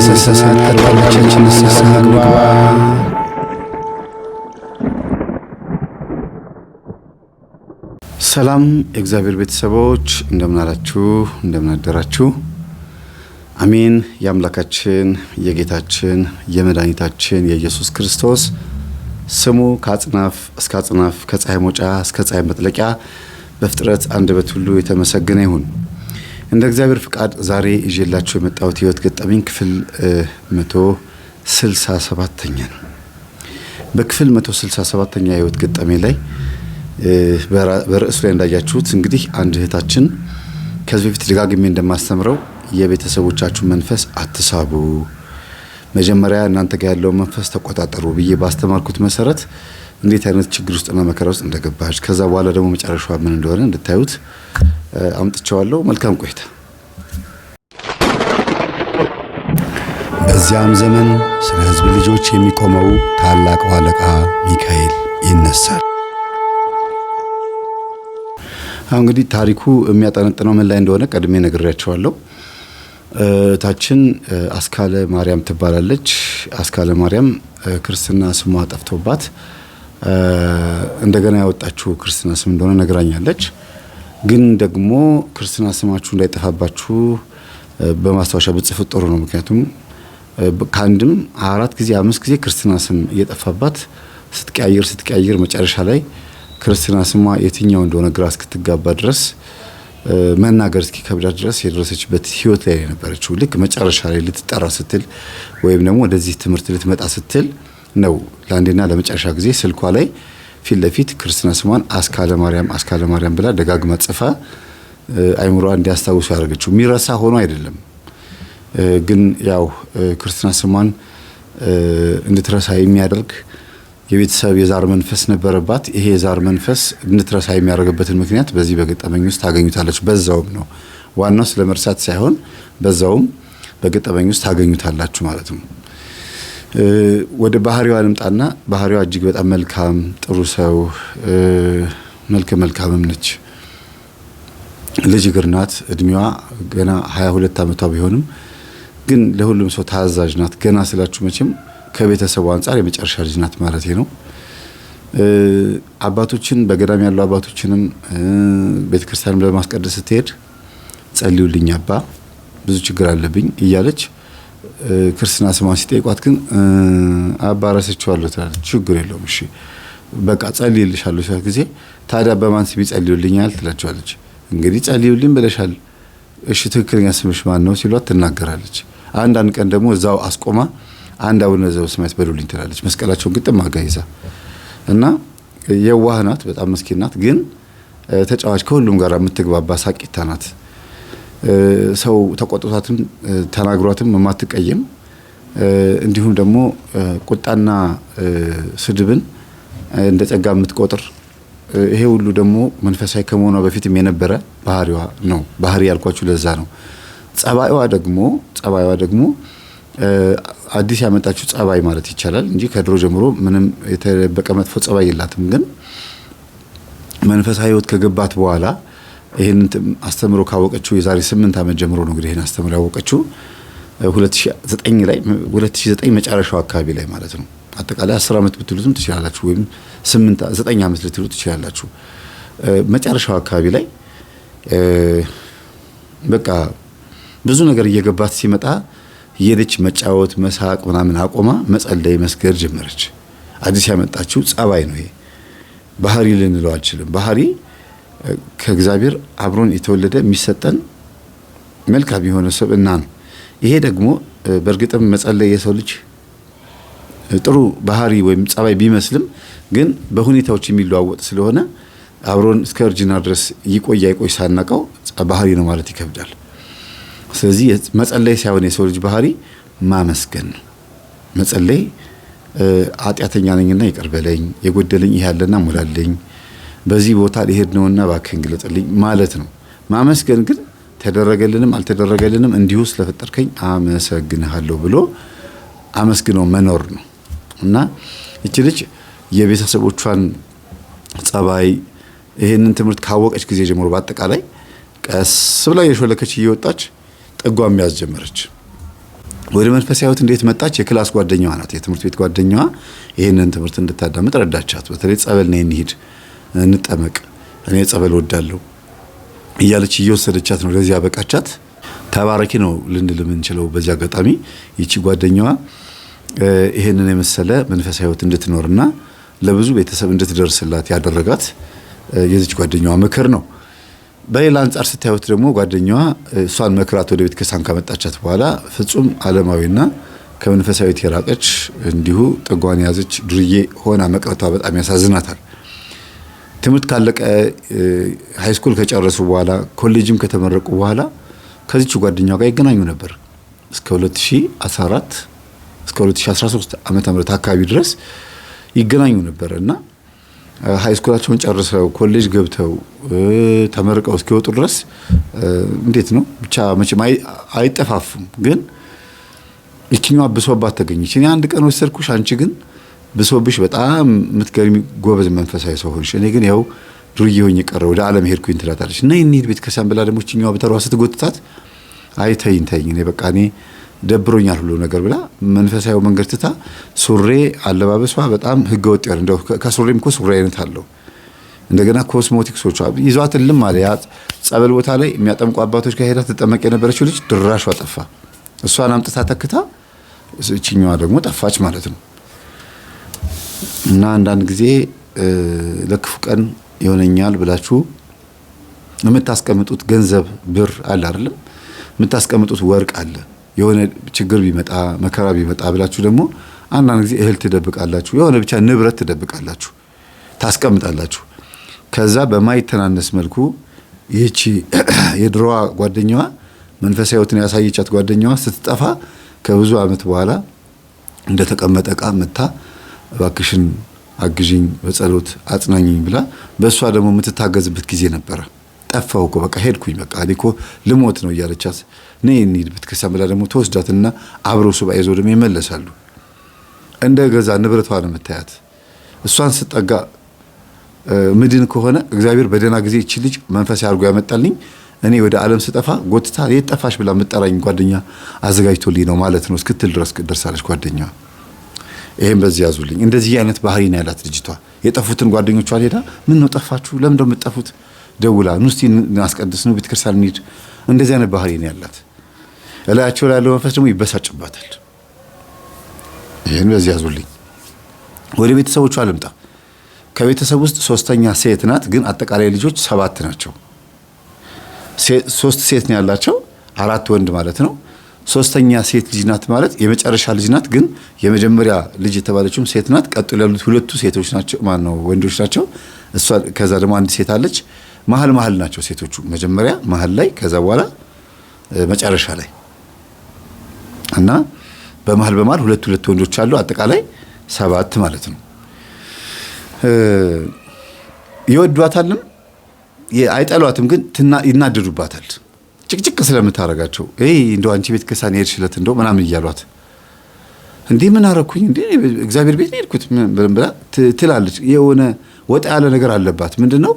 ተሰሰሰን ቀርባችን ንስሐ ሰላም የእግዚአብሔር ቤተሰቦች እንደምን አላችሁ እንደምን አደራችሁ አሜን። የአምላካችን የጌታችን የመድኃኒታችን የኢየሱስ ክርስቶስ ስሙ ከአጽናፍ እስከ አጽናፍ ከፀሐይ መውጫ እስከ ፀሐይ መጥለቂያ በፍጥረት አንደበት ሁሉ የተመሰገነ ይሁን። እንደ እግዚአብሔር ፍቃድ ዛሬ ይዤላችሁ የመጣሁት ሕይወት ገጠመኝ ክፍል 167ኛ ነው። በክፍል 167ኛ ሕይወት ገጠመኝ ላይ በርዕሱ ላይ እንዳያችሁት እንግዲህ አንድ እህታችን ከዚህ በፊት ደጋግሜ እንደማስተምረው የቤተሰቦቻችሁ መንፈስ አትሳቡ፣ መጀመሪያ እናንተ ጋር ያለው መንፈስ ተቆጣጠሩ ብዬ ባስተማርኩት መሰረት እንዴት አይነት ችግር ውስጥና መከራ ውስጥ እንደገባች ከዛ በኋላ ደግሞ መጨረሻው ምን እንደሆነ እንድታዩት አምጥቻለሁ። መልካም ቆይታ። በዚያም ዘመን ስለ ሕዝብ ልጆች የሚቆመው ታላቁ አለቃ ሚካኤል ይነሳል። እንግዲህ ታሪኩ የሚያጠነጥነው ምን ላይ እንደሆነ ቀድሜ ነግሬያቸዋለሁ። ታችን አስካለ ማርያም ትባላለች። አስካለ ማርያም ክርስትና ስሟ ጠፍቶባት እንደገና ያወጣችው ክርስትና ስም እንደሆነ ነግራኛለች። ግን ደግሞ ክርስትና ስማችሁ እንዳይጠፋባችሁ በማስታወሻ ብጽፉ ጥሩ ነው። ምክንያቱም ከአንድም 4 ጊዜ 5 ጊዜ ክርስትና ስም እየጠፋባት ስትቀያየር መጨረሻ ላይ ክርስትና ስሟ የትኛው እንደሆነ ግራ እስክትጋባ ድረስ መናገር እስኪከብዳት ድረስ የደረሰችበት ህይወት ላይ ነበረችው። ልክ መጨረሻ ላይ ልትጠራ ስትል ወይም ደግሞ ወደዚህ ትምህርት ልትመጣ ስትል ነው ለአንዴና ለመጨረሻ ጊዜ ስልኳ ላይ ፊት ለፊት ክርስትና ስሟን አስካለ ማርያም ብላ ደጋግማ ጽፋ አይምሮዋ እንዲያስታውሱ ያደረገችው። የሚረሳ ሆኖ አይደለም፣ ግን ያው ክርስትና ስሟን እንድትረሳ የሚያደርግ የቤተሰብ የዛር መንፈስ ነበረባት። ይሄ የዛር መንፈስ እንድትረሳ የሚያደርግበትን ምክንያት በዚህ በገጠመኝ ውስጥ ታገኙታላችሁ። በዛውም ነው ዋናው ስለ መርሳት ሳይሆን በዛውም በገጠመኝ ውስጥ ታገኙታላችሁ ማለት ነው። ወደ ባህሪዋ ልምጣና ባህሪዋ እጅግ በጣም መልካም ጥሩ ሰው መልካምም ነች። ልጅ እግር ናት። እድሜዋ ገና 22 ዓመቷ ቢሆንም ግን ለሁሉም ሰው ታዛዥ ናት። ገና ስላችሁ መቼም ከቤተሰቡ አንፃር የመጨረሻ ልጅ ናት ማለት ነው። አባቶችን በገዳም ያሉ አባቶችንም ቤተክርስቲያንም ለማስቀደስ ስትሄድ ጸልዩልኝ አባ ብዙ ችግር አለብኝ እያለች ክርስትና ስሟን ሲጠይቋት ግን አባ ረስቼዋለሁ ትላለች። ችግር የለውም እሺ በቃ ጸልይልሻለሁ ሲላት ጊዜ ታዲያ በማን ስም ይጸልዩልኛል ትላቸዋለች። እንግዲህ ጸልዩልኝ ብለሻል፣ እሺ ትክክለኛ ስምሽ ማን ነው ሲሏት ትናገራለች። አንዳንድ ቀን ደግሞ እዛው አስቆማ አንድ አቡነ ዘበሰማያት በሉልኝ ትላለች። መስቀላቸውን ግጥም አጋይዛ እና የዋህ ናት፣ በጣም መስኪን ናት፣ ግን ተጫዋች ከሁሉም ጋር የምትግባባ ሳቂታ ናት። ሰው ተቆጥቷትም ተናግሯትም የማትቀየም እንዲሁም ደግሞ ቁጣና ስድብን እንደ ጸጋ የምትቆጥር ይሄ ሁሉ ደግሞ መንፈሳዊ ከመሆኗ በፊትም የነበረ ባህሪዋ ነው። ባህሪ ያልኳችሁ ለዛ ነው። ጸባይዋ ደግሞ አዲስ ያመጣችው ጸባይ ማለት ይቻላል እንጂ ከድሮ ጀምሮ ምንም የተደበቀ መጥፎ ጸባይ የላትም። ግን መንፈሳዊ ሕይወት ከገባት በኋላ ይሄን አስተምሮ ካወቀችው የዛሬ 8 ዓመት ጀምሮ ነው እንግዲህ ይሄን አስተምሮ ያወቀችው 2009 መጨረሻው አካባቢ ላይ ማለት ነው። አጠቃላይ 10 ዓመት ብትሉትም ትችላላችሁ ወይም 9 ዓመት ልትሉት ትችላላችሁ። መጨረሻው አካባቢ ላይ በቃ ብዙ ነገር እየገባት ሲመጣ የልጅ መጫወት መሳቅ ምናምን አቆማ መጸለይ መስገድ ጀመረች። አዲስ ያመጣችው ጸባይ ነው ይሄ። ባህሪ ልንለው አልችልም። ባህሪ ከእግዚአብሔር አብሮን የተወለደ የሚሰጠን መልካም የሆነ ሰብእና ነው። ይሄ ደግሞ በእርግጥም መጸለይ የሰው ልጅ ጥሩ ባህሪ ወይም ጸባይ ቢመስልም ግን በሁኔታዎች የሚለዋወጥ ስለሆነ አብሮን እስከ እርጅና ድረስ ይቆይ ሳናቀው ባህሪ ነው ማለት ይከብዳል። ስለዚህ መጸለይ ሳይሆን የሰው ልጅ ባህሪ ማመስገን ነው። መጸለይ ኃጢአተኛ ነኝና ይቅር በለኝ፣ የጎደለኝ ይሄ ያለና ሙላልኝ፣ በዚህ ቦታ ልሄድ ነውና እባክህን ግለጥልኝ ማለት ነው። ማመስገን ግን ተደረገልንም አልተደረገልንም እንዲሁ ስለፈጠርከኝ አመሰግንሃለሁ ብሎ አመስግኖ መኖር ነው። እና እቺ ልጅ የቤተሰቦቿን ጸባይ ይሄንን ትምህርት ካወቀች ጊዜ ጀምሮ በአጠቃላይ ቀስ ብላ የሾለከች እየወጣች ጥጓም ያስጀመረች ወደ መንፈሳዊ ህይወት እንዴት መጣች? የክላስ ጓደኛዋ ናት፣ የትምህርት ቤት ጓደኛዋ ይሄንን ትምህርት እንድታዳምጥ ረዳቻት። በተለይ ጸበል ነይ እንሂድ እንጠመቅ፣ እኔ ጸበል ወዳለሁ እያለች እየወሰደቻት ነው ለዚህ ያበቃቻት። ተባረኪ ነው ልንል የምንችለው በዚህ አጋጣሚ። ይቺ ጓደኛዋ ይሄንን የመሰለ መንፈሳዊ ህይወት እንድትኖርና ለብዙ ቤተሰብ እንድትደርስላት ያደረጋት የዚች ጓደኛዋ ምክር ነው። በሌላ አንጻር ስታዩት ደግሞ ጓደኛዋ እሷን መክራት ወደ ቤተ ክርስቲያን ካመጣቻት በኋላ ፍጹም ዓለማዊና ከመንፈሳዊት የራቀች እንዲሁ ጥጓን ያዘች ዱርዬ ሆና መቅረቷ በጣም ያሳዝናታል። ትምህርት ካለቀ ሃይስኩል ከጨረሱ በኋላ ኮሌጅም ከተመረቁ በኋላ ከዚች ጓደኛዋ ጋር ይገናኙ ነበር እስከ 2014 እስከ 2013 ዓመተ ምህረት አካባቢ ድረስ ይገናኙ ነበር እና ሃይስኩላቸውን ጨርሰው ኮሌጅ ገብተው ተመርቀው እስኪወጡ ድረስ እንዴት ነው ብቻ መቼም አይጠፋፉም። ግን እቺኛዋ ብሶባት ተገኘች። እኔ አንድ ቀን ወሰድኩሽ፣ አንቺ ግን ብሶብሽ በጣም የምትገርሚ ጎበዝ መንፈሳዊ ሰው ሆንሽ፣ እኔ ግን ያው ዱርዬ ሆኜ ቀረሁ ወደ ዓለም ሄድኩኝ ትላታለች። እና እንሂድ ቤተክርስቲያን ብላ ደግሞ እቺኛዋ በተሯ ስትጎትታት አይተይኝ እኔ በቃ እኔ ደብሮኛል ሁሉ ነገር ብላ መንፈሳዊ መንገድ ትታ ሱሬ አለባበሷ በጣም ህገወጥ ያለ እንደው ከሱሬም እኮ ሱሬ አይነት አለው። እንደገና ኮስሞቲክሶቿ ይዟትልም አለ ያ ጸበል ቦታ ላይ የሚያጠምቁ አባቶች ጋር ሄዳ ተጠመቅ የነበረችው ልጅ ድራሿ ጠፋ። እሷን አምጥታ ተክታ እቺኛዋ ደግሞ ጠፋች ማለት ነው። እና አንዳንድ ጊዜ ለክፉ ቀን ይሆነኛል ብላችሁ የምታስቀምጡት ገንዘብ ብር አለ አይደለም፣ የምታስቀምጡት ወርቅ አለ። የሆነ ችግር ቢመጣ መከራ ቢመጣ ብላችሁ ደግሞ አንዳንድ ጊዜ እህል ትደብቃላችሁ፣ የሆነ ብቻ ንብረት ትደብቃላችሁ፣ ታስቀምጣላችሁ። ከዛ በማይተናነስ መልኩ ይህቺ የድሮዋ ጓደኛዋ መንፈሳዊ ህይወትን ያሳየቻት ጓደኛዋ ስትጠፋ ከብዙ ዓመት በኋላ እንደተቀመጠ ዕቃ መታ እባክሽን አግዥኝ በጸሎት አጽናኝኝ ብላ በእሷ ደግሞ የምትታገዝበት ጊዜ ነበረ። ጠፋሁ እኮ በቃ ሄድኩኝ በቃ እኔ እኮ ልሞት ነው እያለቻት ነይ እንሂድ ቤተክርስቲያን ብላ ደግሞ ተወስዳትና አብረው ሱባኤ ይዘው ደግሞ ይመለሳሉ። እንደ ገዛ ንብረቷ ነው የምታያት። እሷን ስጠጋ ምድን ከሆነ እግዚአብሔር በደህና ጊዜ እቺ ልጅ መንፈሳዊ አድርጎ ያመጣልኝ እኔ ወደ ዓለም ስጠፋ ጎትታ የት ጠፋሽ ብላ የምጠራኝ ጓደኛ አዘጋጅቶልኝ ነው ማለት ነው እስክትል ድረስ ደርሳለች ጓደኛዋ። ይሄን በዚህ ያዙልኝ። እንደዚህ አይነት ባህሪ ነው ያላት ልጅቷ። የጠፉትን ጓደኞቿን ሄዳ ምን ነው ጠፋችሁ? ለምን እንደው የምትጠፉት? ደውላ ኑ እስቲ እናስቀድስ ነው ቤተክርስቲያን እንሂድ። እንደዚህ አይነት ባህሪ ነው ያላት። እላያቸው ላይ ያለው መንፈስ ደግሞ ይበሳጭባታል። ይሄን በዚህ ያዙልኝ። ወደ ቤተሰቦቿ ልምጣ። ከቤተሰብ ውስጥ ሶስተኛ ሴት ናት፣ ግን አጠቃላይ ልጆች 7 ናቸው። 3 ሴት ነው ያላቸው፣ 4 ወንድ ማለት ነው። ሶስተኛ ሴት ልጅ ናት ማለት የመጨረሻ ልጅ ናት፣ ግን የመጀመሪያ ልጅ የተባለችውም ሴት ናት። ቀጥሎ ያሉት 2 ሴቶች ናቸው፣ ማን ነው ወንዶች ናቸው። እሷ ከዛ ደግሞ አንድ ሴት አለች። መሀል ናቸው ሴቶቹ፣ መጀመሪያ መሀል ላይ ከዛ በኋላ መጨረሻ ላይ እና በመሀል 2 ወንዶች አሉ። አጠቃላይ 7 ማለት ነው። ይወዷታልም አይጠሏትም፣ ግን ይናደዱባታል ጭቅጭቅ ስለምታረጋቸው። እንደው አንቺ ቤተ ክርስቲያን ሄድሽለት እንደው ምናምን እያሏት እንዴ ምን አረኩኝ እንዴ እግዚአብሔር ቤት ሄድኩት ብላ ትላለች። የሆነ ወጣ ያለ ነገር አለባት። ምንድነው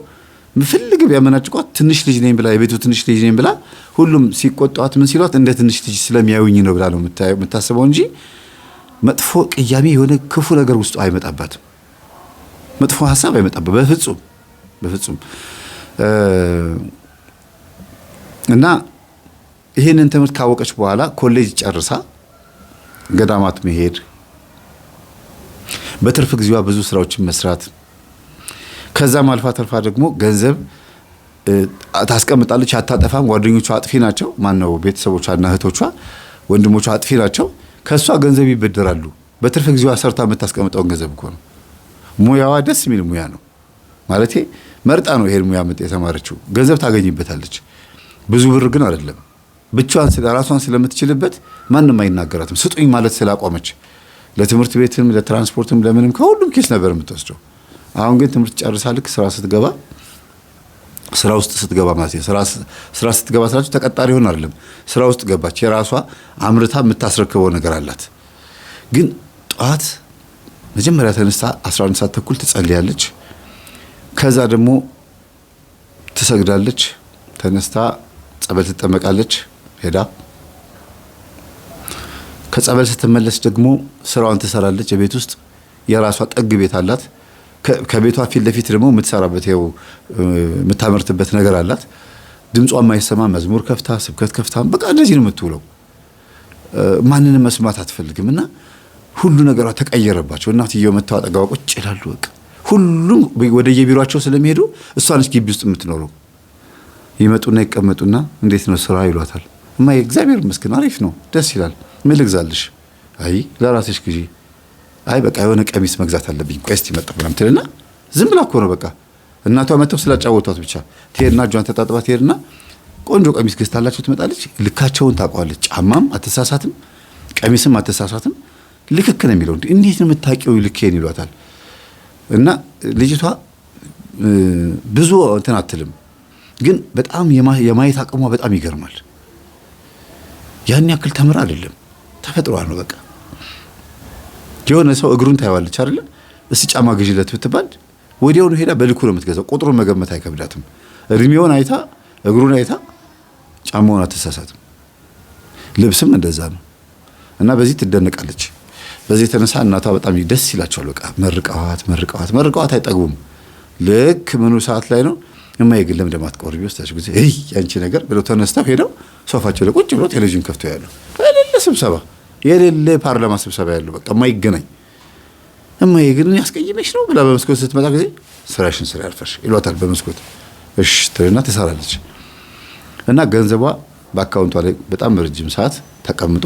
ምፈልግ ቢያመናጭቋት ትንሽ ልጅ ነኝ ብላ የቤቱ ትንሽ ልጅ ነኝ ብላ ሁሉም ሲቆጣት ምን ሲሏት እንደ ትንሽ ልጅ ስለሚያዩኝ ነው ብላ ነው የምታስበው እንጂ መጥፎ ቅያሜ የሆነ ክፉ ነገር ውስጡ አይመጣባትም። መጥፎ ሐሳብ አይመጣበት በፍጹም። እና ይሄንን ትምህርት ካወቀች በኋላ ኮሌጅ ጨርሳ ገዳማት መሄድ፣ በትርፍ ጊዜዋ ብዙ ስራዎችን መስራት፣ ከዛም አልፋ ተርፋ ደግሞ ገንዘብ ታስቀምጣለች፣ አታጠፋም። ጓደኞቿ አጥፊ ናቸው፣ ማነው ቤተሰቦቿና እህቶቿ ወንድሞቿ አጥፊ ናቸው። ከሷ ገንዘብ ይበደራሉ። በትርፍ ጊዜዋ ሰርታ የምታስቀምጠውን ገንዘብ እኮ ነው። ሙያዋ ደስ የሚል ሙያ ነው ማለቴ መርጣ ነው ይሄን ሙያ የተማረችው። ገንዘብ ታገኝበታለች፣ ብዙ ብር ግን አይደለም። ብቻዋን ራሷን ስለምትችልበት ማንም አይናገራትም። ስጡኝ ማለት ስላቆመች ለትምህርት ቤትም ለትራንስፖርትም ለምንም ከሁሉም ኬስ ነበር የምትወስደው። አሁን ግን ትምህርት ጨርሳ ልክ ስራ ውስጥ ስትገባ ማለት ነው። ስራ ስትገባ ስራችሁ ተቀጣሪ ሆነ አይደለም፣ ስራ ውስጥ ገባች። የራሷ አምርታ የምታስረክበው ነገር አላት። ግን ጠዋት መጀመሪያ ተነስታ 11 ሰዓት ተኩል ትጸልያለች። ከዛ ደግሞ ትሰግዳለች። ተነስታ ጸበል ትጠመቃለች ሄዳ። ከጸበል ስትመለስ ደግሞ ስራዋን ትሰራለች። ቤት ውስጥ የራሷ ጠግ ቤት አላት። ከቤቷ ፊት ለፊት ደግሞ የምትሰራበት ይኸው የምታመርትበት ነገር አላት። ድምጿ የማይሰማ መዝሙር ከፍታ ስብከት ከፍታ በቃ እንደዚህ ነው የምትውለው። ማንንም መስማት አትፈልግም እና ሁሉ ነገሯ ተቀየረባቸው። እናትየው መተው አጠገቧ ቁጭ ይላሉ። በቃ ሁሉም ወደ የቢሮአቸው ስለሚሄዱ እሷ ነች ግቢ ውስጥ የምትኖረው። ይመጡና ይቀመጡና እንዴት ነው ስራ ይሏታል። እማዬ እግዚአብሔር ይመስገን አሪፍ ነው ደስ ይላል። ምን ልግዛልሽ? አይ ለራስሽ ግዢ። አይ በቃ የሆነ ቀሚስ መግዛት አለብኝ ቆይ እስቲ መጣሁ ምናምን ትልና ዝም ብላ እኮ ነው በቃ እናቷ መተው ስላጫወቷት ብቻ ትሄድና እጇን ተጣጥባ ትሄድና ቆንጆ ቀሚስ ገዝታላችሁ ትመጣለች። ልካቸውን ታውቀዋለች። ጫማም አትሳሳትም፣ ቀሚስም አትሳሳትም። ልክክ ነው የሚለው። እንዴት ነው የምታውቂው ልኬን ይሏታል። እና ልጅቷ ብዙ እንትን አትልም፣ ግን በጣም የማየት አቅሟ በጣም ይገርማል። ያን ያክል ተምራ አይደለም ተፈጥሯ ነው። በቃ የሆነ ሰው እግሩን ታይዋለች አይደለ? እስቲ ጫማ ግዢለት ብትባል ወዲያውኑ ሄዳ በልኩ ነው የምትገዛው። ቁጥሩን መገመት አይከብዳትም። እድሜውን አይታ እግሩን አይታ ጫማውን አትሳሳትም። ልብስም እንደዛ ነው። እና በዚህ ትደነቃለች። በዚህ የተነሳ እናቷ በጣም ደስ ይላቸዋል። በቃ መርቀዋት አይጠግቡም። ልክ ምኑ ሰዓት ላይ ነው እማዬ ግን ለምን እንደማትቆርቢ ወስታች ጊዜ እይ ያንቺ ነገር ብለው ተነስተው ሄደው ሶፋቸው ላይ ቁጭ ብሎ ቴሌቪዥን ከፍተው ያሉ የሌለ ስብሰባ የሌለ ፓርላማ ስብሰባ ያለው በቃ የማይገናኝ። እማዬ ግን ያስቀይመሽ ነው ብላ በመስኮት ስትመጣ ጊዜ ስራሽን ስራ ያልፈሽ ይሏታል በመስኮት። እሺ ትልና ትሰራለች። እና ገንዘቧ በአካውንቷ ላይ በጣም ረጅም ሰዓት ተቀምጦ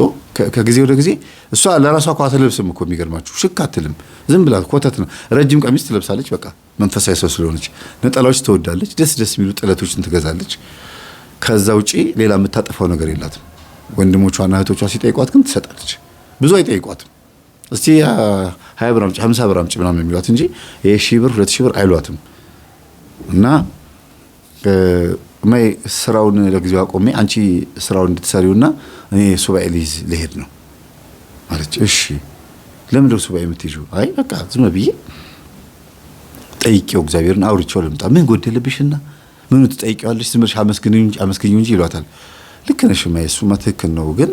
ከጊዜ ወደ ጊዜ እሷ ለራሷ እኮ አትለብስም እኮ የሚገርማችሁ ሽክ አትልም። ዝም ብላ ኮተት ነው። ረጅም ቀሚስ ትለብሳለች። በቃ መንፈሳዊ ሰው ስለሆነች ነጠላዎች ትወዳለች። ደስ የሚሉ ጥለቶችን ትገዛለች። ከዛ ውጪ ሌላ የምታጠፋው ነገር የላትም። ወንድሞቿና እህቶቿ ሲጠይቋት ግን ትሰጣለች። ብዙ አይጠይቋትም። እስቲ 20 ብር አምጪ 50 ብር አምጪ ምናምን የሚሏት እንጂ ይሄ 1000 ብር 2000 ብር አይሏትም። እና ማይ ስራውን ለጊዜው አቆሜ አንቺ ስራውን እንድትሰሪውና እኔ ሱባኤ ልሄድ ነው አለች። እሺ ለምን ነው ሱባኤ የምትይዥው? አይ በቃ ዝም ብዬ ጠይቄው እግዚአብሔርን አውርቼው ልምጣ። ምን ጎደለብሽና ምኑ ትጠይቂዋለሽ? ዝም ብለሽ አመስግኚው እንጂ ይሏታል። ልክ ነሽ ማይ እሱማ ትክክል ነው። ግን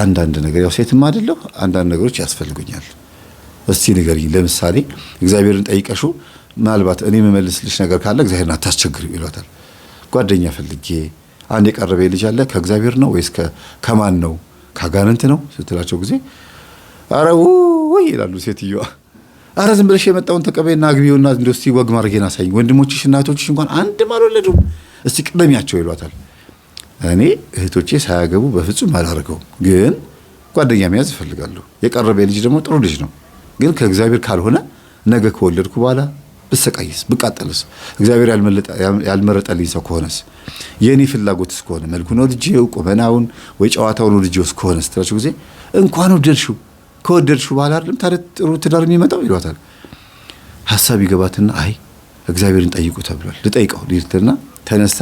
አንዳንድ ነገር ያው ሴትም አይደለሁ አንዳንድ ነገሮች ያስፈልጉኛል። እስቲ ንገሪኝ። ለምሳሌ እግዚአብሔርን ጠይቀሽው ምናልባት እኔ የምመልስልሽ ነገር ካለ እግዚአብሔርን አታስቸግሪው ይሏታል። ጓደኛ ፈልጌ አንድ የቀረበ ልጅ አለ ከእግዚአብሔር ነው ወይስ ከማን ነው ካጋንንት ነው ስትላቸው ጊዜ ኧረ ወይ ይላሉ ሴትዮዋ። ኧረ ዝም ብለሽ የመጣውን ተቀበይና አግቢውና እንደው እስቲ ወግ ማድረጌን አሳይኝ። ወንድሞችሽ እና እህቶችሽ እንኳን አንድም አልወለዱም እስቲ ቅደሚያቸው ይሏታል። እኔ እህቶቼ ሳያገቡ በፍጹም አላደርገውም፣ ግን ጓደኛ መያዝ እፈልጋለሁ። የቀረበ ልጅ ደግሞ ጥሩ ልጅ ነው፣ ግን ከእግዚአብሔር ካልሆነ ነገ ከወለድኩ በኋላ ብሰቃይስ ብቃጠልስ? እግዚአብሔር ያልመረጠልኝ ሰው ከሆነስ? የኔ ፍላጎትስ ከሆነ መልኩን ወድጄው ቁመናውን ወይ ጨዋታውን ወድጄው ከሆነ ስትላችሁ ጊዜ እንኳን ወደድሽው ከወደድሽው በኋላ አይደለም ታዲያ ጥሩ ትዳር የሚመጣው ይሏታል። ሐሳብ ይገባትና አይ እግዚአብሔርን ጠይቁ ተብሏል ልጠይቀው ልትልና ተነስታ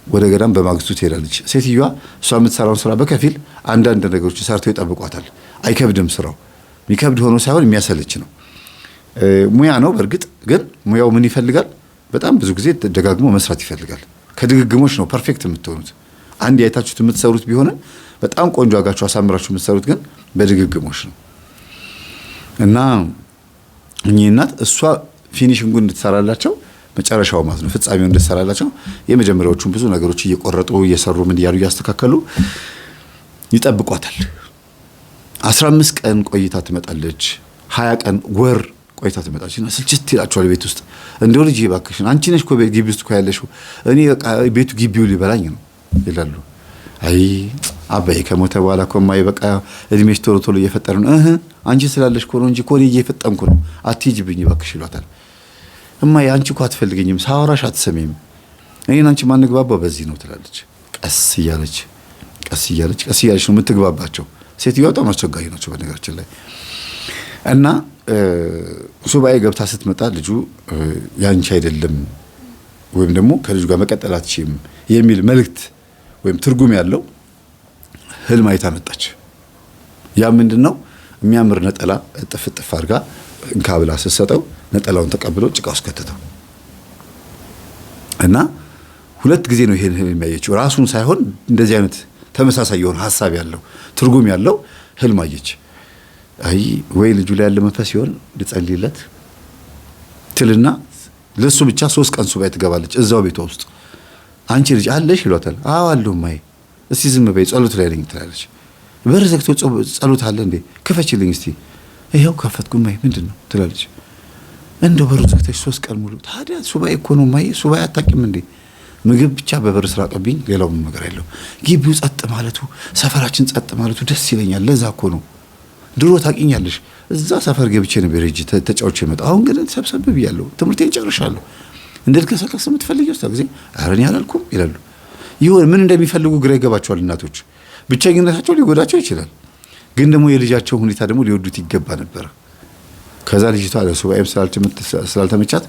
ወደ ገዳም በማግስቱ ትሄዳለች። ሴትዮዋ እሷ የምትሰራውን ስራ በከፊል አንዳንድ ነገሮች ሰርተው ይጠብቋታል። አይከብድም ስራው። የሚከብድ ሆኖ ሳይሆን የሚያሰለች ነው። ሙያ ነው በእርግጥ ግን ሙያው ምን ይፈልጋል? በጣም ብዙ ጊዜ ደጋግሞ መስራት ይፈልጋል። ከድግግሞች ነው ፐርፌክት የምትሆኑት። አንድ ያይታችሁት የምትሰሩት ቢሆንም በጣም ቆንጆ አጋችሁ አሳምራችሁ የምትሰሩት ግን በድግግሞች ነው። እና እኚህ እናት እሷ ፊኒሽንጉን እንድትሰራላቸው መጨረሻው ማለት ነው ፍጻሜው እንድትሰራላቸው የመጀመሪያዎቹን ብዙ ነገሮች እየቆረጡ እየሰሩ ምን እያሉ እያስተካከሉ ይጠብቋታል። 15 ቀን ቆይታ ትመጣለች። 20 ቀን ወር ቆይታ ትመጣለች። እና ስልችት ይላቸዋል ቤት ውስጥ። እንደው ልጅ እባክሽን አንቺ ነሽ እኮ ግቢ ውስጥ እኮ ያለሽው እኔ በቃ ቤቱ ግቢው ሊበላኝ ነው ይላሉ። አይ አባዬ ከሞተ በኋላ እኮ እማዬ በቃ እድሜሽ ቶሎ ቶሎ እየፈጠረ ነው። አንቺ ስላለሽ እኮ ነው እንጂ እኮ እኔ እየፈጠንኩ ነው አትሂጂብኝ እባክሽ ይሏታል። እማዬ አንቺ እኮ አትፈልገኝም፣ ሳወራሽ አትሰሚም፣ እኔን አንቺ ማንግባባው በዚህ ነው ትላለች። ቀስ እያለች ነው የምትግባባቸው። ሴትዮዋ በጣም አስቸጋሪ ናቸው በነገራችን ላይ። እና ሱባኤ ገብታ ስትመጣ ልጁ ያንቺ አይደለም ወይም ደግሞ ከልጁ ጋር መቀጠል አትችይም የሚል መልእክት ወይም ትርጉም ያለው ህልም አይታ መጣች። ያ ምንድነው? የሚያምር ነጠላ ጥፍጥፍ አድርጋ እንካ ብላ ስትሰጠው ነጠላውን ተቀብሎ ጭቃ ውስጥ ከተተው እና 2 ጊዜ ነው ይሄን ህልም ያየችው። ራሱን ሳይሆን እንደዚህ አይነት ተመሳሳይ የሆነ ሀሳብ ያለው ትርጉም ያለው ህልም አየች። አይ ወይ ልጁ ላይ ያለ መንፈስ ይሆን ልጸልይለት ትልና ለሱ ብቻ 3 ቀን ሱባኤ ትገባለች እዛው ቤቷ ውስጥ። አንቺ ልጅ አለሽ ይሏታል። አዎ አለሁ ማይ፣ እስቲ ዝም በይ ጸሎት ላይ ነኝ ትላለች። በር ዘግቶ ጸሎት አለ እንዴ ክፈችልኝ እስቲ። ይሄው ከፈትኩ ማይ ምንድነው ትላለች። እንደው በሩ ዘግተሽ 3 ቀን ሙሉ ታዲያ ሱባኤ እኮ ነው ማይ፣ ሱባኤ አታውቂም እንዴ? ምግብ ብቻ በበር ስራ ቀብኝ፣ ሌላው ምን ነገር የለው። ግቢው ጸጥ ማለቱ ሰፈራችን ጸጥ ማለቱ ደስ ይለኛል። ለዛ እኮ ነው ድሮ ታውቂኛለሽ እዛ ሰፈር ገብቼ ነበር እጂ ተጫውቼ መጣ። አሁን ግን ሰብሰብ ብያለሁ፣ ትምህርቴን ጨርሻለሁ። እንድልከሰከስ የምትፈልጊው ጊዜ ኧረ እኔ አላልኩም ይላሉ። ይሁን ምን እንደሚፈልጉ ግራ ይገባቸዋል እናቶች። ብቸኝነታቸው ሊጎዳቸው ይችላል፣ ግን ደግሞ የልጃቸው ሁኔታ ደግሞ ሊወዱት ይገባ ነበር። ከዛ ልጅቷ ለሱባኤም ስላልተመቻት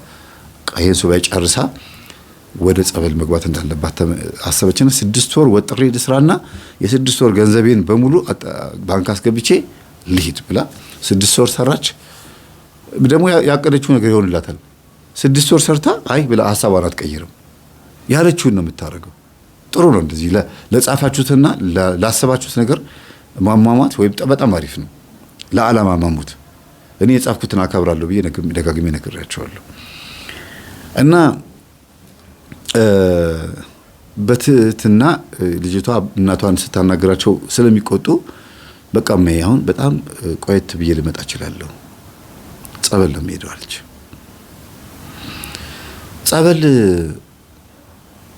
ይሄን ሱባኤ ጨርሳ ወደ ጸበል መግባት እንዳለባት አሰበችና 6 ወር ወጥሬ ልስራና የ6 ወር ገንዘቤን በሙሉ ባንክ አስገብቼ ልሂድ ብላ 6 ወር ሰራች። ደግሞ ያቀደችው ነገር ይሆንላታል። 6 ወር ሰርታ አይ ብላ ሐሳቧን አትቀይርም፣ ያለችውን ነው የምታደርገው። ጥሩ ነው እንደዚህ ለጻፋችሁትና ላሰባችሁት ነገር ማሟሟት ወይም በጣም አሪፍ ነው። ለዓላማ ማሙት። እኔ የጻፍኩትን አከብራለሁ ብዬ ደጋግሜ ነግሬያቸዋለሁ። እና በትህትና ልጅቷ እናቷን ስታናገራቸው ስለሚቆጡ በቃ ማይ አሁን በጣም ቆየት ብዬ ልመጣ እችላለሁ፣ ጸበል ነው የምሄደው አለች። ጸበል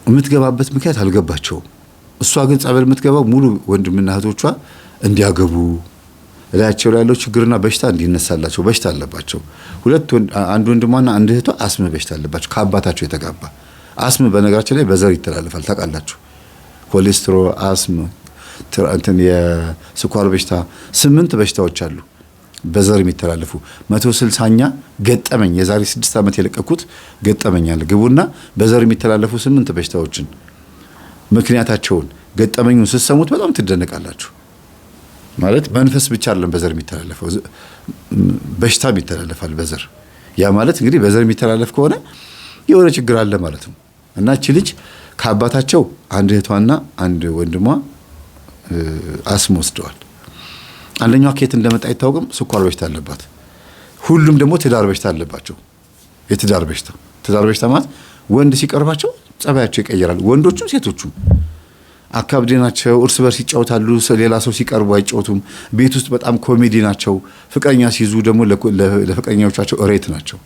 የምትገባበት ምክንያት አልገባቸውም። እሷ ግን ጸበል የምትገባው ሙሉ ወንድምና እህቶቿ እንዲያገቡ እላያቸው ላይ ያለው ችግርና በሽታ እንዲነሳላቸው። በሽታ አለባቸው አንድ ወንድሟና አንድ እህቷ አስም በሽታ አለባቸው ከአባታቸው የተጋባ። አስም በነገራችን ላይ በዘር ይተላለፋል ታውቃላችሁ። ኮሌስትሮል፣ አስም፣ እንትን የስኳር በሽታ 8 በሽታዎች አሉ በዘር የሚተላለፉ። 160ኛ ገጠመኝ የዛሬ 6 ዓመት የለቀኩት ገጠመኝ አለ። ግቡና በዘር የሚተላለፉ 8 በሽታዎችን ምክንያታቸውን ገጠመኙን ስትሰሙት በጣም ትደነቃላችሁ። ማለት መንፈስ ብቻ አይደለም በዘር የሚተላለፈው በሽታም ይተላለፋል በዘር። ያ ማለት እንግዲህ በዘር የሚተላለፍ ከሆነ የሆነ ችግር አለ ማለት ነው። እና እቺ ልጅ ከአባታቸው አንድ እህቷና አንድ ወንድሟ አስም ወስደዋል። አንደኛዋ ከየት እንደመጣ አይታወቅም፣ ስኳር በሽታ አለባት። ሁሉም ደግሞ ትዳር በሽታ አለባቸው። የትዳር በሽታ ማለት ወንድ ሲቀርባቸው ጸባያቸው ይቀየራል። ወንዶቹም ሴቶቹም አካብዴ ናቸው። እርስ በርስ ይጫወታሉ። ሌላ ሰው ሲቀርቡ አይጫወቱም። ቤት ውስጥ በጣም ኮሜዲ ናቸው። ፍቅረኛ ሲይዙ ደግሞ ለፍቅረኛዎቻቸው እሬት ናቸው።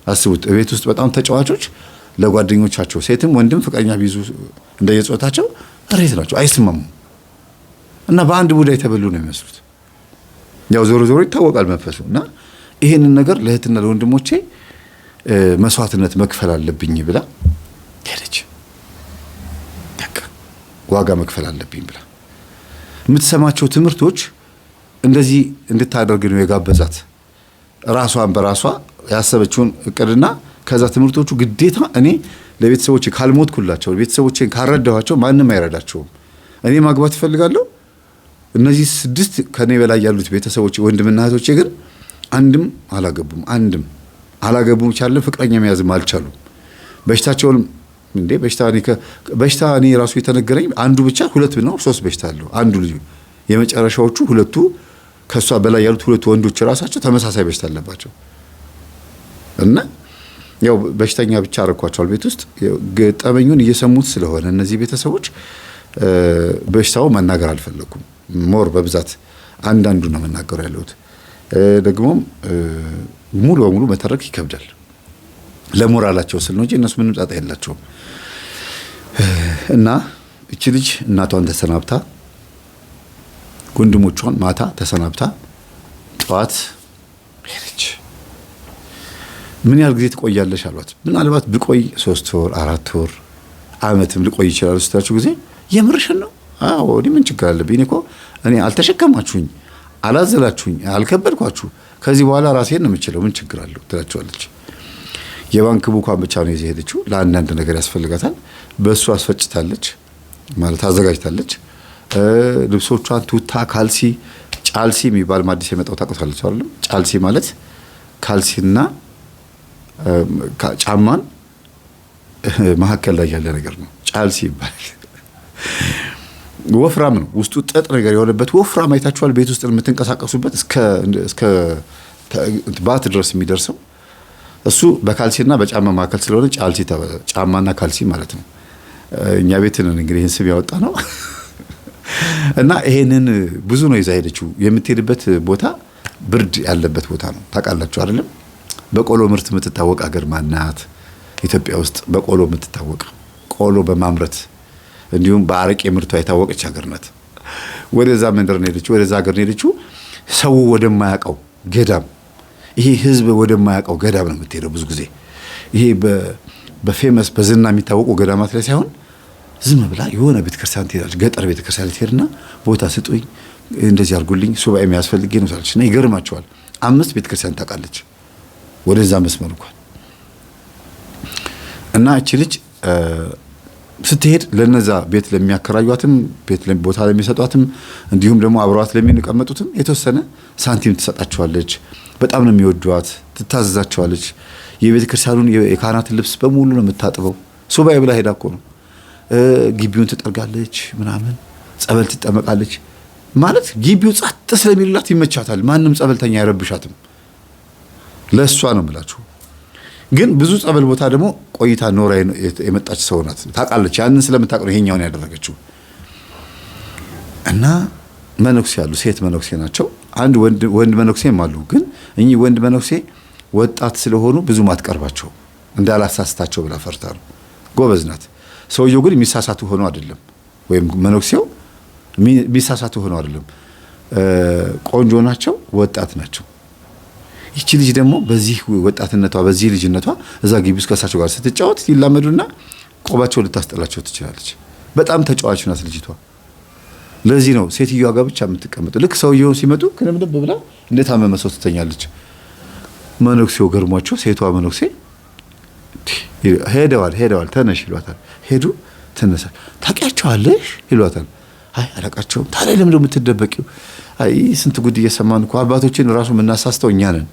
አስቡት፣ ቤት ውስጥ በጣም ተጫዋቾች፣ ለጓደኞቻቸው ሴትም ወንድም ፍቅረኛ ቢይዙ እንደየጾታቸው እሬት ናቸው። አይስማሙም እና በአንድ ቡዳ የተበሉ ነው የሚመስሉት። ያው ዞሮ ዞሮ ይታወቃል መንፈሱ። እና ይሄንን ነገር ለእህትና ለወንድሞቼ መስዋዕትነት መክፈል አለብኝ ብላ ሄደች። ዋጋ መክፈል አለብኝ ብላ የምትሰማቸው ትምህርቶች እንደዚህ እንድታደርግ ነው የጋበዛት። ራሷን በራሷ ያሰበችውን እቅድና ከዛ ትምህርቶቹ ግዴታ እኔ ለቤተሰቦቼ ካልሞትኩላቸው ቤተሰቦቼን ካልረዳኋቸው ማንም አይረዳቸውም። እኔ ማግባት እፈልጋለሁ። እነዚህ 6 ከኔ በላይ ያሉት ቤተሰቦቼ ወንድምና እህቶቼ ግን አንድም አላገቡም ቻለ ፍቅረኛ መያዝም አልቻሉም። በሽታቸውን እንዴ በሽታ እኔ ራሱ የተነገረኝ አንዱ ብቻ 2 ነው 3 በሽታ አለው። አንዱ ልጅ የመጨረሻዎቹ 2ቱ ከሷ በላይ ያሉት 2 ወንዶች ራሳቸው ተመሳሳይ በሽታ አለባቸው። እና ያው በሽተኛ ብቻ አረኳቸዋል ቤት ውስጥ ገጠመኙን እየሰሙት ስለሆነ እነዚህ ቤተሰቦች በሽታው መናገር አልፈለኩም። ሞር በብዛት አንዳንዱ ነው መናገር ያለሁት። ደግሞም ሙሉ በሙሉ መተረክ ይከብዳል ለሞራላቸው ስል ነው እንጂ እነሱ ምንም ጣጣ የላቸውም። እና እቺ ልጅ እናቷን ተሰናብታ ወንድሞቿን ማታ ተሰናብታ ጠዋት ሄደች። ምን ያህል ጊዜ ትቆያለሽ አሏት። ምናልባት ብቆይ 3 ወር 4 ወር ዓመትም ልቆይ ይችላል ስታችሁ ጊዜ የምርሽን ነው? አዎ እኔ ምን ችግር አለብኝ እኮ እኔ አልተሸከማችሁኝ፣ አላዘላችሁኝ፣ አልከበድኳችሁ። ከዚህ በኋላ ራሴን ነው የምችለው፣ ምን ችግር አለው ትላቸዋለች። የባንክ ቡኳን ብቻ ነው ይዘህ ሄደችው። ለአንዳንድ ነገር ያስፈልጋታል። በእሱ አስፈጭታለች ማለት አዘጋጅታለች። ልብሶቿን ቱታ፣ ካልሲ፣ ጫልሲ የሚባል አዲስ የመጣው ታውቁታላችሁ አይደል? ጫልሲ ማለት ካልሲና ጫማን መሀከል ላይ ያለ ነገር ነው። ጫልሲ ይባላል። ወፍራም ነው ውስጡ ጠጥ ነገር የሆነበት ወፍራም አይታችኋል። ቤት ውስጥ የምትንቀሳቀሱበት እስከ ባት ድረስ የሚደርሰው እሱ በካልሲና በጫማ መካከል ስለሆነ ጫልሲ ጫማና ካልሲ ማለት ነው። እኛ ቤት ነን እንግዲህ ይሄን ስም ያወጣ ነው። እና ይሄንን ብዙ ነው ይዛ ሄደችው። የምትሄድበት ቦታ ብርድ ያለበት ቦታ ነው። ታውቃላችሁ አይደለም? በቆሎ ምርት የምትታወቅ ሀገር ማናት? ኢትዮጵያ ውስጥ በቆሎ የምትታወቅ ቆሎ በማምረት እንዲሁም በአረቄ ምርቷ የታወቀች ሀገር ናት። ወደዛ መንደር ነው ሄደችው። ወደዛ ሀገር ነው ሄደችው። ሰው ወደማያውቀው ገዳም፣ ይሄ ህዝብ ወደማያውቀው ገዳም ነው የምትሄደው። ብዙ ጊዜ ይሄ በፌመስ በዝና የሚታወቁ ገዳማት ላይ ሳይሆን ዝም ብላ የሆነ ቤተክርስቲያን ትሄዳለች። ገጠር ቤተክርስቲያን ትሄድና ቦታ ስጡኝ፣ እንደዚህ አድርጉልኝ፣ ሱባኤ የሚያስፈልገኝ ነው ሳለች እና ይገርማቸዋል። 5 ቤተክርስቲያን ታውቃለች ወደዛ መስመር እንኳን እና እቺ ልጅ ስትሄድ ለነዛ ቤት ለሚያከራዩአትም ቤት ቦታ ለሚሰጧትም እንዲሁም ደግሞ አብረዋት ለሚቀመጡትም የተወሰነ ሳንቲም ትሰጣቸዋለች። በጣም ነው የሚወዷት፣ ትታዘዛቸዋለች። የቤተ ክርስቲያኑን የካህናትን ልብስ በሙሉ ነው የምታጥበው። ሱባኤ ብላ ሄዳ እኮ ነው። ግቢውን ትጠርጋለች፣ ምናምን ጸበል ትጠመቃለች። ማለት ግቢው ጸጥ ስለሚልላት ይመቻታል። ማንም ጸበልተኛ አይረብሻትም። ለእሷ ነው የምላችሁ። ግን ብዙ ጸበል ቦታ ደግሞ ቆይታ ኖራ የመጣች ሰው ናት። ታውቃለች። ያንን ስለምታውቅ ነው ይሄኛውን ያደረገችው። እና መነኩሴ ያሉ ሴት መነኩሴ ናቸው። አንድ ወንድ መነኩሴም አሉ። ግን እኚህ ወንድ መነኩሴ ወጣት ስለሆኑ ብዙ ማትቀርባቸው እንዳላሳስታቸው ብላ ፈርታ ነው። ጎበዝ ናት። ሰውየው ግን የሚሳሳቱ ሆኖ አይደለም፣ ወይም መነኩሴው የሚሳሳቱ ሆኖ አይደለም። ቆንጆ ናቸው፣ ወጣት ናቸው። ይቺ ልጅ ደግሞ በዚህ ወጣትነቷ በዚህ ልጅነቷ እዛ ግቢ ውስጥ ከእሳቸው ጋር ስትጫወት ይላመዱና ቆባቸው ልታስጠላቸው ትችላለች። በጣም ተጫዋች ናት ልጅቷ። ለዚህ ነው ሴትዮዋ ጋር ብቻ የምትቀመጠው። ልክ ሰውየው ሲመጡ ክንብንብ ብላ እንደታመመ ሰው ትተኛለች። መነኩሴው ገርሟቸው ሴቷ መነኩሴ ሄደዋል ተነሽ ይሏታል። ሄዱ ተነሳ። ታውቂያቸዋለሽ ይሏታል። አይ አላውቃቸውም። ታዲያ ለምን ነው የምትደበቂው? አይ ስንት ጉድ እየሰማን እኮ አባቶችን ራሱ የምናሳስተው እኛ ነን፣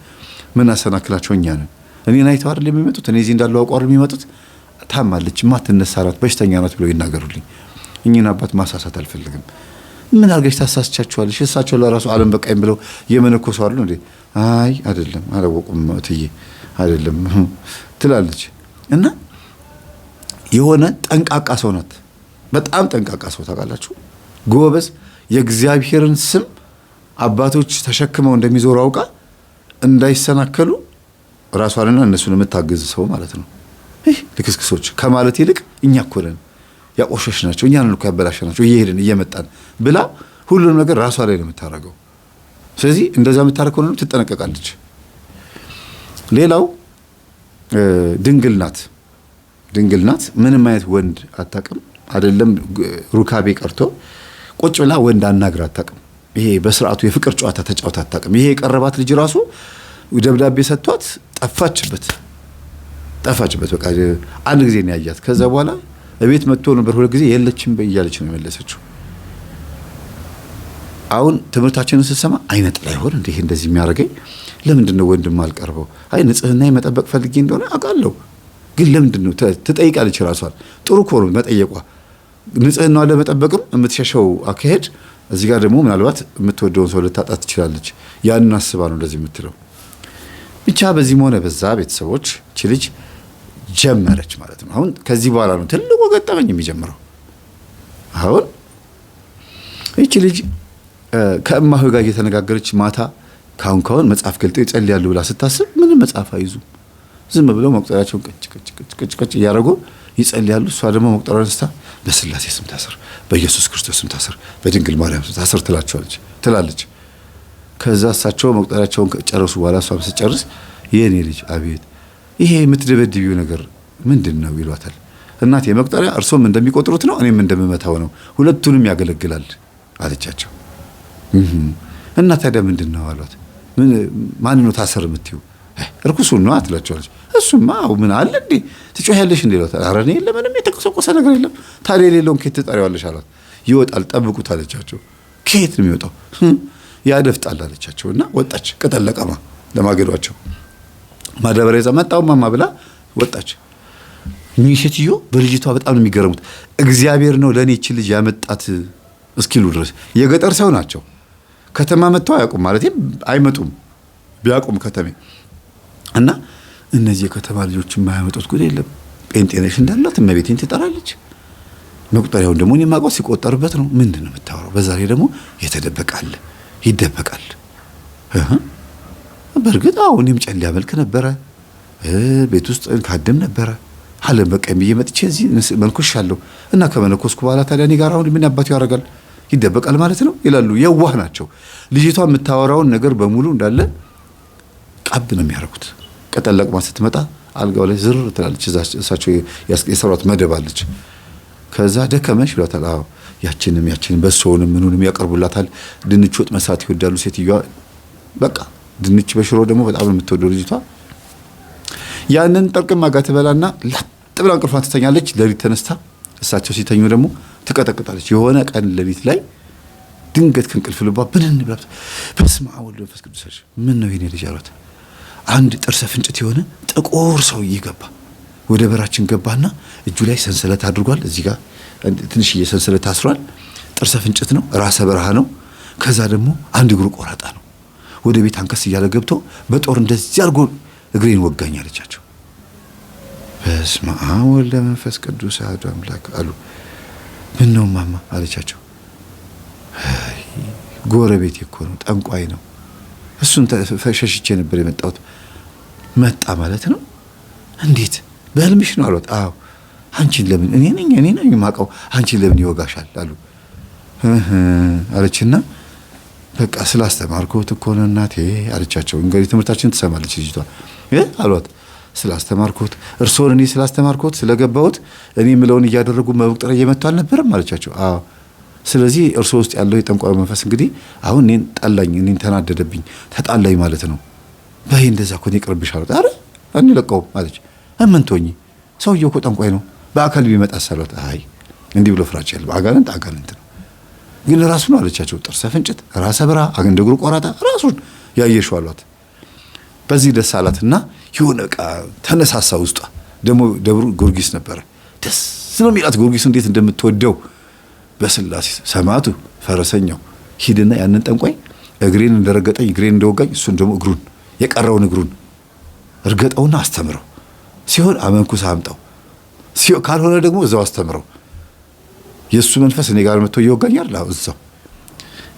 የምናሰናክላቸው እኛ ነን። እኔን አይተው አይደል የሚመጡት? እኔ እዚህ እንዳለው አውቀው አይደል የሚመጡት? ታማለች፣ ማትነሳ ናት፣ በሽተኛ ናት ብለው ይናገሩልኝ። እኚህን አባት ማሳሳት አልፈልግም። ምን አድርገሽ ታሳስቻቸዋለሽ? እሳቸው ለራሱ ዓለም በቃኝ ብለው የመነኮሱ አሉ እንዴ? አይ አይደለም አላወቁም እትዬ አይደለም ትላለች። እና የሆነ ጠንቃቃ ሰው ናት። በጣም ጠንቃቃ ሰው ታውቃላችሁ። ጎበዝ፣ የእግዚአብሔርን ስም አባቶች ተሸክመው እንደሚዞሩ አውቃ እንዳይሰናከሉ ራሷንና እነሱን የምታግዝ ሰው ማለት ነው። ይህ ልክስክሶች ከማለት ይልቅ እኛ እኮ ነን ያቆሸሽናቸው፣ እኛን እኮ ያበላሸናቸው እየሄድን እየመጣን ብላ ሁሉንም ነገር ራሷ ላይ ነው የምታረገው። ስለዚህ እንደዛ የምታረገው ነው ትጠነቀቃለች። ሌላው ድንግል ናት። ድንግል ናት። ምንም አይነት ወንድ አታውቅም። አይደለም ሩካቤ ቀርቶ ቁጭ ብላ ወንድ አናግራ አታውቅም። ይሄ በስርዓቱ የፍቅር ጨዋታ ተጫውታ አታውቅም። ይሄ የቀረባት ልጅ ራሱ ደብዳቤ ሰጥቷት ጠፋችበት። በቃ አንድ ጊዜ ነው ያያት። ከዛ በኋላ እቤት መጥቶ ነበር 2 ጊዜ የለችም በእያለች ነው የመለሰችው። አሁን ትምህርታችንን ስትሰማ አይነ ጥላ ይሆን እንዴ እንደዚህ የሚያደርገኝ? ለምንድን ነው ወንድም አልቀርበው? አይ ንጽህና መጠበቅ ፈልጌ እንደሆነ አውቃለሁ፣ ግን ለምንድን ነው ትጠይቃለች ራሷን። ጥሩ እኮ ነው መጠየቋ። ንጽህናዋን ለመጠበቅም የምትሸሸው አካሄድ እዚህ ጋር ደግሞ ምናልባት የምትወደውን ሰው ልታጣ ትችላለች። ያንን አስባ ነው እንደዚህ የምትለው። ብቻ በዚህም ሆነ በዛ ቤተሰቦች እቺ ልጅ ጀመረች ማለት ነው። አሁን ከዚህ በኋላ ነው ትልቁ ገጠመኝ የሚጀምረው። አሁን እቺ ልጅ ከእማሆይ ጋር እየተነጋገረች ማታ ካሁን መጽሐፍ ገልጠው ይጸልያሉ ብላ ስታስብ ምንም መጽሐፍ አይዙም። ዝም ብለው መቁጠሪያቸውን ቅጭ እያደረጉ ይጸልያሉ። እሷ ደግሞ መቁጠሪያውን አንስታ በስላሴ ስም ታስር፣ በኢየሱስ ክርስቶስ ስም ታስር፣ በድንግል ማርያም ስም ታስር ትላለች። ከዛ እሳቸው መቁጠሪያቸውን ጨረሱ በኋላ እሷም ስትጨርስ የኔ ልጅ አቤት ይሄ የምትደበድቢው ነገር ምንድን ነው ይሏታል። እናቴ መቁጠሪያ እርሶም እንደሚቆጥሩት ነው እኔም እንደምመታው ነው፣ ሁለቱንም ያገለግላል አለቻቸው። እና ታዲያ ምንድን ነው አሏት። ማን ነው ታሰር የምትይው? እርኩሱን ነው አትላቸዋለች። እሱማ ምን አለ እንዴ ትጮያለሽ እንዴ ይሏታል። ኧረ እኔ የለም ምንም የተቆሰቆሰ ነገር የለም። ታዲያ የሌለውን ከየት ትጠሪዋለሽ አሏት። ይወጣል ጠብቁት አለቻቸው። ከየት ነው የሚወጣው? ያደፍጣል አለቻቸው። እና ወጣች ቅጠል ለቀማ ለማገዷቸው ማዳበሪያ ይዛ መጣው ማማ ብላ ወጣች። እኚህ ሴትዮ በልጅቷ በጣም ነው የሚገረሙት። እግዚአብሔር ነው ለኔ እቺ ልጅ ያመጣት እስኪሉ ድረስ የገጠር ሰው ናቸው። ከተማ መጥተው አያውቁም ማለት አይመጡም። ቢያውቁም ከተሜ እና እነዚህ የከተማ ልጆች የማያመጡት ጉድ የለም። ጴንጤነሽ እንዳላት እመቤቴን ትጠራለች። መቁጠሪያውን ደግሞ እኔ የማውቀው ሲቆጠርበት ነው። ምንድን ነው የምታወራው? በዛ ላይ ደግሞ የተደበቃል ይደበቃል። በእርግጥ አዎ እኔም ጨሌ አመልክ ነበረ፣ ቤት ውስጥ ካድም ነበረ። አለም በቃኝ ብዬ መጥቼ እዚህ መንኩሻለሁ እና ከመነኮስኩ በኋላ ታዲያ እኔ ጋር አሁን ምን አባቱ ያደርጋል? ይደበቃል ማለት ነው ይላሉ። የዋህ ናቸው። ልጅቷ የምታወራውን ነገር በሙሉ እንዳለ ቀብ ነው የሚያደርጉት። ቅጠል ለቅማ ስትመጣ አልጋው ላይ ዝር ትላለች። እሳቸው የሰሯት መደብ አለች። ከዛ ደከመሽ ይሏታል። አዎ ያችንም በሶውንም ምኑንም ያቀርቡላታል። ድንች ወጥ መስራት ይወዳሉ ሴትዮዋ። በቃ ድንች በሽሮ ደግሞ በጣም የምትወደው ልጅቷ ያንን ጠርቅም አጋ ትበላና ላጥ ብላ እንቅልፏን ትተኛለች። ሌሊት ተነስታ እሳቸው ሲተኙ ደግሞ ትቀጠቅጣለች። የሆነ ቀን ሌሊት ላይ ድንገት ከእንቅልፍ ልቧ ብንን ብላ በስመ አብ ወወልድ ወመንፈስ ቅዱስ ምን ነው የኔ ልጅ አሏት። አንድ ጥርሰ ፍንጭት የሆነ ጥቁር ሰውዬ ገባ። ወደ በራችን ገባና እጁ ላይ ሰንሰለት አድርጓል። እዚህ ጋር ትንሽዬ ሰንሰለት ታስሯል። ጥርሰ ፍንጭት ነው፣ ራሰ በረሃ ነው። ከዛ ደግሞ አንድ እግሩ ቆራጣ ነው። ወደ ቤት አንከስ እያለ ገብቶ በጦር እንደዚህ አድርጎ እግሬን ወጋኝ አለቻቸው። በስመ አብ ወወልድ ወመንፈስ ቅዱስ አሐዱ አምላክ አሉ። ምን ነው ማማ አለቻቸው። ጎረቤት እኮ ነው፣ ጠንቋይ ነው። እሱን ሸሽቼ ነበር የመጣሁት። መጣ ማለት ነው? እንዴት በህልምሽ ነው አሏት። አዎ አንቺን ለምን እኔ ነኝ የማውቀው አንቺን ለምን ይወጋሻል አሉ። አለችና በቃ ስላስተማርኩት እኮ ነው እናቴ አለቻቸው። እንግዲህ ትምህርታችን ትሰማለች ልጅቷ አሏት። ስላስተማርኩት እርሶን እኔ ስላስተማርኩት ስለገባሁት እኔ ምለውን እያደረጉ መቁጠር እየመቱ አልነበረም አለቻቸው። አዎ ስለዚህ እርሶ ውስጥ ያለው የጠንቋዩ መንፈስ እንግዲህ አሁን እኔን ጠላኝ፣ እኔን ተናደደብኝ፣ ተጣላኝ ማለት ነው። በይ እንደዛ እኮ ነው ይቅርብሽ አሉት። አረ አንለቀውም አለች። እምንቶኝ ሰውየው እኮ ጠንቋይ ነው፣ በአካል ቢመጣ ሳሏት። አይ እንዲህ ብሎ ፍራቻ ያለው አጋንንት ነው ግን ራሱ ነው አለቻቸው። ጥርሰ ፍንጭት፣ ራሰ በራ፣ አገንደ እግሩ ቆራጣ ራሱን ያየሽው አሏት። በዚህ ደስ አላትና የሆነ ዕቃ ተነሳሳ ውስጧ። ደግሞ ደብሩ ጊዮርጊስ ነበረ። ደስ ነው የሚላት ጊዮርጊስ እንዴት እንደምትወደው በስላሴ ሰማዕቱ ፈረሰኛው ሂድና ያንን ጠንቋይ እግሬን እንደረገጠኝ እግሬን እንደወጋኝ እሱን ደግሞ እግሩን የቀረውን እግሩን እርገጠውና አስተምረው፣ ሲሆን አመንኩስ አምጣው፣ ሲሆን ካልሆነ ደግሞ እዛው አስተምረው። የእሱ መንፈስ እኔ ጋር መጥቶ ይወጋኛል። እዛው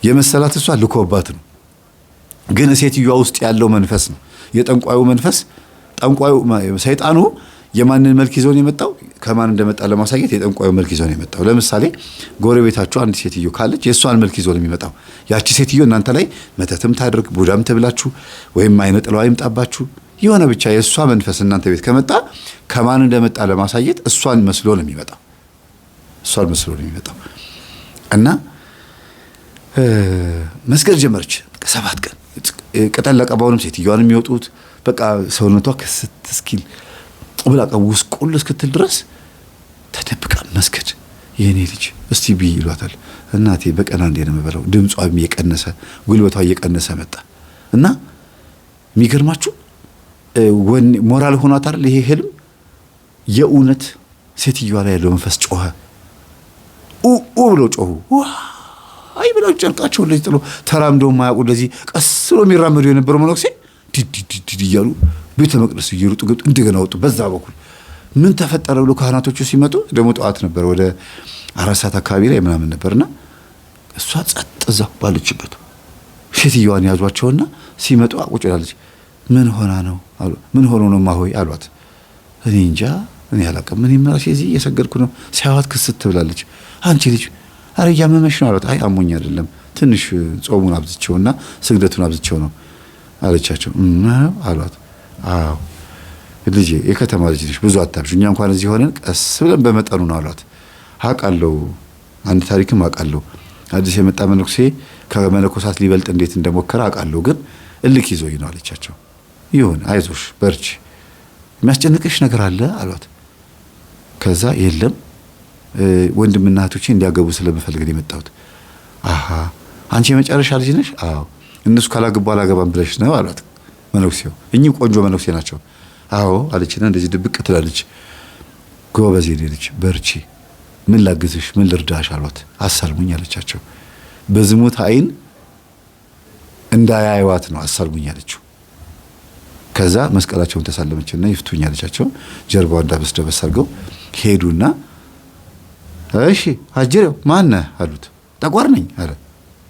የመሰላት እሷ ልኮባት ነው። ግን ሴትዮዋ ውስጥ ያለው መንፈስ ነው የጠንቋዩ መንፈስ። ጠንቋዩ ሰይጣኑ የማንን መልክ ይዞ ነው የመጣው? ከማን እንደመጣ ለማሳየት የጠንቋዩ መልክ ይዞ ነው የመጣው። ለምሳሌ ጎረቤታችሁ አንድ ሴትዮ ካለች የእሷን መልክ ይዞ ነው የሚመጣው። ያቺ ሴትዮ እናንተ ላይ መተትም ታድርግ ቡዳም ትብላችሁ ወይም አይነ ጥላዋ ይምጣባችሁ የሆነ ብቻ የእሷ መንፈስ እናንተ ቤት ከመጣ ከማን እንደመጣ ለማሳየት እሷን መስሎ ነው የሚመጣው። እና መስገድ ጀመረች። 7 ቀን ቅጠል ለቀባውንም ሴትዮዋን የሚወጡት በቃ ሰውነቷ ክስት እስኪል ብላ ውስጥ ቁል እስክትል ድረስ ተደብቃ መስገድ። የኔ ልጅ እስቲ ቢ ይሏታል። እናቴ በቀን አንዴ ነው የምበላው። ድምጿም እየቀነሰ ጉልበቷ እየቀነሰ መጣ እና የሚገርማችሁ ሞራል ሆኗት አይደል ይሄ ህልም የእውነት ሴትዮዋ ላይ ያለው መንፈስ ጮኸ። ብሎ ጮሁ። አይ ብለው ጨርቃቸው ለዚህ ጥሎ ተራምደው ማያውቁ ለዚህ ቀስ ብሎ የሚራመዱ የነበረው መነኩሴ ዲዲዲ እያሉ ቤተ መቅደስ እየሩጡ ገብቶ እንደገና ወጡ። በዛ በኩል ምን ተፈጠረ ብሎ ካህናቶቹ ሲመጡ ደግሞ ጠዋት ነበር፣ ወደ 4 ሰዓት አካባቢ ላይ ምናምን ነበርና እሷ ጸጥ እዛው ባለችበት ሴትዮዋን ያዟቸውና ሲመጡ ቁጭ ብላለች። ምን ሆና ነው አሉ። ምን ሆኖ ነው ማሆይ አሏት። እኔ እንጃ እኔ አላውቅም፣ እኔ ራሴ እዚህ እየሰገድኩ ነው። ሲያዋት ክስት ትብላለች። አንቺ ልጅ አረ እያመመሽ ነው አሏት። አይ አሞኝ አይደለም ትንሽ ጾሙን አብዝቼውና ስግደቱን አብዝቼው ነው አለቻቸው። አሏት። አዎ ልጄ የከተማ ልጅ ነሽ፣ ብዙ አታብሽ፣ እኛ እንኳን እዚህ ሆነን ቀስ ብለን በመጠኑ ነው አሏት። አውቃለሁ፣ አንድ ታሪክም አውቃለሁ። አዲስ የመጣ መነኩሴ ከመነኮሳት ሊበልጥ እንዴት እንደሞከረ አውቃለሁ፣ ግን እልክ ይዞኝ ነው አለቻቸው። ይሁን አይዞሽ በርቺ፣ የሚያስጨንቅሽ ነገር አለ አሏት። ከዛ የለም ወንድምና እህቶቼ እንዲያገቡ ስለምፈልግ ነው የመጣሁት። አሃ አንቺ የመጨረሻ ልጅ ነሽ? አዎ። እነሱ ካላገቡ አላገባም ብለሽ ነው አሏት መነኩሴው። እኚህ ቆንጆ መነኩሴ ናቸው። አዎ አለችና እንደዚህ ድብቅ ትላለች። ጎበዝ ልጅ በርቺ፣ ምን ላግዝሽ ምን ልርዳሽ አሏት። አሳልሙኝ አለቻቸው። በዝሙት አይን እንዳያዩዋት ነው አሳልሙኝ አለችው። ከዛ መስቀላቸውን ተሳለመችና ይፍቱኝ አለቻቸው። ጀርባዋን ዳበስ ዳበስ አድርገው ሄዱና እሺ አጅሬው ማን ነህ አሉት። ጠቋር ነኝ አለ።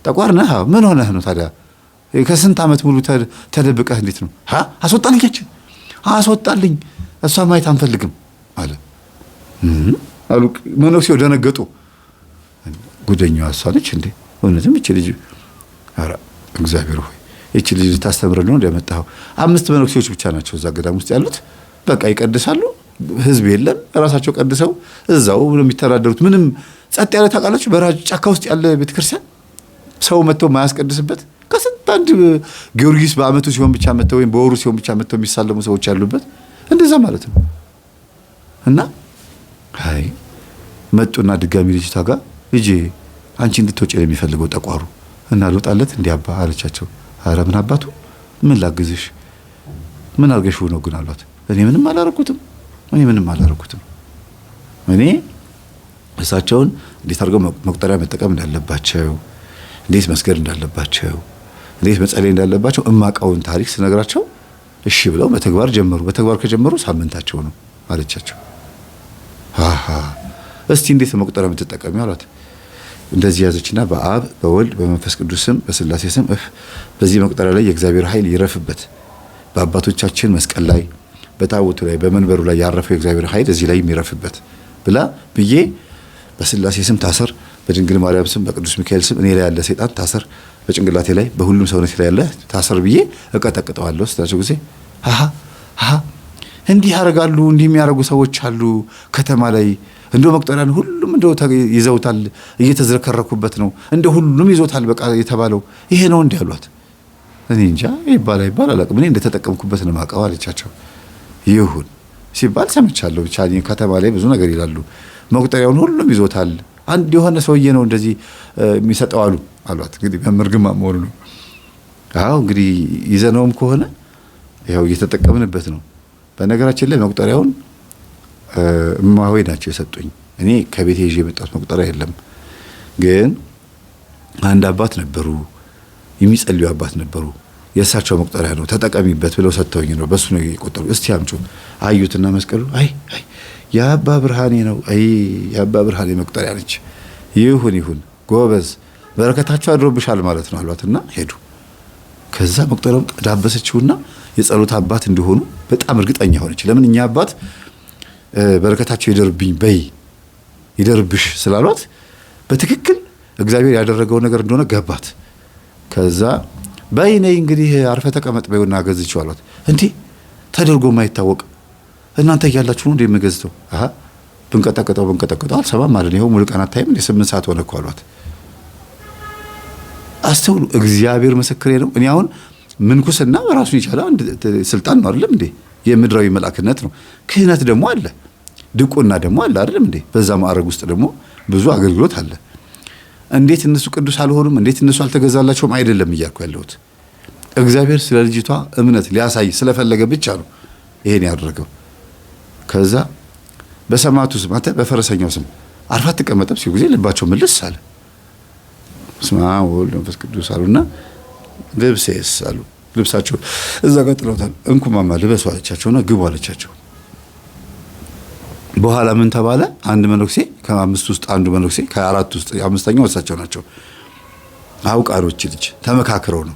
ጠቋር ነህ? ምን ሆነህ ነው ታዲያ? ከስንት ዓመት ሙሉ ተደብቀህ እንዴት ነው? አስወጣልኝ አስወጣልኝ፣ እሷ ማየት አንፈልግም አለ አሉ። መነኩሴው ደነገጡ። ጉደኛዋ እሷ ነች እንዴ? እውነትም እቺ ልጅ ኧረ እግዚአብሔር ሆይ እቺ ልጅ ታስተምረን ነው እንደመጣው። 5 መነኩሴዎች ብቻ ናቸው እዛ ገዳም ውስጥ ያሉት። በቃ ይቀድሳሉ፣ ህዝብ የለም። ራሳቸው ቀድሰው እዛው ነው የሚተዳደሩት። ምንም ጸጥ ያለ ታውቃላችሁ፣ በራጅ ጫካ ውስጥ ያለ ቤተክርስቲያን ሰው መጥቶ ማያስቀድስበት ከስንት አንድ ጊዮርጊስ በአመቱ ሲሆን ብቻ መጥተው ወይም በወሩ ሲሆን ብቻ መጥተው የሚሳለሙ ሰዎች ያሉበት እንደዛ ማለት ነው። እና አይ መጡና ድጋሚ ልጅቷ ጋር ልጄ አንቺ እንድትወጪ ነው የሚፈልገው ጠቋሩ እና ልውጣለት እንዲህ አባ አለቻቸው። ኧረ ምን አባቱ ምን ላግዝሽ ምን አርገሽው ነው ግን አሏት። እኔ ምንም አላረኩትም እኔ እሳቸውን እንዴት አድርገው መቁጠሪያ መጠቀም እንዳለባቸው፣ እንዴት መስገድ እንዳለባቸው፣ እንዴት መጸለይ እንዳለባቸው እማቃውን ታሪክ ስነግራቸው እሺ ብለው በተግባር ጀመሩ። በተግባር ከጀመሩ ሳምንታቸው ነው አለቻቸው። እስቲ እንዴት መቁጠሪያ የምትጠቀሚው አሏት። እንደዚህ ያዘችና በአብ በወልድ በመንፈስ ቅዱስ ስም በስላሴ ስም በዚህ መቁጠሪያ ላይ የእግዚአብሔር ኃይል ይረፍበት፣ በአባቶቻችን መስቀል ላይ በታቦቱ ላይ በመንበሩ ላይ ያረፈው የእግዚአብሔር ኃይል እዚህ ላይ የሚረፍበት ብላ ብዬ በስላሴ ስም ታሰር፣ በድንግል ማርያም ስም በቅዱስ ሚካኤል ስም እኔ ላይ ያለ ሰይጣን ታሰር፣ በጭንቅላቴ ላይ በሁሉም ሰውነቴ ላይ ያለ ታሰር ብዬ እቀጠቅጠዋለሁ ስላቸው ጊዜ እንዲህ ያደርጋሉ። እንዲህ የሚያደርጉ ሰዎች አሉ ከተማ ላይ። እንደው መቁጠሪያን ሁሉም እንደው ይዘውታል፣ እየተዝረከረኩበት ነው፣ እንደው ሁሉም ይዞታል በቃ የተባለው ይሄ ነው እንዲህ አሏት። እኔ እንጃ ይባል አላውቅም፣ እኔ እንደተጠቀምኩበት ነው የማውቀው አለቻቸው። ይሁን ሲባል ሰምቻለሁ፣ ብቻ ከተማ ላይ ብዙ ነገር ይላሉ። መቁጠሪያውን ሁሉም ይዞታል፣ አንድ የሆነ ሰውዬ ነው እንደዚህ የሚሰጠው አሏት። እንግዲህ በምርግማ መሆኑ ነው። አዎ እንግዲህ ይዘነውም ከሆነ ያው እየተጠቀምንበት ነው። በነገራችን ላይ መቁጠሪያውን እማሆይ ናቸው የሰጡኝ። እኔ ከቤቴ ይዤ የመጣሁት መቁጠሪያ የለም። ግን አንድ አባት ነበሩ፣ የሚጸልዩ አባት ነበሩ። የእሳቸው መቁጠሪያ ነው ተጠቀሚበት ብለው ሰጥተውኝ ነው። በሱ ነው የቆጠሩ። እስቲ አምጩ አዩትና መስቀሉ አይ የአባ ብርሃኔ ነው። አይ የአባ ብርሃኔ መቁጠሪያ ነች። ይሁን ጎበዝ በረከታቸው አድሮብሻል ማለት ነው አሏትና ሄዱ። ከዛ መቁጠሪያውን ዳበሰችውና የጸሎት አባት እንደሆኑ በጣም እርግጠኛ ሆነች። ለምን እኛ አባት በረከታቸው ይደርብኝ በይ ይደርብሽ ስላሏት በትክክል እግዚአብሔር ያደረገው ነገር እንደሆነ ገባት። ከዛ በይ ነይ እንግዲህ አርፈ ተቀመጥ በይውና ገዝቼው አሏት። እንዴ ተደርጎ ማይታወቅ እናንተ እያላችሁ ነው እንዴ የምገዝተው? ብንቀጠቅጠው አልሰማም ማለት ነው። ይኸው ሙሉ ቀን አታይም እንዴ 8 ሰዓት ሆነ እኮ አሏት። አስተውሉ፣ እግዚአብሔር ምስክሬ ነው። እኔ አሁን ምንኩስና ራሱን የቻለ አንድ ስልጣን ነው አይደለም እንዴ? የምድራዊ መልአክነት ነው። ክህነት ደግሞ አለ፣ ድቁና ደግሞ አለ አይደለም እንዴ? በዛ ማዕረግ ውስጥ ደግሞ ብዙ አገልግሎት አለ። እንዴት እነሱ ቅዱስ አልሆኑም? እንዴት እነሱ አልተገዛላቸውም? አይደለም እያልኩ ያለሁት እግዚአብሔር ስለ ልጅቷ እምነት ሊያሳይ ስለፈለገ ብቻ ነው ይሄን ያደረገው። ከዛ በሰማዕቱ ስም አንተ በፈረሰኛው ስም አርፋ ተቀመጠም ሲሉ ጊዜ ልባቸው መልስ አለ። ስማ ወልድ መንፈስ ቅዱስ አሉና ልብሴስ አሉ። ልብሳቸው እዛ ጋር ጥለውታል። እንኩማማ ልበሱ አለቻቸውና ግቡ አለቻቸው። በኋላ ምን ተባለ? አንድ መነኩሴ ከ5 ውስጥ አንዱ መነኩሴ ከ4 ውስጥ 5ኛው እሳቸው ናቸው። አውቃሮች ልጅ ተመካክረው ነው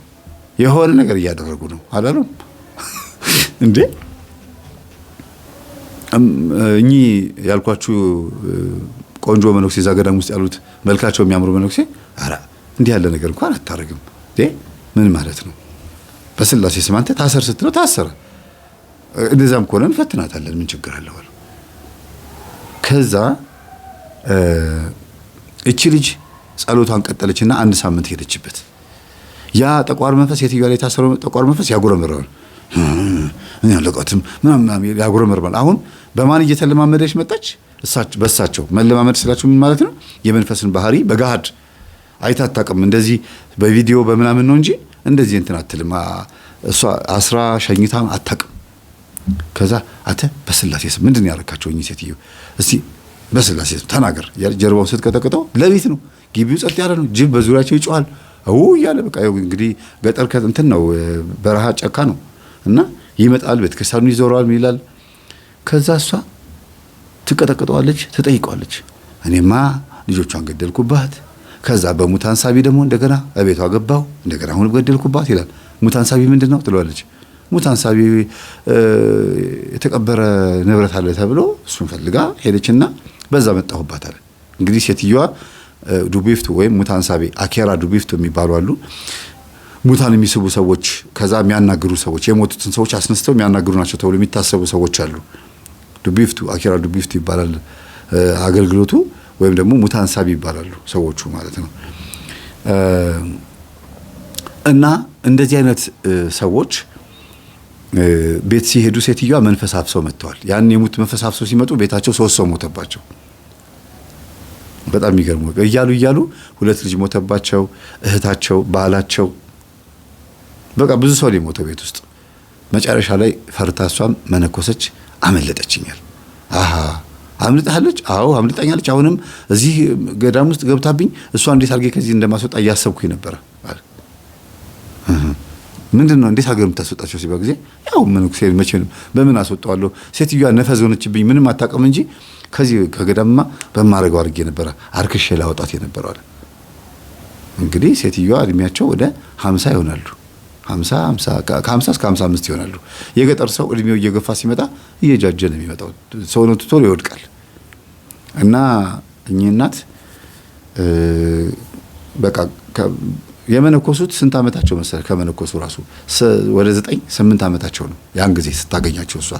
የሆነ ነገር እያደረጉ ነው አላለም እንዴ? እኚህ ያልኳችሁ ቆንጆ መነኩሴ እዛ ገዳም ውስጥ ያሉት መልካቸው የሚያምሩ መነኩሴ ኧረ እንዲህ ያለ ነገር እንኳን አታረግም እንዴ? ምን ማለት ነው? በስላሴ ስም አንተ ታሰር ስትለው ታሰረ። እንደዛም ከሆነ እንፈትናታለን፣ ምን ችግር አለው አሉ። ከዛ እቺ ልጅ ጸሎቷን ቀጠለችና 1 ሳምንት ሄደችበት። ያ ጠቋር መንፈስ የትየዋ ላይ የታሰረው ጠቋር መንፈስ ያጉረመረዋል። እኔ አለቃትም ምናምን ያጉረመርማል። አሁን በማን እየተለማመደች መጣች? በሳቸው መለማመድ ስላችሁ ምን ማለት ነው? የመንፈስን ባህሪ በጋድ አይታጣቅም። እንደዚህ በቪዲዮ በምናምን ነው እንጂ እንደዚህ እንትን አትልም። እሷ አስራ ሸኝታ አታቅም። ከዛ አተ በስላሴ ስም ምንድን ያረካቸው እኚህ ሴትዮ እስቲ በስላሴ ስም ተናገር እያለች ጀርባውን ስትቀጠቅጠው ሌሊት ነው፣ ግቢው ጸጥ ያለ ነው፣ ጅብ በዙሪያቸው ይጮሃል እያለ በቃ እንግዲህ ገጠር እንትን ነው፣ በረሃ ጨካ ነው እና ይመጣል፣ ቤተክርስቲያኑ ይዞረዋል፣ ምን ይላል። ከዛ እሷ ትቀጠቅጠዋለች፣ ትጠይቀዋለች። እኔማ ልጆቿን ገደልኩባት፣ ከዛ በሙታን ሳቢ ደግሞ እንደገና እቤቷ ገባሁ፣ እንደገና አሁን ገደልኩባት ይላል። ሙታን ሳቢ ምንድን ነው ትለዋለች። ሙታን ሳቢ የተቀበረ ንብረት አለ ተብሎ እሱን ፈልጋ ሄደችና በዛ መጣሁባት አለ። እንግዲህ ሴትዮዋ ዱቢፍቱ ወይም ሙታን ሳቢ አኬራ ዱቢፍቱ የሚባሉ አሉ። ሙታን የሚስቡ ሰዎች፣ ከዛ የሚያናግሩ ሰዎች፣ የሞቱትን ሰዎች አስነስተው የሚያናግሩ ናቸው ተብሎ የሚታሰቡ ሰዎች አሉ። ዱቢፍቱ አኬራ ዱቢፍቱ ይባላል አገልግሎቱ፣ ወይም ደግሞ ሙታን ሳቢ ይባላሉ ሰዎቹ ማለት ነው። እና እንደዚህ አይነት ሰዎች ቤት ሲሄዱ ሴትዮዋ መንፈስ አፍሰው መጥተዋል። ያን የሙት መንፈስ አፍሰው ሲመጡ ቤታቸው 3 ሰው ሞተባቸው። በጣም የሚገርሙ እያሉ 2 ልጅ ሞተባቸው፣ እህታቸው፣ ባላቸው፣ በቃ ብዙ ሰው ሊሞተ ቤት ውስጥ። መጨረሻ ላይ ፈርታ እሷም መነኮሰች፣ አመለጠችኛል። አምልጣለች? አዎ አምልጣኛለች። አሁንም እዚህ ገዳም ውስጥ ገብታብኝ እሷ እንዴት አድርጌ ከዚህ እንደማስወጣ እያሰብኩኝ ነበረ። ምንድነው እንዴት ሀገር የምታስወጣቸው ሲባል ጊዜ ያው መነኩሴ መቼም በምን አስወጣዋለሁ? ሴትዮዋ ነፈዝ ሆነችብኝ፣ ምንም አታውቅም እንጂ ከዚህ ከገዳምማ በማረገው አድርጌ ነበረ አርክሼ ላወጣት የነበረው አለ። እንግዲህ ሴትዮዋ እድሜያቸው ወደ 50 ይሆናሉ። 50 እስከ 55 ይሆናሉ። የገጠር ሰው እድሜው እየገፋ ሲመጣ እየጃጀ ነው የሚመጣው፣ ሰውነቱ ቶሎ ይወድቃል። እና እኚህ እናት በቃ የመነኮሱት ስንት ዓመታቸው መሰለህ? ከመነኮሱ ራሱ ወደ 9-8 ዓመታቸው ነው ያን ጊዜ ስታገኛቸው እሷ።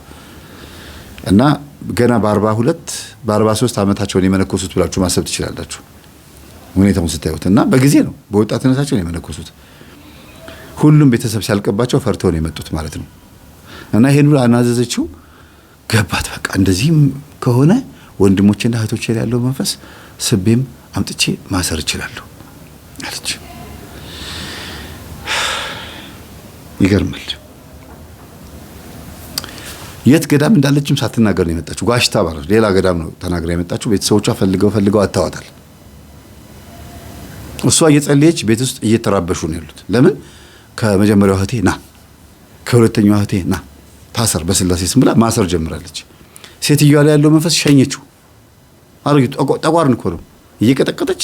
እና ገና በ42 በ43 ዓመታቸው ነው የመነኮሱት ብላችሁ ማሰብ ትችላላችሁ ሁኔታውን ስታዩት። እና በጊዜ ነው በወጣትነታቸው ነው የመነኮሱት። ሁሉም ቤተሰብ ሲያልቅባቸው ፈርተው ነው የመጡት ማለት ነው። እና ይሄን ሁሉ አናዘዘችው፣ ገባት። በቃ እንደዚህም ከሆነ ወንድሞቼና እህቶቼ ላይ ያለው መንፈስ ስቤም አምጥቼ ማሰር እችላለሁ አለች። ይገርማል። የት ገዳም እንዳለችም ሳትናገር ነው የመጣችው። ጓሽታ ማለት ሌላ ገዳም ነው ተናግራ የመጣችው። ቤተሰቦቿ ፈልገው አታዋታል። እሷ እየጸለየች ቤት ውስጥ እየተራበሹ ነው ያሉት። ለምን? ከመጀመሪያው እህቴ ና፣ ከሁለተኛው እህቴ ና ታሰር በስላሴ ስም ብላ ማሰር ጀምራለች። ሴትዮዋ ላይ ያለው መንፈስ ሸኘችው። አሮጊት ጠቋርን እኮ ነው እየቀጠቀጠች።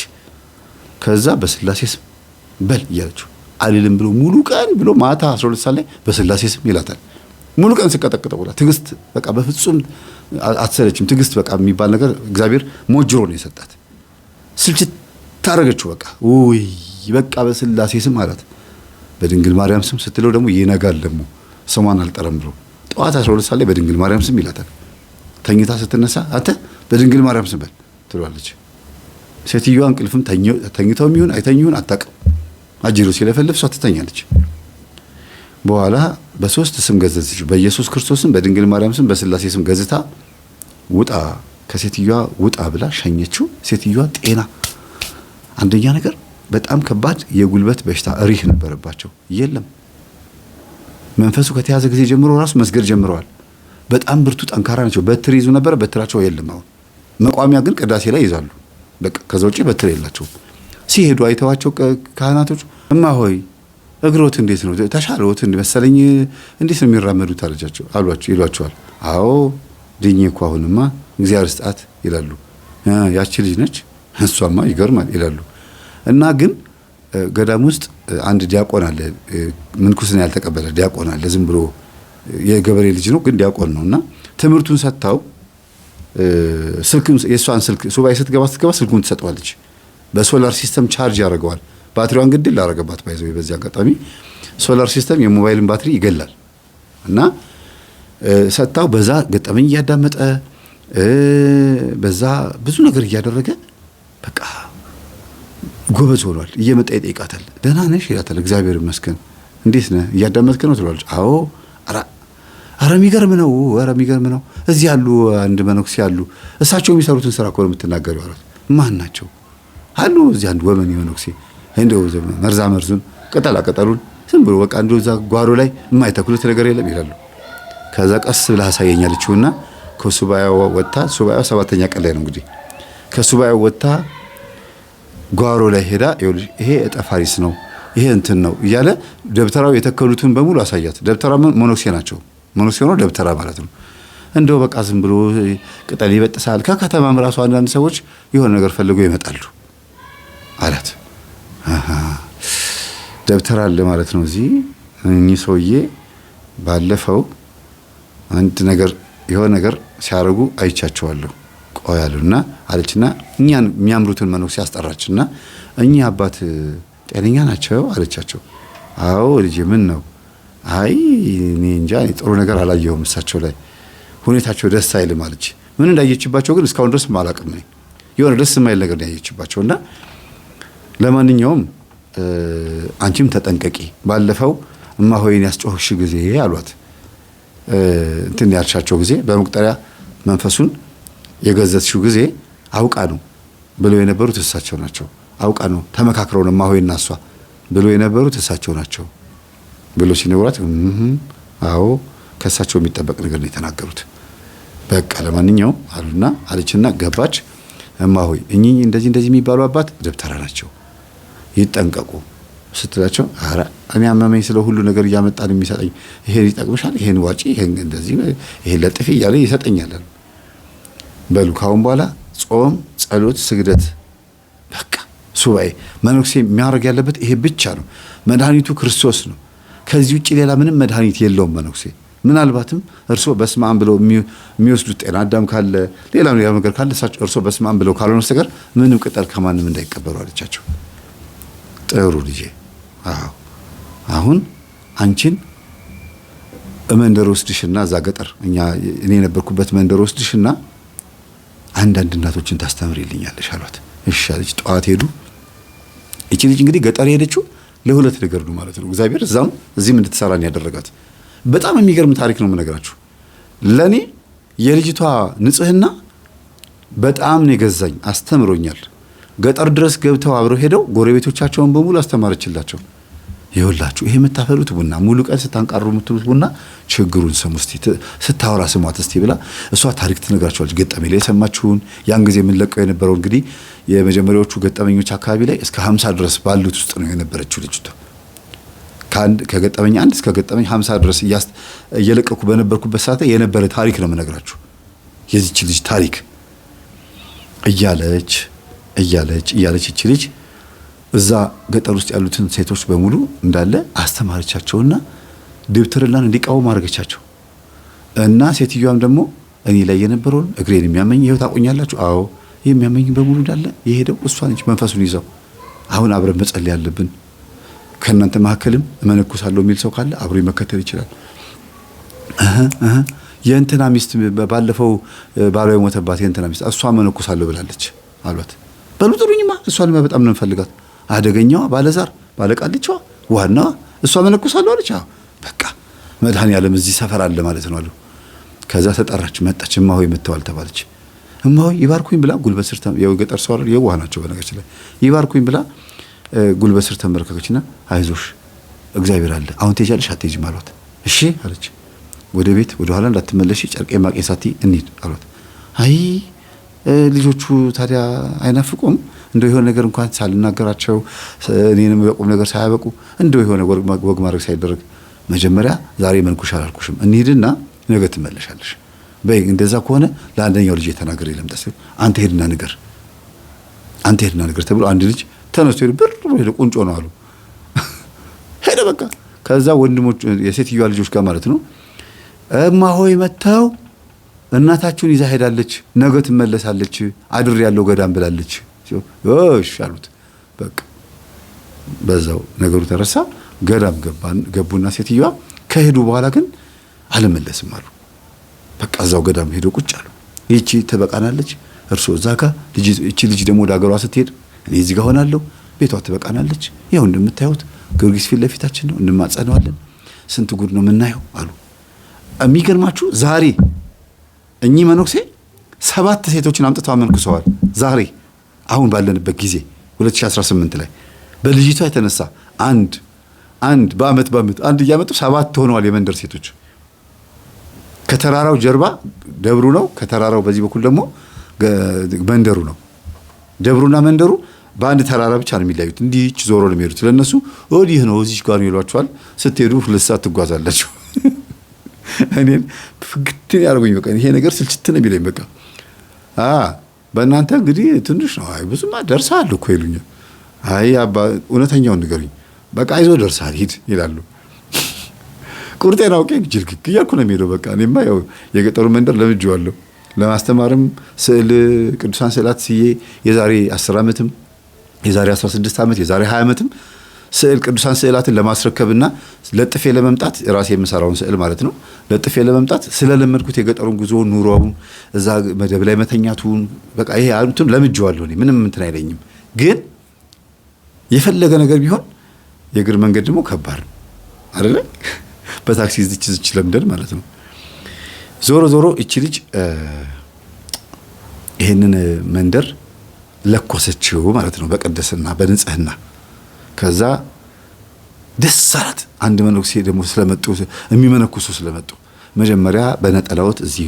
ከዛ በስላሴ ስም በል እያለችው አልልም ብሎ ሙሉ ቀን ብሎ ማታ 12 ሰዓት ላይ በስላሴ ስም ይላታል። ሙሉ ቀን ሲቀጠቀጠው ብላ ትግስት በቃ በፍጹም አትሰለችም። ትግስት በቃ የሚባል ነገር እግዚአብሔር ሞጅሮ ነው የሰጣት። ስልችት ታረገችው። በቃ ውይ በቃ በስላሴ ስም አላት። በድንግል ማርያም ስም ስትለው ደግሞ ይነጋል። ደግሞ ስሟን አልጠረም ብሎ ጠዋት 12 ሰዓት ላይ በድንግል ማርያም ስም ይላታል። ተኝታ ስትነሳ አንተ በድንግል ማርያም ስም በል ትሏለች። ሴትዮዋ እንቅልፍም ተኝተው የሚሆን አይተኝ ይሁን አታውቅም። አጅሩ ሲለፈልፍ እሷ ትተኛለች። በኋላ በ3 ስም ገዘተች። በኢየሱስ ክርስቶስም፣ በድንግል ማርያም ስም፣ በስላሴ ስም ገዝታ ውጣ ከሴትዮዋ ውጣ ብላ ሸኘችው። ሴትዮዋ ጤና አንደኛ ነገር በጣም ከባድ የጉልበት በሽታ እሪህ ነበረባቸው። የለም መንፈሱ ከተያዘ ጊዜ ጀምሮ ራሱ መስገድ ጀምረዋል። በጣም ብርቱ ጠንካራ ናቸው። በትር ይዙ ነበር፣ በትራቸው የለም። አሁን መቋሚያ ግን ቅዳሴ ላይ ይዛሉ። በቃ ከዛ ውጪ በትር የላቸውም። ሲሄዱ አይተዋቸው ካህናቶች እማ ሆይ እግሮት እንዴት ነው ተሻለዎት መሰለኝ እንዴት ነው የሚራመዱት አሏቸው ይሏቸዋል። አዎ ድኜ እኮ አሁንማ እግዚአብሔር ስጣት ይላሉ። ያቺ ልጅ ነች እሷማ ይገርማል ይላሉ። እና ግን ገዳም ውስጥ አንድ ዲያቆን አለ፣ ምንኩስና ያልተቀበለ ዲያቆን አለ። ዝም ብሎ የገበሬ ልጅ ነው ግን ዲያቆን ነው። እና ትምህርቱን ሰጥታው የእሷን ስልክ ሱባኤ ስትገባ ስልኩን ትሰጠዋለች። በሶላር ሲስተም ቻርጅ ያደርገዋል። ባትሪዋን ግድል ላደረገባት ባይዘው። በዚህ አጋጣሚ ሶላር ሲስተም የሞባይልን ባትሪ ይገላል። እና ሰጥታው በዛ ገጠመኝ እያዳመጠ በዛ ብዙ ነገር እያደረገ በቃ ጎበዝ ሆኗል። እየመጣ ይጠይቃታል። ደህና ነሽ ይላታል። እግዚአብሔር ይመስገን። እንዴት ነህ እያዳመጥክ ነው ትላለች። አዎ ኧረ የሚገርም ነው፣ ኧረ የሚገርም ነው። እዚህ ያሉ አንድ መነኩሴ ያሉ እሳቸው የሚሰሩትን ስራ እኮ ነው የምትናገሪው አሏት። ማን ናቸው? አሉ እዚህ አንድ ወመኔ መነኩሴ እንደው መርዙን ቅጠሉን ዝም ብሎ በቃ እንደው እዛ ጓሮ ላይ የማይተክሉት ነገር የለም ይላሉ። ከዛ ቀስ ብላ አሳየኛለችውና ከሱባኤው ወጣ። ሱባኤው 7ኛ ቀን ላይ ነው እንግዲህ። ከሱባኤው ወጣ ጓሮ ላይ ሄዳ ይሄ እጠፋሪስ ነው ይሄ እንትን ነው እያለ ደብተራው የተከሉትን በሙሉ አሳያት። ደብተራ ሞኖክሴ ናቸው። ሞኖክሴ ነው ደብተራ ማለት ነው። እንደው በቃ ዝም ብሎ ቅጠል ይበጥሳል። ከከተማም ራሱ አንዳንድ ሰዎች የሆነ ነገር ፈልገው ይመጣሉ አላት። ደብተራ አለ ማለት ነው እዚህ። እኚህ ሰውዬ ባለፈው አንድ ነገር የሆነ ነገር ሲያደርጉ አይቻቸዋለሁ ቆይ አሉና አለችና እኛን የሚያምሩትን መነኩሴ አስጠራችና እኚህ አባት ጤነኛ ናቸው አለቻቸው። አዎ ልጄ ምን ነው? አይ እኔ እንጃ ጥሩ ነገር አላየሁም እሳቸው ላይ ሁኔታቸው ደስ አይልም አለች። ምን እንዳየችባቸው ግን እስካሁን ድረስ አላውቅም። የሆነ ደስ የማይል ነገር ያየችባቸውና ለማንኛውም አንቺም ተጠንቀቂ፣ ባለፈው እማሆይን ያስጮህሽ ጊዜ አሏት። እንትን ያልሻቸው ጊዜ በመቁጠሪያ መንፈሱን የገዘትሽው ጊዜ አውቃ ነው ብለው የነበሩት እሳቸው ናቸው። አውቃ ነው ተመካክረው ነው እማሆይና እሷ ብለው የነበሩት እሳቸው ናቸው ብሎ ሲነግሯት አዎ ከእሳቸው የሚጠበቅ ነገር ነው የተናገሩት። በቃ ለማንኛውም አሉና አለችና ገባች። እማሆይ እኚህ እንደዚህ የሚባሉ አባት ደብተራ ናቸው ይጠንቀቁ ስትላቸው አረ እኔ አመመኝ ስለ ሁሉ ነገር እያመጣን የሚሰጠኝ ይሄን ይጠቅምሻል፣ ይሄን ዋጪ፣ ይሄን እንደዚህ፣ ይሄን ለጥፊ እያለ ይሰጠኛል። በሉ ካሁን በኋላ ጾም፣ ጸሎት፣ ስግደት በቃ ሱባኤ መነኩሴ የሚያደርግ ያለበት ይሄ ብቻ ነው። መድኃኒቱ ክርስቶስ ነው። ከዚህ ውጭ ሌላ ምንም መድኃኒት የለውም መነኩሴ። ምናልባትም እርሶ በስመ አብ ብለው የሚወስዱት ጤና አዳም ካለ ሌላ ነገር ካለ እርሶ በስመ አብ ብለው ካልሆነ በስተቀር ምንም ቅጠል ከማንም እንዳይቀበሉ አለቻቸው። ጥሩ ልጄ፣ አዎ አሁን አንቺን መንደር ወስድሽና እዛ ገጠር እኔ የነበርኩበት መንደር ወስድሽና አንዳንድ እናቶችን ታስተምሪልኛለሽ አሏት። እሺ አለች። ጠዋት ሄዱ። እቺ ልጅ እንግዲህ ገጠር ሄደችው ለሁለት ነገር ነው ማለት ነው። እግዚአብሔር እዛም እዚህም እንድትሰራን ያደረጋት በጣም የሚገርም ታሪክ ነው የምነግራችሁ። ለኔ የልጅቷ ንጽህና በጣም ነው የገዛኝ፣ አስተምሮኛል። ገጠር ድረስ ገብተው አብረው ሄደው ጎረቤቶቻቸውን በሙሉ አስተማረችላቸው። ይኸውላችሁ ይሄ የምታፈሉት ቡና ሙሉ ቀን ስታንቃሩ የምትሉት ቡና ችግሩን ስሙ እስቲ፣ ስታወራ ስሟት እስቲ ብላ እሷ ታሪክ ትነግራቸዋለች። ገጠመኝ ላይ የሰማችሁን ያን ጊዜ የምንለቀው የነበረው እንግዲህ የመጀመሪያዎቹ ገጠመኞች አካባቢ ላይ እስከ 50 ድረስ ባሉት ውስጥ ነው የነበረችው ልጅቷ። ከገጠመኝ 1 እስከ ገጠመኝ 50 ድረስ እየለቀኩ በነበርኩበት ሰዓት የነበረ ታሪክ ነው የምነግራችሁ። የዚች ልጅ ታሪክ እያለች እቺ ልጅ እዛ ገጠር ውስጥ ያሉትን ሴቶች በሙሉ እንዳለ አስተማረቻቸውና ድብትርናን እንዲቃወሙ አድርገቻቸው። እና ሴትዮዋም ደግሞ እኔ ላይ የነበረውን እግሬን የሚያመኝ ይኸው ታቆኛላችሁ። አዎ የሚያመኝ በሙሉ እንዳለ የሄደው እሷ ነች። መንፈሱን ይዘው አሁን አብረን መጸለይ ያለብን። ከእናንተ መካከልም እመነኩሳለሁ የሚል ሰው ካለ አብሮ መከተል ይችላል። የእንትና ሚስት ባለፈው ባሏ የሞተባት የእንትና ሚስት እሷ እመነኩሳለሁ ብላለች አሏት። በሉ ጥሩኝማ፣ እሷን በጣም ነው የምፈልጋት። አደገኛዋ ባለዛር ባለቃልቻዋ ዋናዋ እሷ እመነኩሳለሁ አለች። አዎ በቃ መድኃኔዓለም እዚህ ሰፈር አለ ማለት ነው አሉ። ከዛ ተጠራች፣ መጣች። እማሆይ መተዋል ተባለች። እማሆይ ይባርኩኝ ብላ ጉልበት ስር የገጠር ሰው አይደል የዋህ ናቸው በነገራችን ላይ። ይባርኩኝ ብላ ጉልበት ስር ተንበረከከችና አይዞሽ እግዚአብሔር አለ፣ አሁን ትሄጃለሽ አትሄጂም አሏት። እሺ አለች። ወደ ቤት ወደ ኋላ እንዳትመለሺ ጨርቄ ማቄ ሳቲ እንሂድ አሏት። አይ ልጆቹ ታዲያ አይናፍቁም? እንደው የሆነ ነገር እንኳን ሳልናገራቸው እኔንም በቁም ነገር ሳያበቁ እንደው የሆነ ወግ ማድረግ ሳይደረግ መጀመሪያ ዛሬ መንኩሽ አላልኩሽም እንሂድና ነገ ትመለሻለሽ በይ። እንደዛ ከሆነ ለአንደኛው ልጅ ተናገር ይለምጣስ አንተ ሄድና ንገር ተብሎ አንድ ልጅ ተነስቶ ሄደ ቁንጮ ነው አሉ። ሄደ በቃ። ከዛ ወንድሞች የሴትዮዋ ልጆች ጋር ማለት ነው እማሆይ መተው እናታችሁን ይዛ ሄዳለች፣ ነገ ትመለሳለች፣ አድር ያለው ገዳም ብላለች። እሺ አሉት። በቃ በዛው ነገሩ ተረሳ። ገዳም ገቡና ሴትዮዋ ከሄዱ በኋላ ግን አልመለስም አሉ። በቃ እዛው ገዳም ሄዶ ቁጭ አሉ። ይቺ ትበቃናለች፣ እርሶ እዛ ጋር እቺ ልጅ ደግሞ ወደ ሀገሯ ስትሄድ እኔ እዚህ ጋር ሆናለሁ፣ ቤቷ ትበቃናለች። ይኸው እንደምታዩት ጊዮርጊስ ፊት ለፊታችን ነው፣ እንማጸነዋለን። ስንት ጉድ ነው የምናየው አሉ። የሚገርማችሁ ዛሬ እኚህ መነኩሴ 7 ሴቶችን አምጥተው አመንኩሰዋል። ዛሬ አሁን ባለንበት ጊዜ 2018 ላይ በልጅቷ የተነሳ አንድ በአመት አንድ እያመጡ 7 ሆነዋል የመንደር ሴቶች። ከተራራው ጀርባ ደብሩ ነው። ከተራራው በዚህ በኩል ደግሞ መንደሩ ነው። ደብሩና መንደሩ በአንድ ተራራ ብቻ ነው የሚለያዩት። እንዲህ ዞሮ ነው የሚሄዱት። ለነሱ ወዲህ ነው እዚህ ጋር ነው ይሏቸዋል። ስትሄዱ 2 ሰዓት ትጓዛላችሁ። እኔን ፍግት ያርጉኝ። በቃ ይሄ ነገር ስልችት ነው የሚለኝ። በቃ በእናንተ እንግዲህ ትንሽ ነው። አይ ብዙማ ደርሰሃል እኮ ይሉኛል። አይ አባ እውነተኛውን ንገሩኝ። በቃ አይዞህ ደርሰሃል ሂድ ይላሉ። ቁርጤን አውቄ ጅልግግ እያልኩ ነው የሚሄደው። በቃ እኔማ ያው የገጠሩ መንደር ለምጄዋለሁ። ለማስተማርም ስዕል ቅዱሳን ስዕላት ስዬ የዛሬ 10 ዓመትም የዛሬ 16 ዓመት የዛሬ 20 ዓመትም ስዕል ቅዱሳን ስዕላትን ለማስረከብና ለጥፌ ለመምጣት ራሴ የምሰራውን ስዕል ማለት ነው ለጥፌ ለመምጣት ስለለመድኩት የገጠሩን ጉዞ ኑሮውን እዛ መደብ ላይ መተኛቱን በቃ ይሄ አንቱን ለምጄዋለሁ። እኔ ምንም እንትን አይለኝም። ግን የፈለገ ነገር ቢሆን የእግር መንገድ ደግሞ ከባድ ነው አይደለ? በታክሲ ዝች ለምደን ማለት ነው። ዞሮ ዞሮ እቺ ልጅ ይሄንን መንደር ለኮሰችው ማለት ነው በቅድስና በንጽህና። ከዛ ደስ አላት። አንድ መነኩሴ ደግሞ ስለመጡ የሚመነኩሱ ስለመጡ መጀመሪያ በነጠላዎት እዚህ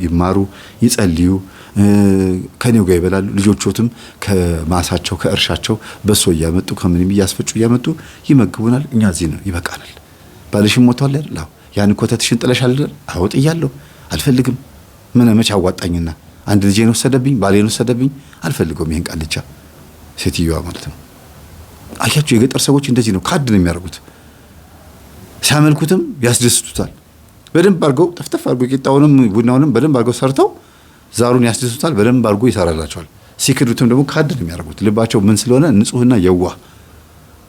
ይማሩ ይጸልዩ፣ ከኔው ጋር ይበላሉ። ልጆቾትም ከማሳቸው ከእርሻቸው በሶ እያመጡ ከምንም እያስፈጩ እያመጡ ይመግቡናል። እኛ እዚህ ነው ይበቃናል። ባልሽም ሞቷል አይደል? አዎ። ያን ኮተትሽን ጥለሻል አይደል? አዎ ጥያለሁ። አልፈልግም። ምን መች አዋጣኝና አንድ ልጄን ወሰደብኝ፣ ባሌን ወሰደብኝ። አልፈልገውም ይሄን ቃልቻ። ሴትዮዋ ማለት ነው። አያችሁ የገጠር ሰዎች እንደዚህ ነው፣ ካድ ነው የሚያደርጉት። ሲያመልኩትም ያስደስቱታል። በደንብ አድርገው ጠፍጠፍ አድርገው ቂጣውንም ቡናውንም በደንብ አድርገው ሰርተው ዛሩን ያስደስቱታል። በደንብ አድርገው ይሰራላቸዋል። ሲክዱትም ደግሞ ካድ ነው የሚያደርጉት። ልባቸው ምን ስለሆነ ንጹህና የዋህ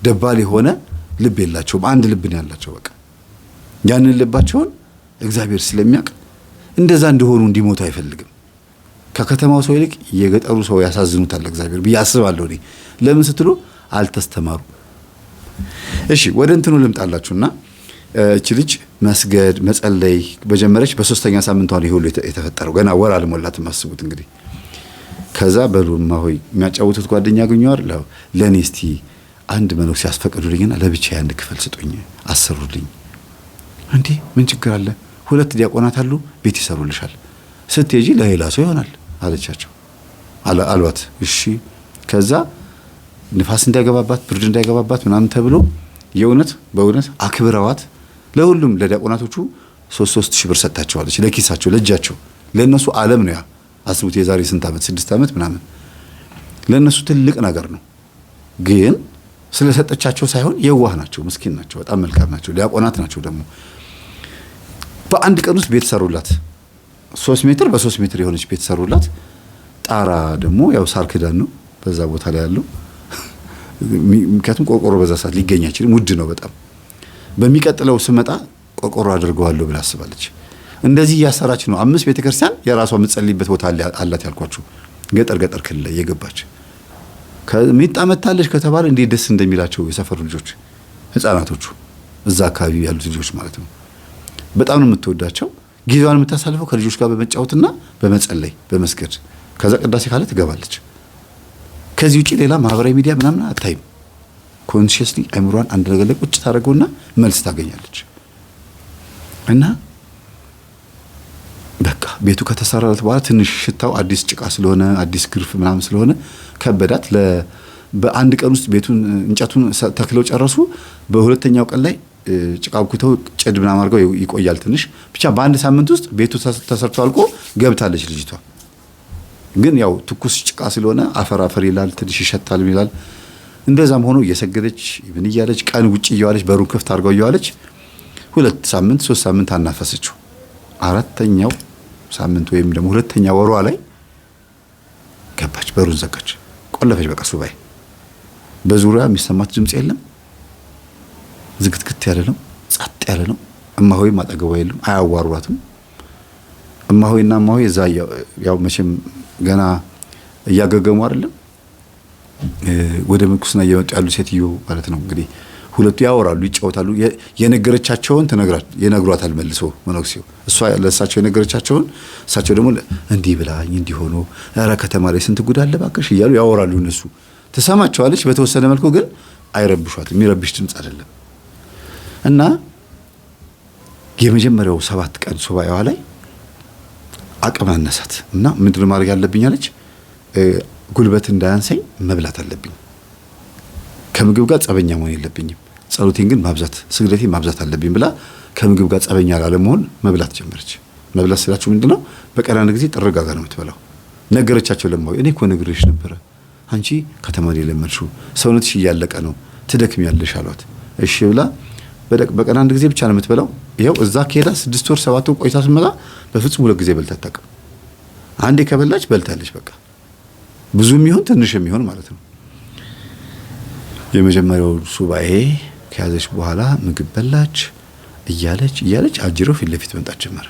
ደባል የሆነ ልብ የላቸውም። አንድ ልብ ነው ያላቸው። በቃ ያንን ልባቸውን እግዚአብሔር ስለሚያውቅ እንደዛ እንደሆኑ እንዲሞቱ አይፈልግም። ከከተማው ሰው ይልቅ የገጠሩ ሰው ያሳዝኑታል እግዚአብሔር ብዬ አስባለሁ እኔ። ለምን ስትሉ አልተስተማሩ። እሺ ወደ እንትኑ ልምጣላችሁና እቺ ልጅ መስገድ መጸለይ በጀመረች በ3ኛ ሳምንቷ ነው ይሁሉ የተፈጠረው። ገና ወር አልሞላትም አስቡት እንግዲህ። ከዛ በሉማ ሆይ የሚያጫውቱት ጓደኛ አገኘዋል። ለኔ እስቲ አንድ መነኩሴ ያስፈቅዱልኝና ለብቻዬ አንድ ክፍል ስጡኝ አሰሩልኝ። እንዴ ምን ችግር አለ? 2 ዲያቆናት አሉ፣ ቤት ይሰሩልሻል። ስትሄጂ ለሌላ ሰው ይሆናል አለቻቸው አሏት። እሺ ከዛ ንፋስ እንዳይገባባት ብርድ እንዳይገባባት ምናምን ተብሎ የእውነት በእውነት አክብረዋት ለሁሉም ለዲያቆናቶቹ 3 ሺህ ብር ሰጣቸዋለች። ለኪሳቸው ለእጃቸው። ለነሱ ዓለም ነው ያ። አስቡት የዛሬ ስንት ዓመት 6 ዓመት ምናምን ለነሱ ትልቅ ነገር ነው። ግን ስለሰጠቻቸው ሳይሆን የዋህ ናቸው፣ ምስኪን ናቸው፣ በጣም መልካም ናቸው። ዲያቆናት ናቸው ደግሞ። በአንድ ቀን ውስጥ ቤት ሰሩላት። 3 ሜትር በ3 ሜትር የሆነች ቤት ሰሩላት። ጣራ ደግሞ ያው ሳር ክዳን ነው በዛ ቦታ ላይ ያለው። ምክንያቱም ቆርቆሮ በዛ ሰዓት ሊገኝ አይችልም፣ ውድ ነው በጣም። በሚቀጥለው ስመጣ ቆርቆሮ አድርገዋለሁ ብላ አስባለች። እንደዚህ እያሰራች ነው 5 ቤተክርስቲያን የራሷ የምትጸልይበት ቦታ አላት ያልኳችሁ፣ ገጠር ክልል ላይ የገባች። ከሚጣ መታለች ከተባለ እንዴት ደስ እንደሚላቸው የሰፈሩ ልጆች ህፃናቶቹ፣ እዛ አካባቢ ያሉት ልጆች ማለት ነው። በጣም ነው የምትወዳቸው። ጊዜዋን የምታሳልፈው ከልጆች ጋር በመጫወትና በመጸለይ በመስገድ። ከዛ ቅዳሴ ካለ ትገባለች። ከዚህ ውጪ ሌላ ማህበራዊ ሚዲያ ምናምን አታይም። ኮንሺየስሊ አይምሯን አንድ ነገር ላይ ቁጭ ታደርገውና መልስ ታገኛለች። እና በቃ ቤቱ ከተሰራለት በኋላ ትንሽ ሽታው አዲስ ጭቃ ስለሆነ አዲስ ግርፍ ምናምን ስለሆነ ከበዳት። በአንድ ቀን ውስጥ ቤቱን እንጨቱን ተክለው ጨረሱ። በሁለተኛው ቀን ላይ ጭቃ አብኩተው ጭድ ምናምን አድርገው ይቆያል ትንሽ ብቻ። በአንድ ሳምንት ውስጥ ቤቱ ተሰርቶ አልቆ ገብታለች ልጅቷ። ግን ያው ትኩስ ጭቃ ስለሆነ አፈር ይላል፣ ትንሽ ይሸታል ይላል። እንደዛም ሆኖ እየሰገደች ምን እያለች ቀን ውጪ እየዋለች በሩን ክፍት አድርገው እየዋለች 2 ሳምንት 3 ሳምንት አናፈሰችው። 4ኛው ሳምንት ወይም ደግሞ 2ኛ ወሯ ላይ ገባች፣ በሩን ዘጋች፣ ቆለፈች። በቃ ሱባኤ። በዙሪያ የሚሰማት ድምጽ የለም፣ ዝግትግት ያለ ነው፣ ጸጥ ያለ ነው። እማሆይ ማጠገቧ የለም፣ አያዋሯትም። እማሆይና እማሆይ እዛ ያው መቼም ገና እያገገሙ አይደለም ወደ ምንኩስና እየመጡ ያሉ ሴትዮ ማለት ነው እንግዲህ። ሁለቱ ያወራሉ፣ ይጫወታሉ። የነገረቻቸውን ይነግሯታል መልሶ መነኩሴው። እሷ ለእሳቸው የነገረቻቸውን እሳቸው ደግሞ እንዲህ ብላኝ እንዲህ ሆኖ ኧረ ከተማ ላይ ስንት ጉድ አለ እባክሽ እያሉ ያወራሉ። እነሱ ትሰማቸዋለች በተወሰነ መልኩ፣ ግን አይረብሿትም። የሚረብሽ ድምፅ አይደለም። እና የመጀመሪያው 7 ቀን ሱባኤዋ ላይ አቅም አነሳት እና ምንድነው ማድረግ ያለብኝ አለች። ጉልበት እንዳያንሰኝ መብላት አለብኝ። ከምግብ ጋር ጸበኛ መሆን የለብኝም። ጸሎቴን ግን ማብዛት፣ ስግደቴን ማብዛት አለብኝ ብላ ከምግብ ጋር ጸበኛ ላለመሆን መብላት ጀመረች። መብላት ስላችሁ ምንድነው? በቀን አንድ ጊዜ ጥርጋጋ ነው የምትበላው። ነገረቻቸው። ለማው እኔ እኮ ነግሬሽ ነበረ፣ አንቺ ከተማ ላይ ለመድሽው፣ ሰውነትሽ እያለቀ ነው፣ ትደክሚያለሽ አሏት። እሺ ብላ በቀን አንድ ጊዜ ብቻ ነው የምትበላው። ይኸው እዛ ከሄዳ 6 ወር 7 ወር ቆይታ ስትመጣ በፍጹም 2 ጊዜ በልታ አታውቅም። አንዴ ከበላች በልታለች። በቃ ብዙም ይሁን ትንሽም ይሁን ማለት ነው። የመጀመሪያው ሱባኤ ከያዘች በኋላ ምግብ በላች። እያለች አጅሬው ፊት ለፊት መምጣት ጀመረ።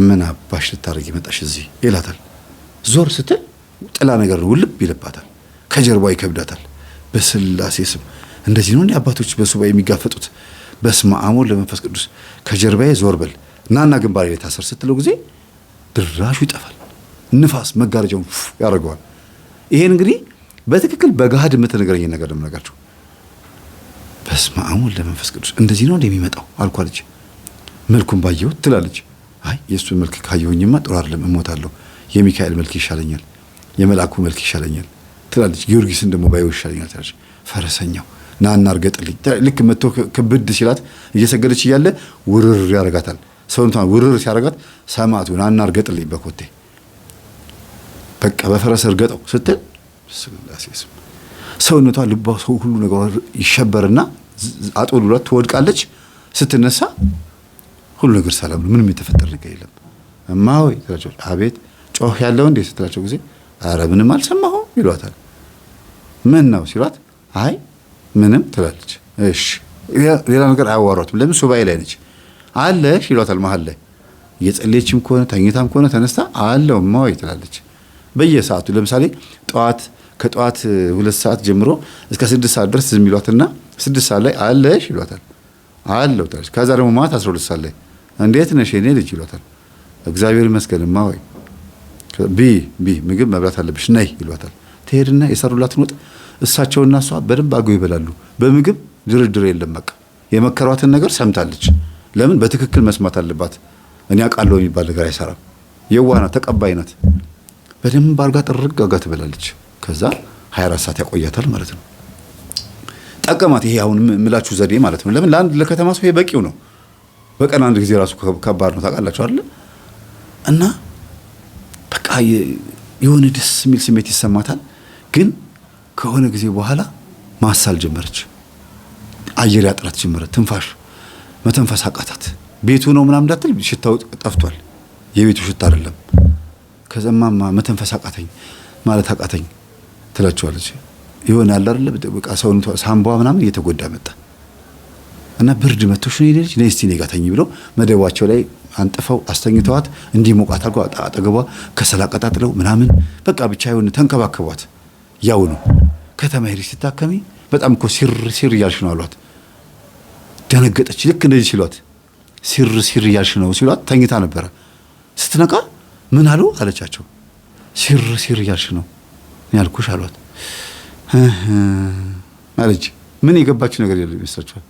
ምን አባሽ ልታረጊ መጣሽ እዚህ ይላታል። ዞር ስትል ጥላ ነገር ውልብ ይልባታል። ከጀርባው ይከብዳታል። በስላሴ ስም እንደዚህ ነው እንዴ አባቶች በሱባኤ የሚጋፈጡት? በስመ አብ ወወልድ ወመንፈስ ቅዱስ። ከጀርባዬ ዞር በል ናና ግንባሬ ላይ ታሰር ስትለው ጊዜ ድራሹ ይጠፋል። ንፋስ መጋረጃውን ያደርገዋል። ይሄን እንግዲህ በትክክል በገሃድ የምትነግረኝ ነገር ነው የምነግራችሁ። በስመ አብ ወወልድ ወመንፈስ ቅዱስ እንደዚህ ነው እንደሚመጣው አልኳለች። መልኩን ባየሁት ትላለች። አይ የእሱን መልክ ካየሁኝማ ጥሩ አይደለም፣ እሞታለሁ። የሚካኤል መልክ ይሻለኛል፣ የመልአኩ መልክ ይሻለኛል ትላለች። ጊዮርጊስን ደግሞ ባየው ይሻለኛል ትላለች። ፈረሰኛው ናና አርገጥልኝ። ልክ መጥቶ ክብድ ሲላት እየሰገደች እያለ ውርር ያረጋታል። ሰውነቷን ውርር ሲያረጋት ሰማዕቱ ናና አርገጥልኝ በኮቴ በቃ በፈረስ እርገጠው ስትል ሰውነቷ ልቧ ሰው ሁሉ ነገር ይሸበርና አጥወሉላ ትወድቃለች። ስትነሳ ሁሉ ነገር ሰላም ነው፣ ምንም የተፈጠረ ነገር የለም። እማሆይ ትላቸው። አቤት ጮህ ያለው እንዴ ስትላቸው ጊዜ አረ ምንም አልሰማሁም ይሏታል። ምን ነው ሲሏት አይ ምንም ትላለች። እሺ ሌላ ነገር አያዋሯትም። ለምን ሱባኤ ላይ ነች። አለሽ ይሏታል። መሀል ላይ እየጸለየችም ከሆነ ተኝታም ከሆነ ተነስታ አለው እማሆይ ትላለች። በየሰዓቱ ለምሳሌ ከጠዋት 2 ሰዓት ጀምሮ እስከ 6 ሰዓት ድረስ ዝም ይሏትና 6 ሰዓት ላይ አለሽ ይሏታል። አለው ትላለች። ከዛ ደግሞ ማታ 12 ሰዓት ላይ እንዴት ነሽ የኔ ልጅ ይሏታል። እግዚአብሔር ይመስገን እማሆይ ምግብ መብላት አለብሽ ነይ ይሏታል። ትሄድና የሰሩላትን ወጥ እሳቸውና እሷ በደንብ አገው ይበላሉ። በምግብ ድርድር የለም። በቃ የመከሯትን ነገር ሰምታለች። ለምን በትክክል መስማት አለባት። እኔ አውቃለሁ የሚባል ነገር አይሰራም። የዋና ተቀባይ ናት። በደንብ አርጋ ጥርግ አርጋ ትበላለች። ከዛ 24 ሰዓት ያቆያታል ማለት ነው። ጠቀማት። ይሄ አሁን ምላችሁ ዘዴ ማለት ነው። ለምን ለአንድ ለከተማ ሰው ይሄ በቂው ነው። በቀን አንድ ጊዜ ራሱ ከባድ ነው ታውቃላችሁ አይደል? እና በቃ የሆነ ደስ የሚል ስሜት ይሰማታል። ግን ከሆነ ጊዜ በኋላ ማሳል ጀመረች። አየር ያጥራት ጀመረ። ትንፋሽ መተንፈስ አቃታት። ቤቱ ነው ምናምን እንዳትል ሽታው ጠፍቷል። የቤቱ ሽታ አይደለም። ከዘማማ መተንፈስ አቃተኝ ማለት አቃተኝ ትላቸዋለች። ይሆን ያለ አይደለ በቃ ሰውነቷ ሳምባዋ ምናምን እየተጎዳ መጣ እና ብርድ መጥቶሽ ነው ይልሽ ነይ እስቲ እኔ ጋር ተኝ ብለው መደባቸው ላይ አንጥፈው አስተኝተዋት እንዲሞቃት አድርገው አጠገቧ ከሰል አቀጣጥለው ምናምን በቃ ብቻ ይሁን ተንከባከቧት። ያው ነው ከተማ ሄደሽ ስታከሚ በጣም እኮ ሲር እያልሽ ነው አሏት። ደነገጠች። ልክ እንደዚህ ሲሏት ሲር እያልሽ ነው ሲሏት ተኝታ ነበረ። ስትነቃ ምን አሉ አለቻቸው። ሲር እያልሽ ነው ያልኩሽ አሏት። አለች። ምን የገባችው ነገር የለም ይመስላችኋል?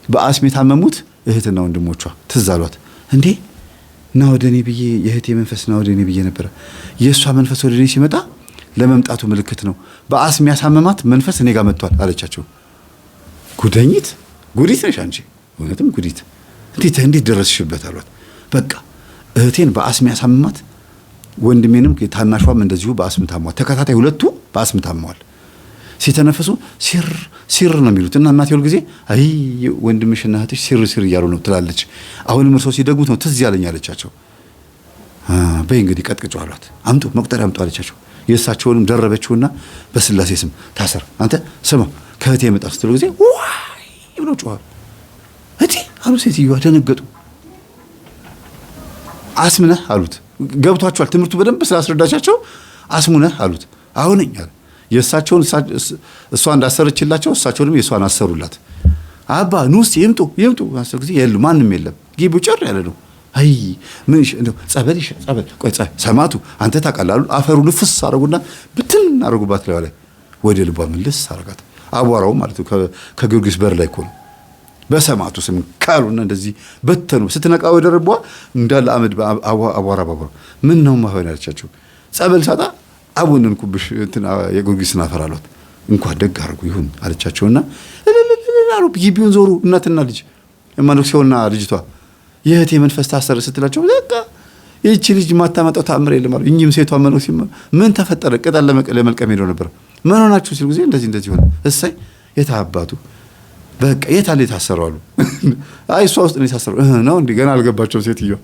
በአስም የታመሙት እህትና ወንድሞቿ ትዝ አሏት። እንዴ ና ወደኔ ብዬ የእህቴ መንፈስ ና ወደኔ ብዬ ነበረ። የእሷ መንፈስ ወደኔ ሲመጣ ለመምጣቱ ምልክት ነው። በአስም ያሳመማት መንፈስ እኔ ጋር መጥቷል አለቻቸው። ጉዲት ነሽ አንቺ፣ እውነትም ጉዲት። እንዴት ደረስሽበት አሏት። በቃ እህቴን በአስም ያሳመማት፣ ወንድሜንም ታናሿም እንደዚሁ በአስም ታሟል። ተከታታይ ሁለቱ በአስም ታሟል። ሲተነፈሱ ሲር ነው የሚሉት እና እናቴ ሁል ጊዜ አይ ወንድምሽና እህትሽ ሲር እያሉ ነው ትላለች። አሁንም እርሶ ሲደግሙት ነው ትዝ ያለኝ አለቻቸው። በይ እንግዲህ ቀጥቅጫው አሏት። አምጡ መቁጠሪያ አምጡ አለቻቸው። የእሳቸውንም ደረበችውና በስላሴ ስም ታሰር አንተ ስማ ከእህቴ የመጣ ስትሉ ጊዜ ዋይ ብሎ ጮኸ። እቴ አሉ ሴትዮዋ ደነገጡ። አስምነህ አሉት። ገብቷቸዋል። ትምህርቱ በደንብ ስላስረዳቻቸው አስሙነህ አሉት። አሁንኝ አለ። የእሳቸውን እሷ እንዳሰረችላቸው እሳቸውንም የእሷን አሰሩላት። አባ ኑስ ይምጡ አስር ጊዜ የሉ ማንም የለም። ግቢው ጭር ያለ ነው። አይ ምን እንደው ጸበል ቆይ ሰማቱ አንተ ታውቃለህ። አፈሩ ልፍስ አረጉና ብትን አረጉባት ላይ ወደ ልቧ መልስ አረጋት። አቧራው ማለት ነው ከጊዮርጊስ በር ላይ እኮ ነው። በሰማዕቱ ስም ካሉና እንደዚህ በተኑ። ስትነቃ ወደ ረቧ እንዳለ አመድ አቧራ ባቧራ ምን ነው ማሆን ያለቻቸው ጸበል ሳጣ አቡነንኩብሽ እንትን የጊዮርጊስን አፈር አሏት። እንኳን ደግ አድርጉ ይሁን አለቻቸውና ለለለላሉ ግቢውን ዞሩ። እናትና ልጅ የማንኩሴውና ልጅቷ የእህቴ መንፈስ ታሰረ ስትላቸው በቃ ይህቺ ልጅ ማታመጣው ተአምር የለም አሉ። እኚህም ሴቷ መነኩሴ ምን ተፈጠረ ቅጠል ለመልቀም ሄደው ነበር። ምን ሆናችሁ ሲሉ ጊዜ እንደዚህ ሆነ። እሰይ የታባቱ በቃ የት አለ የታሰረው አሉ። አይ እሷ ውስጥ ነው የታሰረው ነው እንዴ ገና አልገባቸውም ሴትዮዋ።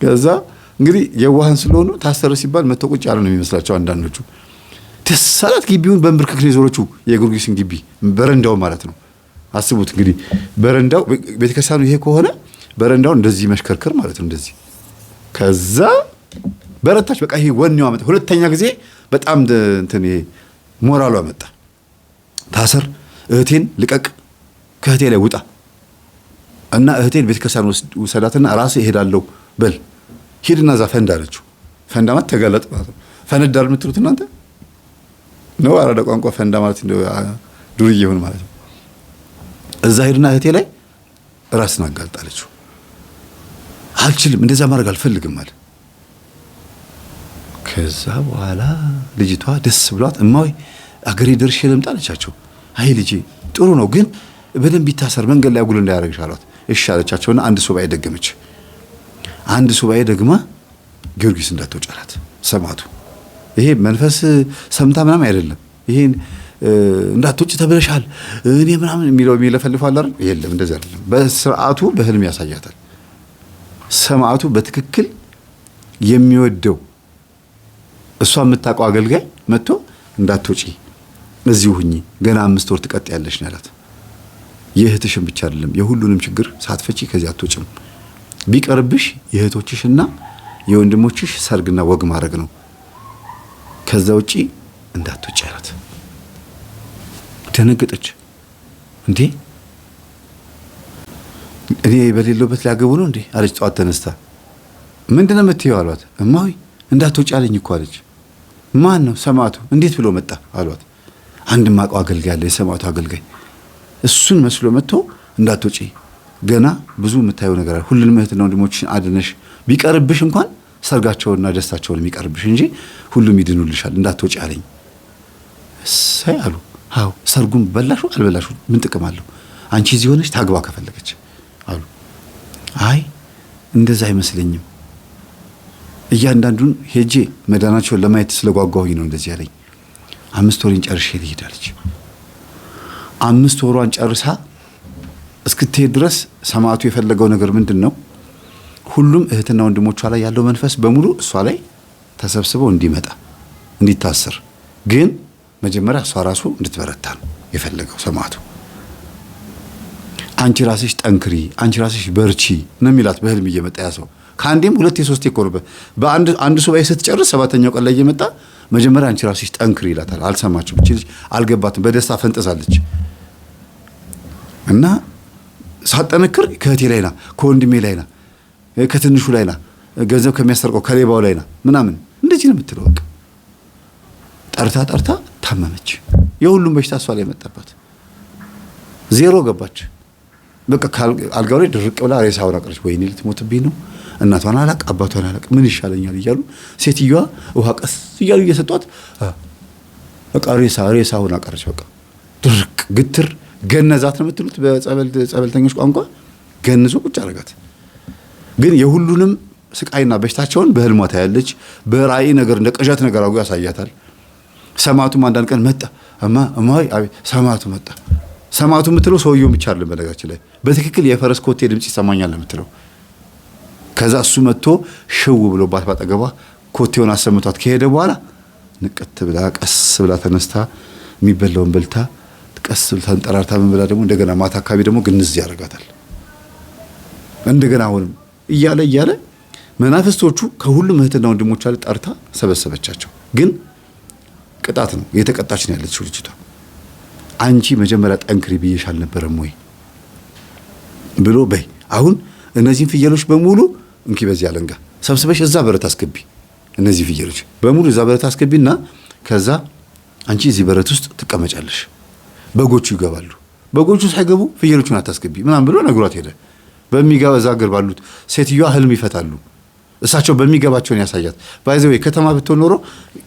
ከዛ እንግዲህ የዋህን ስለሆኑ ታሰረ ሲባል መተው ቁጭ ያለ ነው የሚመስላቸው አንዳንዶቹ። ደስ አላት። ግቢውን በእንብርክክ ነው የዞረችው የጊዮርጊስን ግቢ በረንዳው ማለት ነው። አስቡት እንግዲህ በረንዳው ቤተክርስቲያኑ ይሄ ከሆነ በረንዳውን እንደዚህ መሽከርከር ማለት ነው እንደዚህ። ከዛ በረታች። በቃ ይሄ ወኔዋ መጣ። ሁለተኛ ጊዜ በጣም እንትን ይሄ ሞራሏ መጣ። ታሰር እህቴን ልቀቅ ከእህቴ ላይ ውጣ እና እህቴን ቤተክርስቲያን ውሰዳትና ራስህ እሄዳለሁ በል ሂድና እዛ ፈንዳ አለችው። ፈንዳ ማለት ተጋለጥ ማለት ነው። ፈነዳል የምትሉት እናንተ ነው። አራዳ ቋንቋ ፈንዳ ማለት እንደው ዱርዬ ይሁን ማለት ነው። እዛ ሂድና እህቴ ላይ ራስን አጋልጥ አለችው። አልችልም እንደዛ ማድረግ አልፈልግም አለ። ከዛ በኋላ ልጅቷ ደስ ብሏት እማዊ አገሬ ደርሼ ልምጣ አለቻቸው። አይ ልጄ ጥሩ ነው ግን በደንብ ይታሰር መንገድ ላይ አጉል እንዳያረግሽ አሏት። እሺ አለቻቸውና አንድ ሱባኤ ደገመች። አንድ ሱባኤ ደግማ ጊዮርጊስ እንዳትወጪ አላት ሰማዕቱ። ይሄ መንፈስ ሰምታ ምናምን አይደለም። ይሄን እንዳትወጪ ተብለሻል እኔ ምናምን የሚለፈልፈው አይደል? የለም እንደዚህ አይደለም። በስርዓቱ በህልም ያሳያታል። ሰማዕቱ በትክክል የሚወደው እሷ የምታውቀው አገልጋይ መጥቶ እንዳትወጪ እዚሁ ሁኚ ገና 5 ወር ትቀጥያለሽ ነው ያላት። የእህትሽን ብቻ አይደለም የሁሉንም ችግር ሳትፈቺ ከዚህ አትወጪም። ቢቀርብሽ የእህቶችሽና የወንድሞችሽ ሰርግና ወግ ማድረግ ነው። ከዛ ውጪ እንዳትወጪ አላት። ደነገጠች። እንዴ እኔ በሌለበት ሊያገቡ ነው እንዴ አለች። ጠዋት ተነስታ ምንድነው የምትይው አሏት። እማዊ እንዳትወጪ አለኝ እኮ አለች። ማን ነው? ሰማዕቱ። እንዴት ብሎ መጣ አሏት። አንድ ማቀው አገልጋይ አለ የሰማዕቱ አገልጋይ እሱን መስሎ መጥቶ እንዳትወጪ ገና ብዙ የምታየው ነገር አለ። ሁሉንም እህትና ወንድሞችሽን አድነሽ ቢቀርብሽ እንኳን ሰርጋቸውና ደስታቸውን የሚቀርብሽ እንጂ ሁሉም ይድኑልሻል እንዳትወጪ አለኝ። እሰይ አሉ። አዎ ሰርጉም በላሹ አልበላሹ ምን ጥቅም አለው? አንቺ እዚህ ሆነሽ ታግባ ከፈለገች አሉ። አይ እንደዛ አይመስለኝም እያንዳንዱን ሄጄ መዳናቸውን ለማየት ስለጓጓሁኝ ነው እንደዚህ ያለኝ። 5 ወሬን ጨርሼ ልሂድ አለች። 5 ወሯን ጨርሳ እስክትሄድ ድረስ ሰማዕቱ የፈለገው ነገር ምንድን ነው? ሁሉም እህትና ወንድሞቿ ላይ ያለው መንፈስ በሙሉ እሷ ላይ ተሰብስበው እንዲመጣ እንዲታሰር፣ ግን መጀመሪያ እሷ ራሱ እንድትበረታ ነው የፈለገው ሰማዕቱ። አንቺ ራስሽ ጠንክሪ፣ አንቺ ራስሽ በርቺ ነው የሚላት በህልም እየመጣ ያሰው ከአንዴም 2 3 ይቆርበ በአንድ ሱባኤ ስትጨርስ 7ኛው ቀን ላይ እየመጣ መጀመሪያ አንቺ ራስሽ ጠንክሪ ይላታል። አልሰማችም። እቺ ልጅ አልገባትም። በደስታ ፈንጥዛለች እና ሳጠነክር ከእህቴ ላይ ና፣ ከወንድሜ ላይ ና፣ ከትንሹ ላይ ና፣ ገንዘብ ከሚያሰርቀው ከሌባው ላይ ና ምናምን እንደዚህ ነው የምትለው። በቃ ጠርታ ታመመች። የሁሉም በሽታ እሷ ላይ መጣባት። 0 ገባች። በቃ አልጋው ላይ ድርቅ ብላ ሬሳውን አቀረች። ወይኔ ልትሞትብኝ ነው። እናቷን አላቅ አባቷን አላቅ ምን ይሻለኛል እያሉ ሴትዮዋ ውሃ ቀስ እያሉ እየሰጧት በቃ ሬሳውን አቀረች። በቃ ድርቅ ግትር ገነዛት ነው የምትሉት በጸበልተኞች ቋንቋ። ገንዞ ቁጭ አረጋት። ግን የሁሉንም ስቃይና በሽታቸውን በህልሟ ታያለች። በራእይ ነገር እንደ ቅዠት ነገር አድርጎ ያሳያታል። ሰማዕቱም አንዳንድ ቀን መጣ። እማይ አቤት ሰማዕቱ መጣ። ሰማዕቱ የምትለው ሰውየው ብቻ አይደለም። በነገራችን ላይ በትክክል የፈረስ ኮቴ ድምጽ ይሰማኛል የምትለው። ከዛ እሱ መጥቶ ሽው ብሎባት ባጠገቧ ኮቴውን አሰምቷት ከሄደ በኋላ ንቀት ብላ ቀስ ብላ ተነስታ የሚበላውን በልታ ቀስ ብላ ተንጠራርታ ምን ብላ ደግሞ እንደገና ማታ አካባቢ ደግሞ ግንዝ ያደርጋታል። እንደገና አሁንም እያለ መናፍስቶቹ ከሁሉም እህትና ወንድሞቿ ላይ ጠርታ ሰበሰበቻቸው። ግን ቅጣት ነው የተቀጣች ነው ያለችው ልጅቷ። አንቺ መጀመሪያ ጠንክሪ ብዬሽ አልነበረም ወይ ብሎ በይ አሁን እነዚህን ፍየሎች በሙሉ እንኪ በዚህ አለንጋ ሰብስበሽ እዛ በረት አስገቢ። እነዚህ ፍየሎች በሙሉ እዛ በረት አስገቢና ከዛ አንቺ እዚህ በረት ውስጥ ትቀመጫለሽ። በጎቹ ይገባሉ። በጎቹ ሳይገቡ ፍየሎቹን አታስገቢ ምናምን ብሎ ነግሯት ሄደ። በሚገባ እዛ ሀገር ባሉት ሴትዮዋ ህልም ይፈታሉ። እሳቸው በሚገባቸውን ያሳያት። ባይዘው ከተማ ብትሆን ኖሮ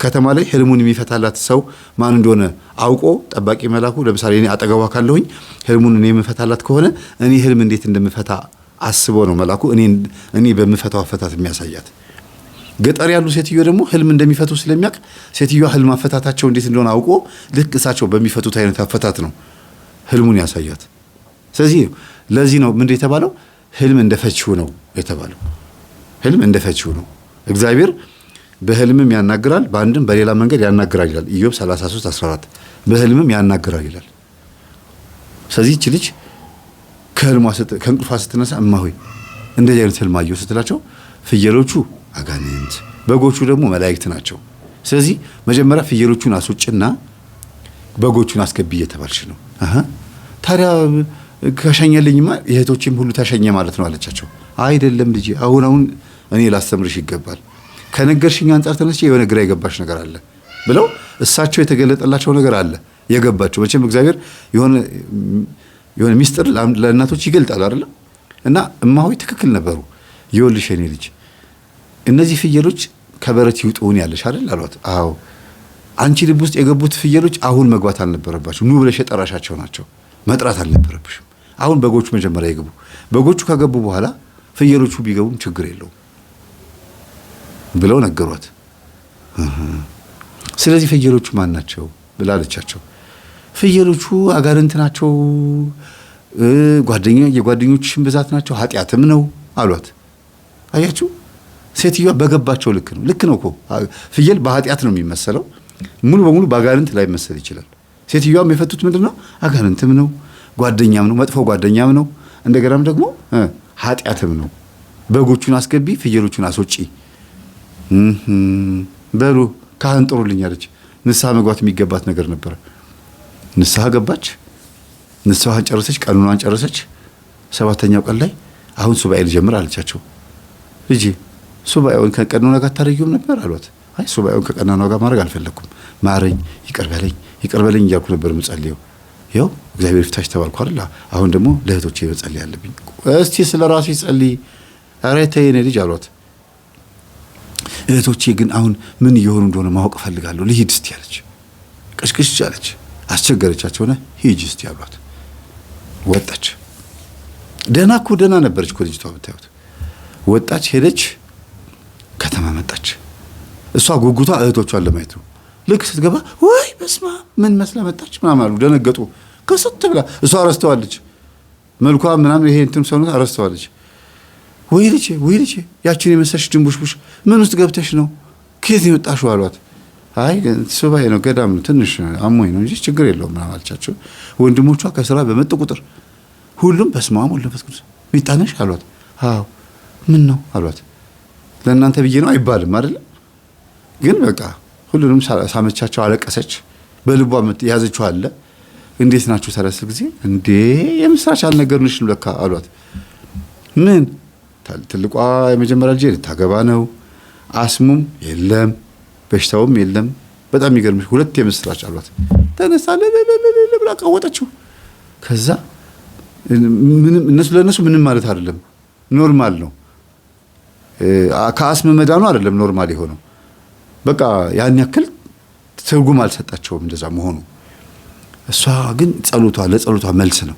ከተማ ላይ ህልሙን የሚፈታላት ሰው ማን እንደሆነ አውቆ ጠባቂ መላኩ ለምሳሌ እኔ አጠገቧ ካለሁኝ ህልሙን እኔ የምፈታላት ከሆነ እኔ ህልም እንዴት እንደምፈታ አስቦ ነው መላኩ እኔ በምፈታው አፈታት የሚያሳያት። ገጠር ያሉ ሴትዮ ደግሞ ህልም እንደሚፈቱ ስለሚያውቅ ሴትዮዋ ህልም አፈታታቸው እንዴት እንደሆነ አውቆ ልክ እሳቸው በሚፈቱት አይነት አፈታት ነው ህልሙን ያሳያት። ስለዚህ ለዚህ ነው ምንድን የተባለው ህልም እንደፈቺው ነው የተባለው። ህልም እንደፈቺው ነው። እግዚአብሔር በህልምም ያናግራል በአንድም በሌላ መንገድ ያናግራል ይላል ኢዮብ 33:14 በህልምም ያናግራል ይላል። ስለዚህ እቺ ልጅ ከእንቅልፏ ስትነሳ እማሆይ እንደዚህ አይነት ህልም አየሁ ስትላቸው ፍየሎቹ አጋንንት በጎቹ ደግሞ መላእክት ናቸው። ስለዚህ መጀመሪያ ፍየሎቹን አስወጭና በጎቹን አስገቢ እየተባልሽ ነው። ታዲያ ከሸኘልኝማ የእህቶቼም ሁሉ ተሸኘ ማለት ነው አለቻቸው። አይደለም ልጅ አሁን እኔ ላስተምርሽ ይገባል። ከነገርሽኝ አንጻር ተነስቼ የሆነ ግራ የገባሽ ነገር አለ ብለው እሳቸው የተገለጠላቸው ነገር አለ የገባቸው። መቼም እግዚአብሔር የሆነ ሚስጥር ለእናቶች ይገልጣል አይደል? እና እማሆይ ትክክል ነበሩ። ይኸውልሽ የኔ ልጅ እነዚህ ፍየሎች ከበረት ይውጡን ያለሽ አይደል አሏት። አዎ አንቺ ልብ ውስጥ የገቡት ፍየሎች አሁን መግባት አልነበረባቸው። ኑ ብለሽ የጠራሻቸው ናቸው። መጥራት አልነበረብሽም። አሁን በጎቹ መጀመሪያ ይገቡ። በጎቹ ከገቡ በኋላ ፍየሎቹ ቢገቡም ችግር የለውም ብለው ነገሯት። ስለዚህ ፍየሎቹ ማን ናቸው ብላለቻቸው። ፍየሎቹ አጋንንት ናቸው፣ የጓደኞችሽን ብዛት ናቸው፣ ኃጢአትም ነው አሏት። አያችሁ ሴትዮዋ በገባቸው ልክ ነው እኮ ፍየል በኃጢአት ነው የሚመሰለው። ሙሉ በሙሉ በአጋንንት ላይ መሰል ይችላል። ሴትዮዋም የፈቱት ምንድነው አጋንንትም ነው፣ ጓደኛም ነው፣ መጥፎ ጓደኛም ነው፣ እንደገናም ደግሞ ኃጢአትም ነው። በጎቹን አስገቢ ፍየሎቹን አስወጪ በሉ ካህን ጥሩልኝ አለች። ንስሐ መግባት የሚገባት ነገር ነበረ። ንስሐ ገባች። ንስሐን ጨረሰች፣ ቀኑናን ጨረሰች። 7ኛው ቀን ላይ አሁን ሱባኤ ልጀምር አለቻቸው። ልጄ ሱባኤውን ከቀኑና ጋር ታረጊውም ነበር አሏት። አይ ሱባኤውን ከቀኑና ጋር ማድረግ አልፈለኩም፣ ማረኝ፣ ይቅር በለኝ እያልኩ ነበር የምጸልየው። ይኸው እግዚአብሔር ይፍታሽ ተባልኩ አይደል? አሁን ደግሞ ለእህቶቼ መጸለይ አለብኝ። እስቲ ስለ ራስሽ ጸልይ። ኧረ ተይ የኔ ልጅ አሏት። እህቶቼ ግን አሁን ምን እየሆኑ እንደሆነ ማወቅ እፈልጋለሁ፣ ልሂድ እስቲ አለች። ቅሽቅሽ አለች። አስቸገረቻቸውና ሂጂ እስቲ አሏት። ወጣች። ደህና ነበረች እኮ ልጅቷ ብታዩት። ወጣች፣ ሄደች፣ ከተማ መጣች። እሷ ጉጉቷ እህቶቿን ለማየት ነው። ልክ ስትገባ ወይ በስማ ምን መስላ መጣች ምናምን አሉ። ደነገጡ። ከስት ብላ እሷ አረስተዋለች። መልኳ ምናምን ይሄ እንትን ሰውነት አረስተዋለች። ወይ ልጄ ያችን የመሰልሽ ድንቡሽቡሽ ምን ውስጥ ገብተሽ ነው? ከየት ነው የወጣሽው አሏት። አይ ሱባኤ ነው ገዳም ነው ትንሽ አሞኝ ነው እንጂ ችግር የለውም ምናምን አለቻቸው። ወንድሞቿ ከስራ በመጡ ቁጥር ሁሉም በስመ አብ ወወልድ ወመንፈስ ቅዱስ ሚጣነሽ አሏት። አዎ ምን ነው አሏት። ለእናንተ ብዬ ነው አይባልም አይደል? ግን በቃ ሁሉንም ሳመቻቸው። አለቀሰች። በልቧ ያዘችው አለ። እንዴት ናችሁ ሰላሳ ጊዜ እንዴ የምስራች አልነገርንሽም ለካ አሏት። ምን ትልቋ የመጀመሪያ ልጅ ልታገባ ነው። አስሙም የለም በሽታውም የለም። በጣም የሚገርምሽ 2 የምስራች አሏት። ተነሳ ብላ ቀወጠችው። ከዛ ለእነሱ ምንም ማለት አይደለም፣ ኖርማል ነው። ከአስም መዳኑ አይደለም ኖርማል የሆነው። በቃ ያን ያክል ትርጉም አልሰጣቸውም እንደዛ መሆኑ። እሷ ግን ለጸሎቷ መልስ ነው።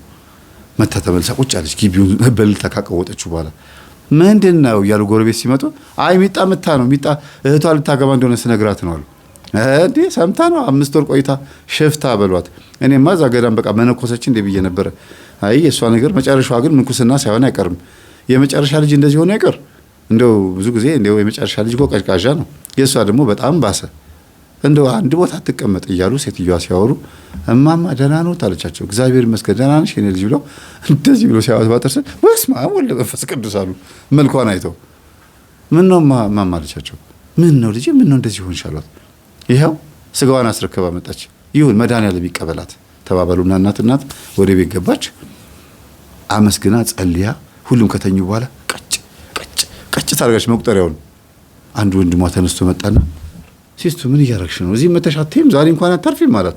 መታ ተመልሳ ቁጭ አለች። ግቢውን በልታ ካቀወጠችው በኋላ ምንድነው ያሉ ጎረቤት ሲመጡ አይ ሚጣ መታ ነው፣ ሚጣ እህቷ ልታገባ እንደሆነ ስነግራት ነው አሉ። እንዴ ሰምታ ነው 5 ወር ቆይታ ሸፍታ በሏት። እኔማ እዛ ገዳም በቃ መነኮሰች እንደ ብዬ ነበር። አይ የሷ ነገር መጨረሻዋ ግን ምንኩስና ሳይሆን አይቀርም። የመጨረሻ ልጅ እንደዚህ ሆነ አይቀር። እንደው ብዙ ጊዜ እንደው የመጨረሻ ልጅ እኮ ቀዥቃዣ ነው። የሷ ደግሞ በጣም ባሰ። እንደው አንድ ቦታ አትቀመጥ እያሉ ሴትዮዋ ሲያወሩ እማማ ደህና ነው ታለቻቸው። እግዚአብሔር ይመስገን ደህና ነሽ የኔ ልጅ ብለው እንደዚህ ብሎ ሲያወት ባጠርሰ በስመ አብ ወወልድ ወመንፈስ ቅዱስ አሉ። መልኳን አይተው ምን ነው እማማ አለቻቸው። ምን ነው ልጅ ምን ነው እንደዚህ ሆንሽ አሏት። ይኸው ስጋዋን አስረከባ መጣች። ይሁን መድኃኒዓለም ይቀበላት ተባባሉና እናት ወደ ቤት ገባች። አመስግና ጸልያ ሁሉም ከተኙ በኋላ ቀጭ ታርጋች መቁጠሪያውን። አንድ ወንድሟ ተነስቶ መጣና ሲስቱ ምን እያረግሽ ነው? እዚህ መተሽ አትይም ዛሬ እንኳን አታርፊም ማለት።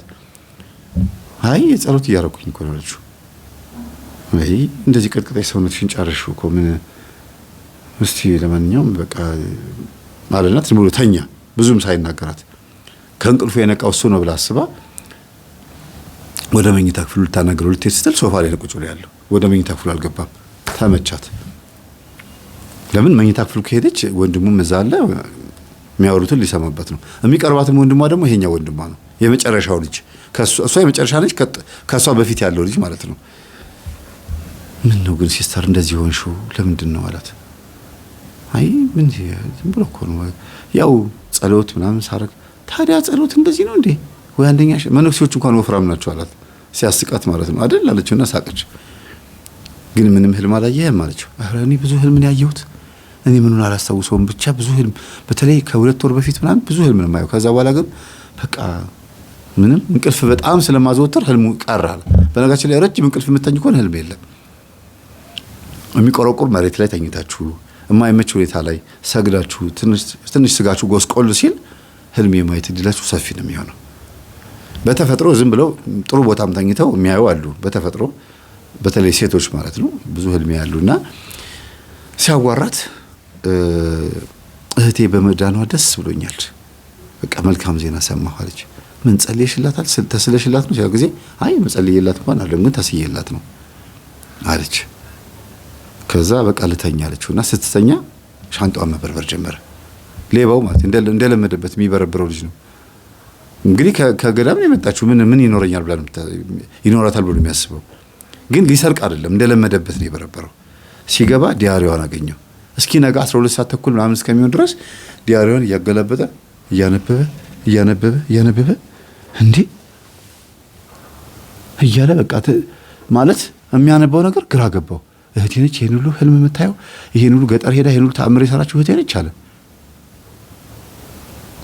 አይ የጸሎት እያረኩኝ እኮ ነው አለችው። ወይ እንደዚህ ቀጥቅጠሽ ሰውነትሽን ጨርሽው እኮ ምን እስቲ ለማንኛውም በቃ ማለናት ዝም ብሎ ተኛ። ብዙም ሳይናገራት ከእንቅልፉ የነቃው እሱ ነው ብላ አስባ ወደ መኝታ ክፍሉ ልታናግረው ልትሄድ ስትል ሶፋ ላይ ቁጭ ብሎ ያለው ወደ መኝታ ክፍሉ አልገባም። ተመቻት። ለምን መኝታ ክፍሉ ከሄደች ወንድሙም እዛ አለ፣ የሚያወሩትን ሊሰማበት ነው። የሚቀርባትም ወንድሟ ደግሞ ይሄኛው ወንድሟ ነው፣ የመጨረሻው ልጅ። እሷ የመጨረሻ ልጅ ከሷ በፊት ያለው ልጅ ማለት ነው። ምን ነው ግን ሲስተር እንደዚህ ሆንሽው ለምንድን ነው አላት። አይ ምን ዝም ብሎ እኮ ነው ያው ጸሎት ምናምን ሳረግ። ታዲያ ጸሎት እንደዚህ ነው እንዴ? ወይ አንደኛ መነኩሴዎች እንኳን ወፍራም ናቸው አላት። ሲያስቃት ማለት ነው አይደል አለችውና ሳቀች። ግን ምንም ህልም አላየህም አለችው። ኧረ እኔ ብዙ ህልም ነው ያየሁት፣ እኔ ምኑን አላስታውሰውም፣ ብቻ ብዙ ህልም፣ በተለይ ከ2 ወር በፊት ምናምን ብዙ ህልም ነው የማየው። ከዛ በኋላ ግን በቃ ምንም እንቅልፍ በጣም ስለማዘወትር ህልሙ ቀራል። በነጋችን ላይ ረጅም እንቅልፍ የምተኝ ከሆነ ህልም የለም። የሚቆረቁር መሬት ላይ ተኝታችሁ የማይመች ሁኔታ ላይ ሰግዳችሁ ትንሽ ስጋችሁ ጎስቆል ሲል ህልም የማየት እድላችሁ ሰፊ ነው የሚሆነው። በተፈጥሮ ዝም ብለው ጥሩ ቦታም ተኝተው የሚያዩ አሉ። በተፈጥሮ በተለይ ሴቶች ማለት ነው ብዙ ህልም ያሉና ሲያዋራት እህቴ በመዳኗ ደስ ብሎኛል፣ በቃ መልካም ዜና ሰማሁ አለች። ምን ጸልየሽላታል? ተስለሽላት ነው? ሲያው ጊዜ አይ መጸልየላት እንኳን አይደለም ግን ተስየላት ነው አለች። ከዛ በቃ ልተኛ አለችውና ስትተኛ ሻንጣዋን መበርበር ጀመረ። ሌባው ማለት እንደለመደበት የሚበረብረው ልጅ ነው እንግዲህ ከገዳም ነው የመጣችው። ምን ይኖረኛል ብላ ይኖራታል ብሎ የሚያስበው ግን ሊሰርቅ አይደለም፣ እንደለመደበት ነው የበረበረው። ሲገባ ዲያሪዋን አገኘው። እስኪ ነገ 12 ሰዓት ተኩል ምናምን እስከሚሆን ድረስ ዲያሪዋን እያገላበጠ እያነበበ እንዴ እያለ በቃ ማለት የሚያነባው ነገር ግራ ገባው። እህቴ ነች ይሄን ሁሉ ህልም የምታየው? ይሄን ሁሉ ገጠር ሄዳ ይሄን ሁሉ ተአምር የሰራችው እህቴ ነች አለ።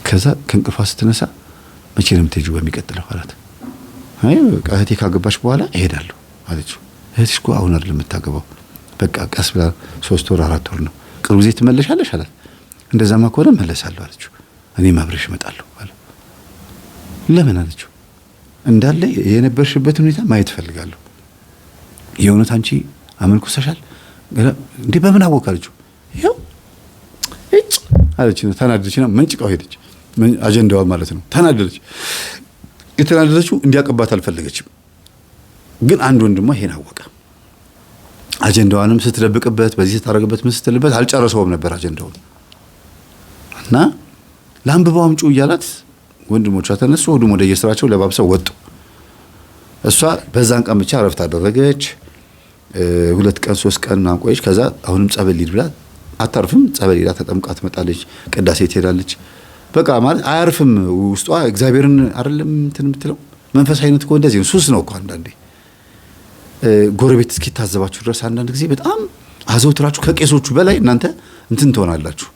ከዛ ከእንቅልፏ ስትነሳ መቼ ነው የምትሄጂው በሚቀጥለው አላት። አይ በቃ እህቴ ካገባች በኋላ እሄዳለሁ አለችው። እህትሽ እኮ አሁን አይደለም የምታገባው፣ በቃ ቀስ ብላ 3 ወር 4 ወር ነው፣ ቅርብ ጊዜ ትመለሻለሽ አላት። እንደዛማ ከሆነ መለሳለሁ አለችው። እኔም አብሬሽ እመጣለሁ አለ። ለምን አለችው። እንዳለ የነበርሽበትን ሁኔታ ማየት ፈልጋለሁ። የእውነት አንቺ አመንኩሰሻል እንዴ? በምን አወቅ አለችው። ይኸው እጭ አለች። ተናደደችና መንጭቃው ሄደች። አጀንዳዋ ማለት ነው። ተናደደች። የተናደደችው እንዲያቀባት አልፈለገችም። ግን አንድ ወንድሟ ይሄን አወቀ። አጀንዳዋንም ስትደብቅበት በዚህ ስታረግበት ምን ስትልበት አልጨረሰውም ነበር አጀንዳውን እና ለአንብባው አምጪ እያላት ወንድሞቿ ተነሱ። ሁሉም ወደ የስራቸው ለባብሰው ወጡ። እሷ በዛን ቀን ብቻ ረፍት አደረገች። 2 ቀን 3 ቀን ምናምን ቆየች። ከዛ አሁንም ጸበል ሊድ ብላ አታርፍም። ጸበል ሊዳ ተጠምቃ ትመጣለች። ቅዳሴ ትሄዳለች። በቃ ማለት አያርፍም ውስጧ። እግዚአብሔርን አይደለም እንትን የምትለው መንፈሳዊነት እኮ እንደዚህ ነው። ሱስ ነው እኮ አንዳንዴ ጎረቤት እስኪታዘባችሁ ድረስ አንዳንድ ጊዜ በጣም አዘውትራችሁ ከቄሶቹ በላይ እናንተ እንትን ትሆናላችሁ።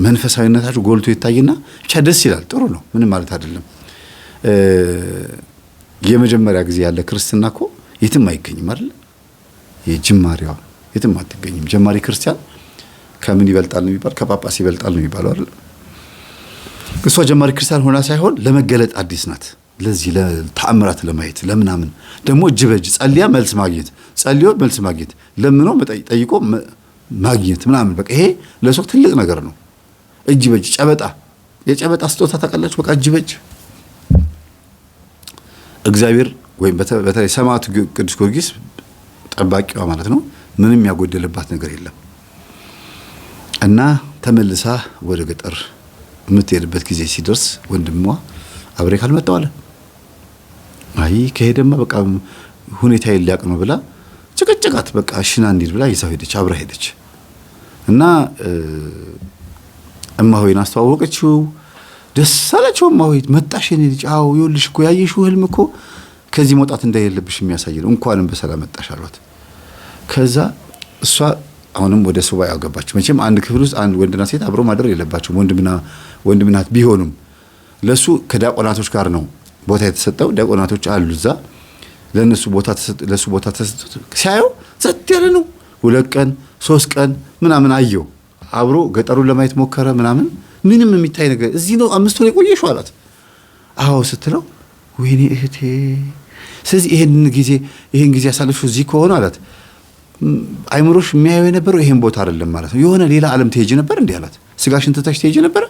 መንፈሳዊነታችሁ ጎልቶ ይታይና ብቻ ደስ ይላል። ጥሩ ነው፣ ምንም ማለት አይደለም። የመጀመሪያ ጊዜ ያለ ክርስትና እኮ የትም አይገኝም አይደል? የጅማሬዋ የትም አትገኝም። ጀማሪ ክርስቲያን ከምን ይበልጣል ነው የሚባል? ከጳጳስ ይበልጣል ነው የሚባለው አይደል? እሷ ጀማሪ ክርስቲያን ሆና ሳይሆን ለመገለጥ አዲስ ናት። ለዚህ ለተአምራት ለማየት ለምናምን ደግሞ እጅ በእጅ ጸልያ መልስ ማግኘት፣ ጸልዮ መልስ ማግኘት፣ ለምኖ ጠይቆ ማግኘት ምናምን በቃ ይሄ ለሰው ትልቅ ነገር ነው። እጅ በእጅ ጨበጣ፣ የጨበጣ ስጦታ ታውቃላችሁ? በቃ እጅ በእጅ እግዚአብሔር ወይም በተለይ ሰማዕቱ ቅዱስ ጊዮርጊስ ጠባቂዋ ማለት ነው። ምንም ያጎደለባት ነገር የለም። እና ተመልሳ ወደ ገጠር የምትሄድበት ጊዜ ሲደርስ ወንድሟ አብሬ ካልመጣሁ አለ። አይ ከሄደማ በቃ ሁኔታ ይላቅ ነው ብላ ጭቅጭቃት። በቃ እሺና እንሂድ ብላ ይዛው ሄደች፣ አብራ ሄደች። እና እማሆይን አስተዋወቀችው። ደስ አላቸው። እማሆይ መጣሽ የኔ ልጅ? አዎ ይኸውልሽ እኮ ያየሽው ህልም እኮ ከዚህ መውጣት እንደሌለብሽ የሚያሳይ ነው። እንኳንም በሰላም መጣሽ አሏት። ከዛ እሷ አሁንም ወደ ሱባኤ አገባች። መቼም አንድ ክፍል ውስጥ አንድ ወንድና ሴት አብሮ ማደር የለባቸውም። ወንድምና ቢሆኑም ለሱ ከዲያቆናቶች ጋር ነው ቦታ የተሰጠው። ዲያቆናቶች አሉ እዛ። ለነሱ ቦታ ተሰጥቶ ሲያየው ጸጥ ያለ ነው። 2 ቀን 3 ቀን ምናምን አየው። አብሮ ገጠሩን ለማየት ሞከረ ምናምን። ምንም የሚታይ ነገር እዚህ ነው 5 ወር የቆየሽው አላት። አዎ ስትለው ወይኔ እህቴ ስለዚህ ይሄን ጊዜ ያሳለፍሽው እዚህ ከሆነ አላት አይምሮሽ የሚያየው የነበረው ይሄን ቦታ አይደለም ማለት ነው። የሆነ ሌላ ዓለም ትሄጂ ነበር እንዴ አላት። ስጋሽን ትተሽ ትሄጂ ነበር?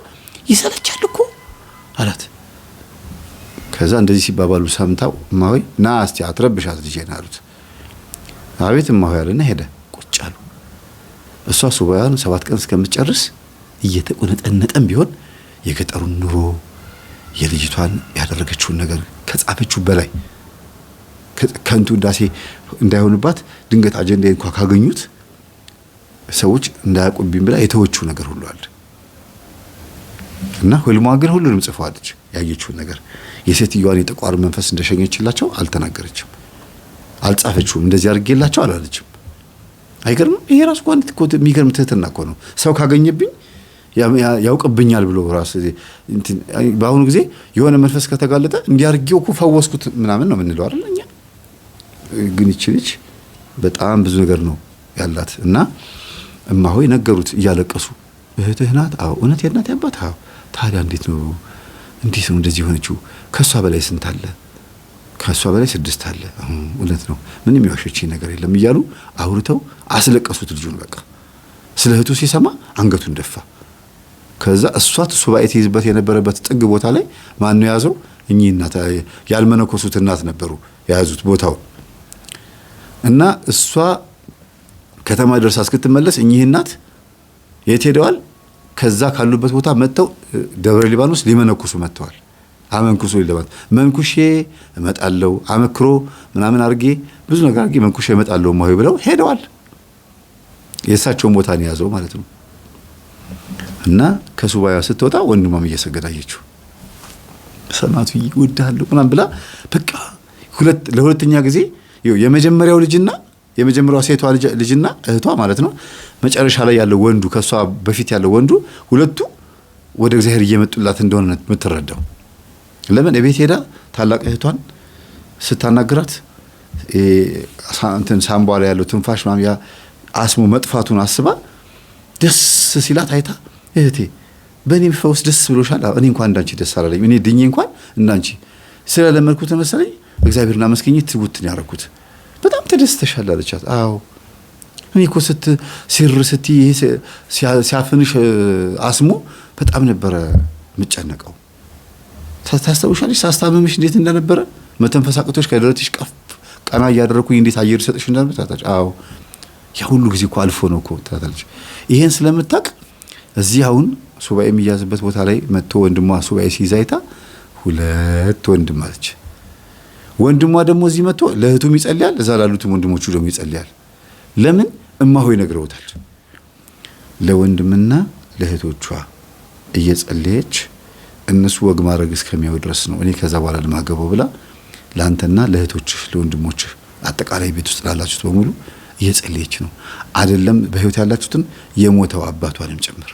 ይሰለቻል እኮ አላት። ከዛ እንደዚህ ሲባባሉ ሰምታው እማሆይ ና እስቲ አትረብሻት ልጄን አሉት። አቤት እማሆይ አለና ሄደ። ቁጭ አሉ። እሷ ሱባኤዋን 7 ቀን እስከምትጨርስ እየተቆነጠነጠም ቢሆን የገጠሩን ኑሮ የልጅቷን ያደረገችውን ነገር ከጻፈችው በላይ ከንቱ እንዳሴ እንዳይሆንባት ድንገት አጀንዳ እንኳን ካገኙት ሰዎች እንዳያውቁብኝ ብላ የተወችው ነገር ሁሉ አለ እና ህልሟ ግን ሁሉንም ጽፈዋለች። ያየችውን ነገር የሴትዮዋን የጠቋር መንፈስ እንደሸኘችላቸው አልተናገረችም፣ አልጻፈችውም። እንደዚህ አድርጌላቸው አላለችም። አይገርምም? ይሄ ራሱ እንኳን የሚገርም ትህትና እኮ ነው። ሰው ካገኘብኝ ያውቅብኛል ብሎ ራስ በአሁኑ ጊዜ የሆነ መንፈስ ከተጋለጠ እንዲያርጌው እኮ ፈወስኩት ምናምን ነው የምንለው አይደል? እኛ ግን ይቺ ልጅ በጣም ብዙ ነገር ነው ያላት እና እማሆይ ነገሩት እያለቀሱ። እህትህ ናት? አዎ። እውነት የእናት ያባት? አዎ። ታዲያ እንዴት ነው እንደዚህ ሆነችው? ከሷ በላይ ስንት አለ? ከሷ በላይ 6 አለ። እውነት ነው፣ ምንም ያዋሸችኝ ነገር የለም እያሉ አውርተው አስለቀሱት ልጁን። በቃ ስለ እህቱ ሲሰማ አንገቱን ደፋ። ከዛ እሷ ሱባኤ ትይዝበት የነበረበት ጥግ ቦታ ላይ ማን ነው ያዘው? እኚህ እናት ያልመነኮሱት እናት ነበሩ የያዙት ቦታው እና እሷ ከተማ ደርሳ እስክትመለስ እኚህ እናት የት ሄደዋል? ከዛ ካሉበት ቦታ መጥተው ደብረ ሊባኖስ ሊመነኩሱ መጥተዋል። አመንኩሱ ይለባት መንኩሼ እመጣለሁ አመክሮ ምናምን አርጌ ብዙ ነገር አርጌ መንኩሼ እመጣለሁ ማሆይ ብለው ሄደዋል። የእሳቸውን ቦታ ነው ያዘው ማለት ነው። እና ከሱባኤዋ ስትወጣ ወንድሟም እየሰገዳየችው ሰማቱ ይወዳሉ ምናምን ብላ በቃ ለሁለተኛ ጊዜ የመጀመሪያው ልጅና የመጀመሪያው ሴቷ ልጅና እህቷ ማለት ነው መጨረሻ ላይ ያለው ወንዱ ከሷ በፊት ያለው ወንዱ ሁለቱ ወደ እግዚአብሔር እየመጡላት እንደሆነ የምትረዳው። ለምን እቤት ሄዳ ታላቅ እህቷን ስታናግራት ሳምቧ ላይ ያለው ትንፋሽ ማም ያ አስሙ መጥፋቱን አስባ ደስ ሲላት አይታ እህቴ በእኔ ፈውስ ደስ ብሎሻል? እኔ እንኳን እንዳንቺ ደስ አላለኝ። እኔ ድኜ እንኳን እንዳንቺ ስለለመድኩት መሰለኝ እግዚአብሔርን አመስግኜ ትውትን ያረኩት በጣም ተደስተሻል አለቻት። አዎ እኔ እኮ ሲያፍንሽ አስሙ በጣም ነበረ የምጨነቀው። ታስታውሻለሽ ሳስታመምሽ እንዴት እንደነበረ መተንፈስ አቅቶሽ ከደረትሽ ቀና እያደረኩኝ እንዴት አየር ሰጥሽ እንደነበር ታታች። አዎ ያ ሁሉ ጊዜ እኮ አልፎ ነው እኮ ታታለች። ይሄን ስለምታቅ እዚህ አሁን ሱባኤ የሚያዝበት ቦታ ላይ መጥቶ ወንድሟ ሱባኤ ሲይዛይታ 2 ወንድም አለች። ወንድሟ ደግሞ እዚህ መጥቶ ለእህቱም ይጸልያል፣ እዛ ላሉትም ወንድሞቹ ደግሞ ይጸልያል። ለምን እማሆይ ነግረውታል። ለወንድምና ለእህቶቿ እየጸለየች እነሱ ወግ ማድረግ እስከሚያው ድረስ ነው እኔ ከዛ በኋላ ለማገበው ብላ ላንተና ለእህቶችህ ለወንድሞችህ አጠቃላይ ቤት ውስጥ ላላችሁት በሙሉ እየጸለየች ነው። አይደለም በህይወት ያላችሁትን የሞተው አባቷንም ጭምር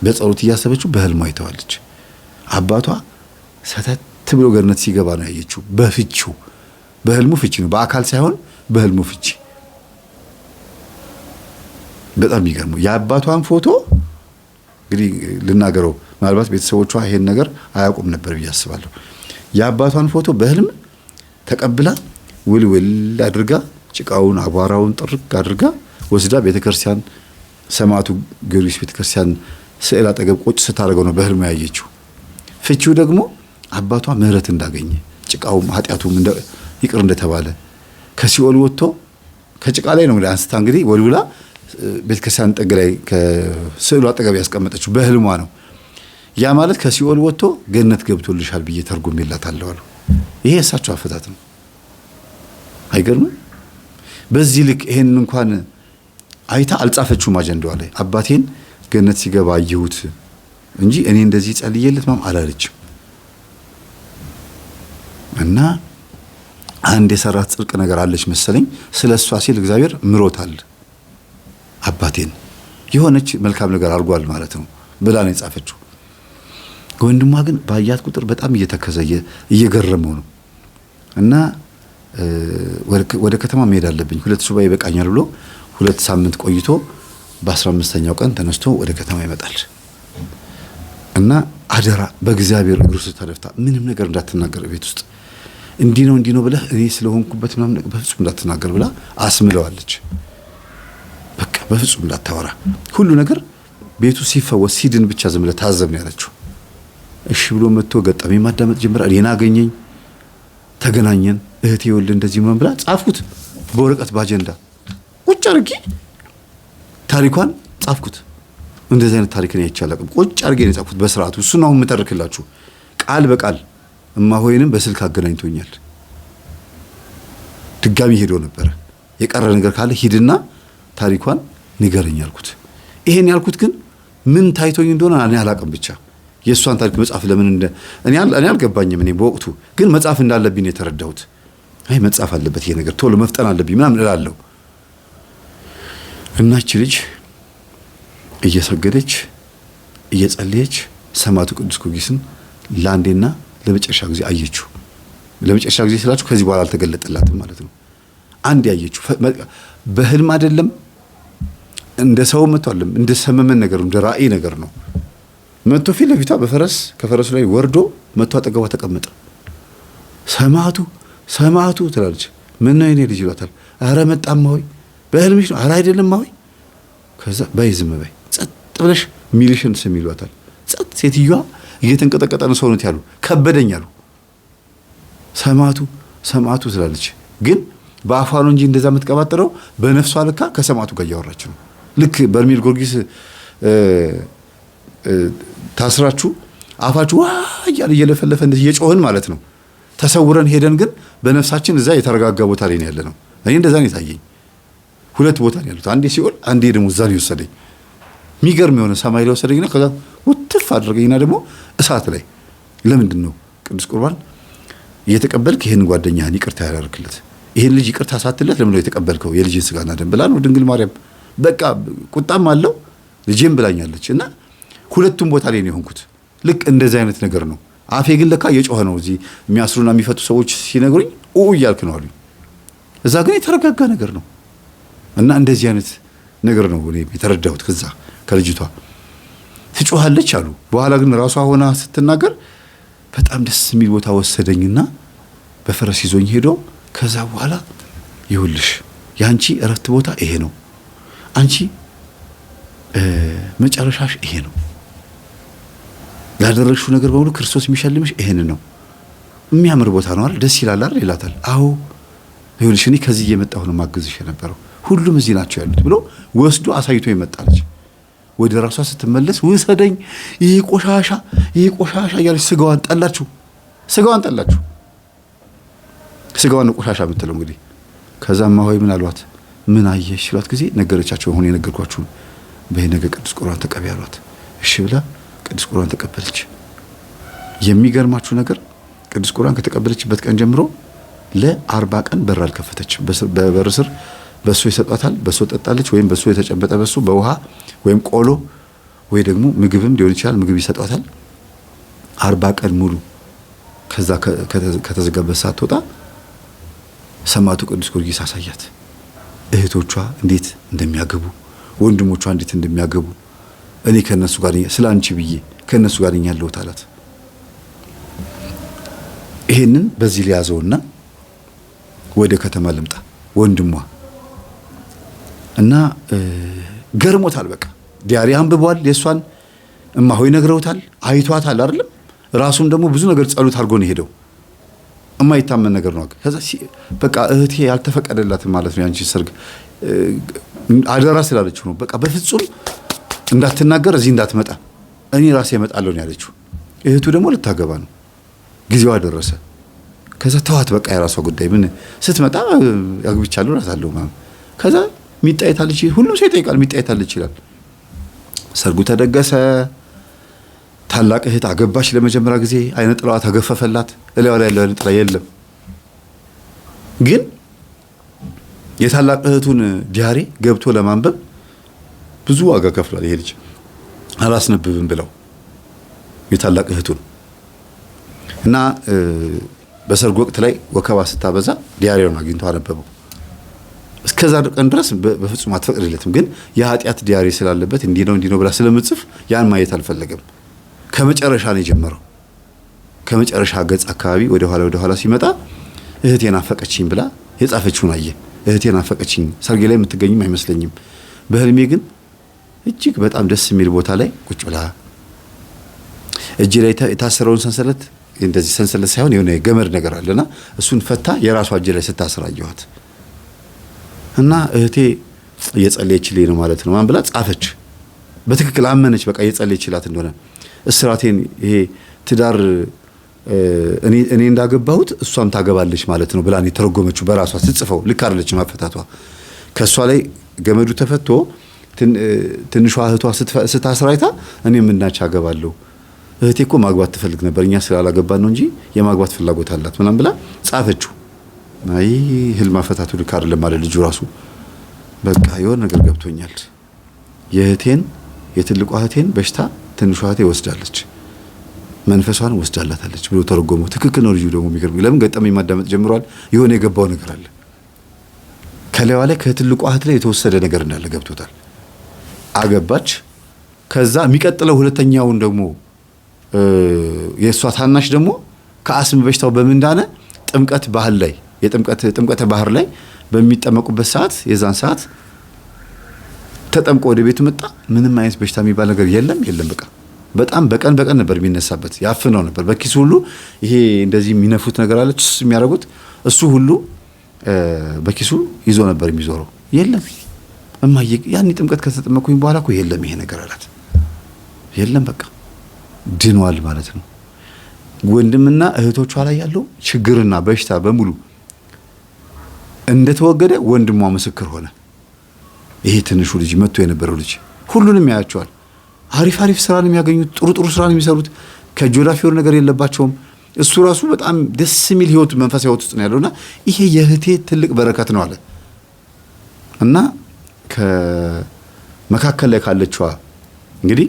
በጸሎት እያሰበችው በህልሟ አይተዋለች። አባቷ ሰተት ብሎ ገነት ሲገባ ነው ያየችው። በፍቺው በህልሙ ፍቺ ነው፣ በአካል ሳይሆን በህልሙ ፍቺ። በጣም የሚገርመው የአባቷን ፎቶ እንግዲህ ልናገረው ምናልባት ቤተሰቦቿ ይሄን ነገር አያውቁም ነበር ብዬ አስባለሁ። የአባቷን ፎቶ በህልም ተቀብላ ውልውል አድርጋ ጭቃውን አቧራውን ጥርቅ አድርጋ ወስዳ ቤተክርስቲያን ሰማዕቱ ጊዮርጊስ ቤተክርስቲያን ስዕል አጠገብ ቁጭ ስታደርገው ነው በህልሙ ያየችው። ፍቺው ደግሞ አባቷ ምህረት እንዳገኘ ጭቃውም ኃጢአቱም ይቅር እንደተባለ ከሲኦል ወጥቶ ከጭቃ ላይ ነው አንስታ እንግዲህ ወልውላ ቤተክርስቲያን ጠግ ላይ ከስዕሉ አጠገብ ያስቀመጠችው በህልሟ ነው። ያ ማለት ከሲኦል ወጥቶ ገነት ገብቶልሻል ብዬ ተርጉሜላታለሁ አሉ። ይሄ እሳቸው አፈታት ነው። አይገርምም? በዚህ ልክ ይሄን እንኳን አይታ አልጻፈችውም አጀንዳዋ ላይ። አባቴን ገነት ሲገባ አየሁት እንጂ እኔ እንደዚህ ጸልዬለት ማም አላለችም። እና አንድ የሰራት ጽድቅ ነገር አለች መሰለኝ። ስለሷ ሲል እግዚአብሔር ምሮታል አባቴን የሆነች መልካም ነገር አድርጓል ማለት ነው ብላ ነው የጻፈችው። ወንድሟ ግን ባያት ቁጥር በጣም እየተከዘየ እየገረመው ነው። እና ወደ ከተማ መሄድ አለብኝ 2 ሱባኤ ይበቃኛል ብሎ 2 ሳምንት ቆይቶ በ15ኛው ቀን ተነስቶ ወደ ከተማ ይመጣል። እና አደራ በእግዚአብሔር እግሩ ስር ተደፍታ ምንም ነገር እንዳትናገር ቤት ውስጥ እንዲህ ነው ብለህ እኔ ስለሆንኩበት ምናምን በፍጹም እንዳትናገር ብላ አስምለዋለች። በቃ በፍጹም እንዳታወራ፣ ሁሉ ነገር ቤቱ ሲፈወስ ሲድን ብቻ ዝም ብለህ ታዘብ ነው ያለችው። እሺ ብሎ መጥቶ ገጠመኝ ማዳመጥ ጀመረ። እኔን አገኘኝ፣ ተገናኘን። እህቴ ወልድ እንደዚህ ምናምን ብላ ጻፍኩት በወረቀት በአጀንዳ ቁጭ አድርጌ ታሪኳን ጻፍኩት። እንደዚህ አይነት ታሪክ ነው አይቻልም። ቁጭ አድርጌ ነው ጻፍኩት በስርዓቱ። እሱን አሁን የምተርክላችሁ ቃል በቃል እማሆይንም በስልክ አገናኝቶኛል። ድጋሚ ሄዶ ነበር። የቀረ ነገር ካለ ሂድና ታሪኳን ንገረኝ አልኩት። ይሄን ያልኩት ግን ምን ታይቶኝ እንደሆነ እኔ አላቅም። ብቻ የእሷን ታሪክ መጻፍ ለምን እኔ አልገባኝም። እኔ በወቅቱ ግን መጻፍ እንዳለብኝ ነው የተረዳሁት። አይ መጻፍ አለበት ይሄ ነገር ቶሎ መፍጠን አለብኝ ምናምን እላለሁ። እናች ልጅ እየሰገደች እየጸለየች ሰማዕቱ ቅዱስ ጊዮርጊስን ለአንዴና ለመጨረሻ ጊዜ አየችው። ለመጨረሻ ጊዜ ስላችሁ ከዚህ በኋላ አልተገለጠላትም ማለት ነው። አንድ ያየችው በህልም አይደለም፣ እንደ ሰው መጥቷልም፣ እንደ ሰመመን ነገር እንደ ራእይ ነገር ነው። መጥቶ ፊት ለፊቷ በፈረስ ከፈረሱ ላይ ወርዶ መጥቶ አጠገቧ ተቀመጠ። ሰማዕቱ ትላለች። ምን ነው የኔ ልጅ ይሏታል። ኧረ መጣማ ሆይ በህልምሽ ነው? ኧረ አይደለም ሆይ። ከዛ በይ ዝም በይ ጸጥ ብለሽ ሚልሽን ስም ይሏታል። ጸጥ ሴትዮዋ እየተንቀጠቀጠ ነው ሰውነት ያሉ ከበደኝ አሉ። ሰማዕቱ ትላለች። ግን በአፏ ነው እንጂ እንደዛ የምትቀባጥረው በነፍሷ ልካ ከሰማዕቱ ጋር እያወራች ነው። ልክ በርሜል ጊዮርጊስ ታስራችሁ አፋችሁ ዋ እያለ እየለፈለፈ እንደዚህ እየጮህን ማለት ነው። ተሰውረን ሄደን ግን በነፍሳችን እዛ የተረጋጋ ቦታ ላይ ነው ያለ ነው። እኔ እንደዛ ነው የታየኝ። ሁለት ቦታ ነው ያሉት፣ አንዴ ሲኦል፣ አንዴ ደግሞ እዛ ነው የወሰደኝ። የሚገርም የሆነ ሰማይ ላይ ወሰደኝና ከዛ ውትፍ አድርገኝና ደግሞ እሳት ላይ። ለምንድን ነው ቅዱስ ቁርባን እየተቀበልክ ይህን ጓደኛህን ይቅርታ ያላርክለት? ይህን ልጅ ይቅርታ ሳትለት ለምን ነው የተቀበልከው? የልጅን ስጋና ደም ብላ ነው ድንግል ማርያም። በቃ ቁጣም አለው ልጄም ብላኛለች። እና ሁለቱም ቦታ ላይ ነው የሆንኩት። ልክ እንደዚህ አይነት ነገር ነው። አፌ ግን ለካ እየጮኸ ነው። እዚህ የሚያስሩና የሚፈቱ ሰዎች ሲነግሩኝ እያልክ ነው አሉኝ። እዛ ግን የተረጋጋ ነገር ነው። እና እንደዚህ አይነት ነገር ነው እኔ የተረዳሁት። ከዛ ከልጅቷ ትጮኻለች አሉ። በኋላ ግን ራሷ ሆና ስትናገር በጣም ደስ የሚል ቦታ ወሰደኝና በፈረስ ይዞኝ ሄዶ ከዛ በኋላ ይኸውልሽ የአንቺ እረፍት ቦታ ይሄ ነው፣ አንቺ መጨረሻሽ ይሄ ነው፣ ላደረግሽው ነገር በሙሉ ክርስቶስ የሚሸልምሽ ይሄን ነው። የሚያምር ቦታ ነው አይደል? ደስ ይላል አይደል? ይላታል። አዎ ይኸውልሽ እኔ ከዚህ እየመጣሁ ነው ማግዝሽ የነበረው፣ ሁሉም እዚህ ናቸው ያሉት ብሎ ወስዶ አሳይቶ ይመጣለች። ወደ ራሷ ስትመለስ ውሰደኝ፣ ይሄ ቆሻሻ እያለች ስጋዋን ጠላችሁ። ስጋዋን ቆሻሻ የምትለው እንግዲህ። ከዛማ ሆይ ምን አሏት? ምን አየሽ ሲሏት ጊዜ ነገረቻቸው። አሁን የነገርኳችሁ በነገ ቅዱስ ቁርባን ተቀበይ አሏት። እሺ ብላ ቅዱስ ቁርባን ተቀበለች። የሚገርማችሁ ነገር ቅዱስ ቁርባን ከተቀበለችበት ቀን ጀምሮ ለ40 ቀን በር አልከፈተችም። በበር ስር በሶ ይሰጣታል። በሶ ጠጣለች። ወይም በሶ የተጨበጠ በሶ በውሃ ወይም ቆሎ ወይ ደግሞ ምግብም ሊሆን ይችላል። ምግብ ይሰጣታል 40 ቀን ሙሉ። ከዛ ከተዘጋበት ሰዓት ትወጣ ሰማዕቱ ቅዱስ ጊዮርጊስ አሳያት። እህቶቿ እንዴት እንደሚያገቡ፣ ወንድሞቿ እንዴት እንደሚያገቡ፣ እኔ ከነሱ ጋር ስላንቺ ብዬ ከነሱ ጋር ያለሁት አላት። ይሄንን በዚህ ሊያዘውና ወደ ከተማ ልምጣ ወንድሟ እና ገርሞታል። በቃ ዲያሪ አንብቧል። የሷን እማሆይ ነግረውታል፣ አይቷታል አይደለም። ራሱም ደግሞ ብዙ ነገር ጸሎት አድርጎ ነው ሄደው። የማይታመን ነገር ነው። ከዛ በቃ እህቴ ያልተፈቀደላትም ማለት ነው ያንቺ ሰርግ አደራ ስላለችው ነው። በቃ በፍጹም እንዳትናገር፣ እዚህ እንዳትመጣ፣ እኔ ራሴ እመጣለሁ ነው ያለችው። እህቱ ደግሞ ልታገባ ነው፣ ጊዜዋ ደረሰ። ከዛ ተዋት በቃ የራሷ ጉዳይ፣ ምን ስትመጣ ያግብቻለሁ እላታለሁ ማለት። ከዛ ሚጣይታለች፣ ሁሉም ሰው ይጠይቃል፣ ሚጣይታለች ይላል። ሰርጉ ተደገሰ። ታላቅ እህት አገባች ለመጀመሪያ ጊዜ። አይነ ጥላዋ ተገፈፈላት። እላዋ ላይ ያለው አይነ ጥላ የለም። ግን የታላቅ እህቱን ዲያሪ ገብቶ ለማንበብ ብዙ ዋጋ ከፍሏል። ይሄ ልጅ አላስነብብም ብለው የታላቅ እህቱን እና በሰርጉ ወቅት ላይ ወከባ ስታበዛ ዲያሪውን አግኝቶ አነበበው። እስከዛ ቀን ድረስ በፍጹም አትፈቅድለትም። ግን የኃጢአት ዲያሪ ስላለበት እንዲህ ነው ብላ ስለምጽፍ ያን ማየት አልፈለገም። ከመጨረሻ ነው የጀመረው። ከመጨረሻ ገጽ አካባቢ ወደ ኋላ ሲመጣ እህቴን አፈቀችኝ ብላ የጻፈችውን አየ። እህቴን አፈቀችኝ፣ ሰርጌ ላይ የምትገኝም አይመስለኝም። በህልሜ ግን እጅግ በጣም ደስ የሚል ቦታ ላይ ቁጭ ብላ እጅ ላይ የታሰረውን ሰንሰለት እንደዚህ ሰንሰለት ሳይሆን የሆነ ገመድ ነገር አለና እሱን ፈታ የራሷ እጅ ላይ ስታስር አየኋት። እና እህቴ እየጸለየችልኝ ነው ማለት ነው ማን ብላ ጻፈች። በትክክል አመነች። በቃ እየጸለየችላት እንደሆነ እስራቴን ይሄ ትዳር እኔ እንዳገባሁት እሷም ታገባለች ማለት ነው ብላ ነው የተረጎመችው በራሷ ስትጽፈው። ልክ አይደለች ማፈታቷ። ከሷ ላይ ገመዱ ተፈቶ ትንሿ እህቷ ስታስራይታ እኔም እናች አገባለሁ እህቴ እኮ ማግባት ትፈልግ ነበር እኛ ስላላገባን ነው እንጂ የማግባት ፍላጎት አላት ምናምን ብላ ጻፈችው። አይ ህልም አፈታቱ ልክ አይደለም ማለት ልጁ ራሱ በቃ የሆነ ነገር ገብቶኛል። የእህቴን የትልቋ እህቴን በሽታ ትንሿ እህቴ ወስዳለች፣ መንፈሷን ወስዳላታለች ብሎ ተረጎመው። ትክክል ነው ልጁ ደግሞ የሚገርም ለምን ገጠመኝ ማዳመጥ ጀምሯል። የሆነ የገባው ነገር አለ ከላይዋ ላይ ከትልቋ እህት ላይ የተወሰደ ነገር እንዳለ ገብቶታል። አገባች። ከዛ የሚቀጥለው ሁለተኛውን ደግሞ የእሷ ታናሽ ደግሞ ከአስም በሽታው በምን እንዳነ ጥምቀት ባህል ላይ ጥምቀተ ባህር ላይ በሚጠመቁበት ሰዓት የዛን ሰዓት ተጠምቆ ወደ ቤቱ መጣ። ምንም አይነት በሽታ የሚባል ነገር የለም። በቃ በጣም በቀን ነበር የሚነሳበት፣ ያፍነው ነበር በኪሱ ሁሉ ይሄ እንደዚህ የሚነፉት ነገር አለች የሚያደርጉት እሱ ሁሉ በኪሱ ይዞ ነበር የሚዞረው። የለም እማዬ ያኔ ጥምቀት ከተጠመቁኝ በኋላ እኮ የለም ይሄ ነገር አላት። የለም በቃ ድኗል ማለት ነው። ወንድምና እህቶቿ ላይ ያለው ችግርና በሽታ በሙሉ እንደተወገደ ወንድሟ ምስክር ሆነ። ይሄ ትንሹ ልጅ መጥቶ የነበረው ልጅ ሁሉንም ያያቸዋል። አሪፍ ስራ ነው የሚያገኙት፣ ጥሩ ስራ ነው የሚሰሩት። ከጆላፊዮር ነገር የለባቸውም። እሱ ራሱ በጣም ደስ የሚል ህይወት መንፈሳዊ ህይወት ውስጥ ነው ያለውና ይሄ የእህቴ ትልቅ በረከት ነው አለ እና ከመካከል ላይ ካለችዋ እንግዲህ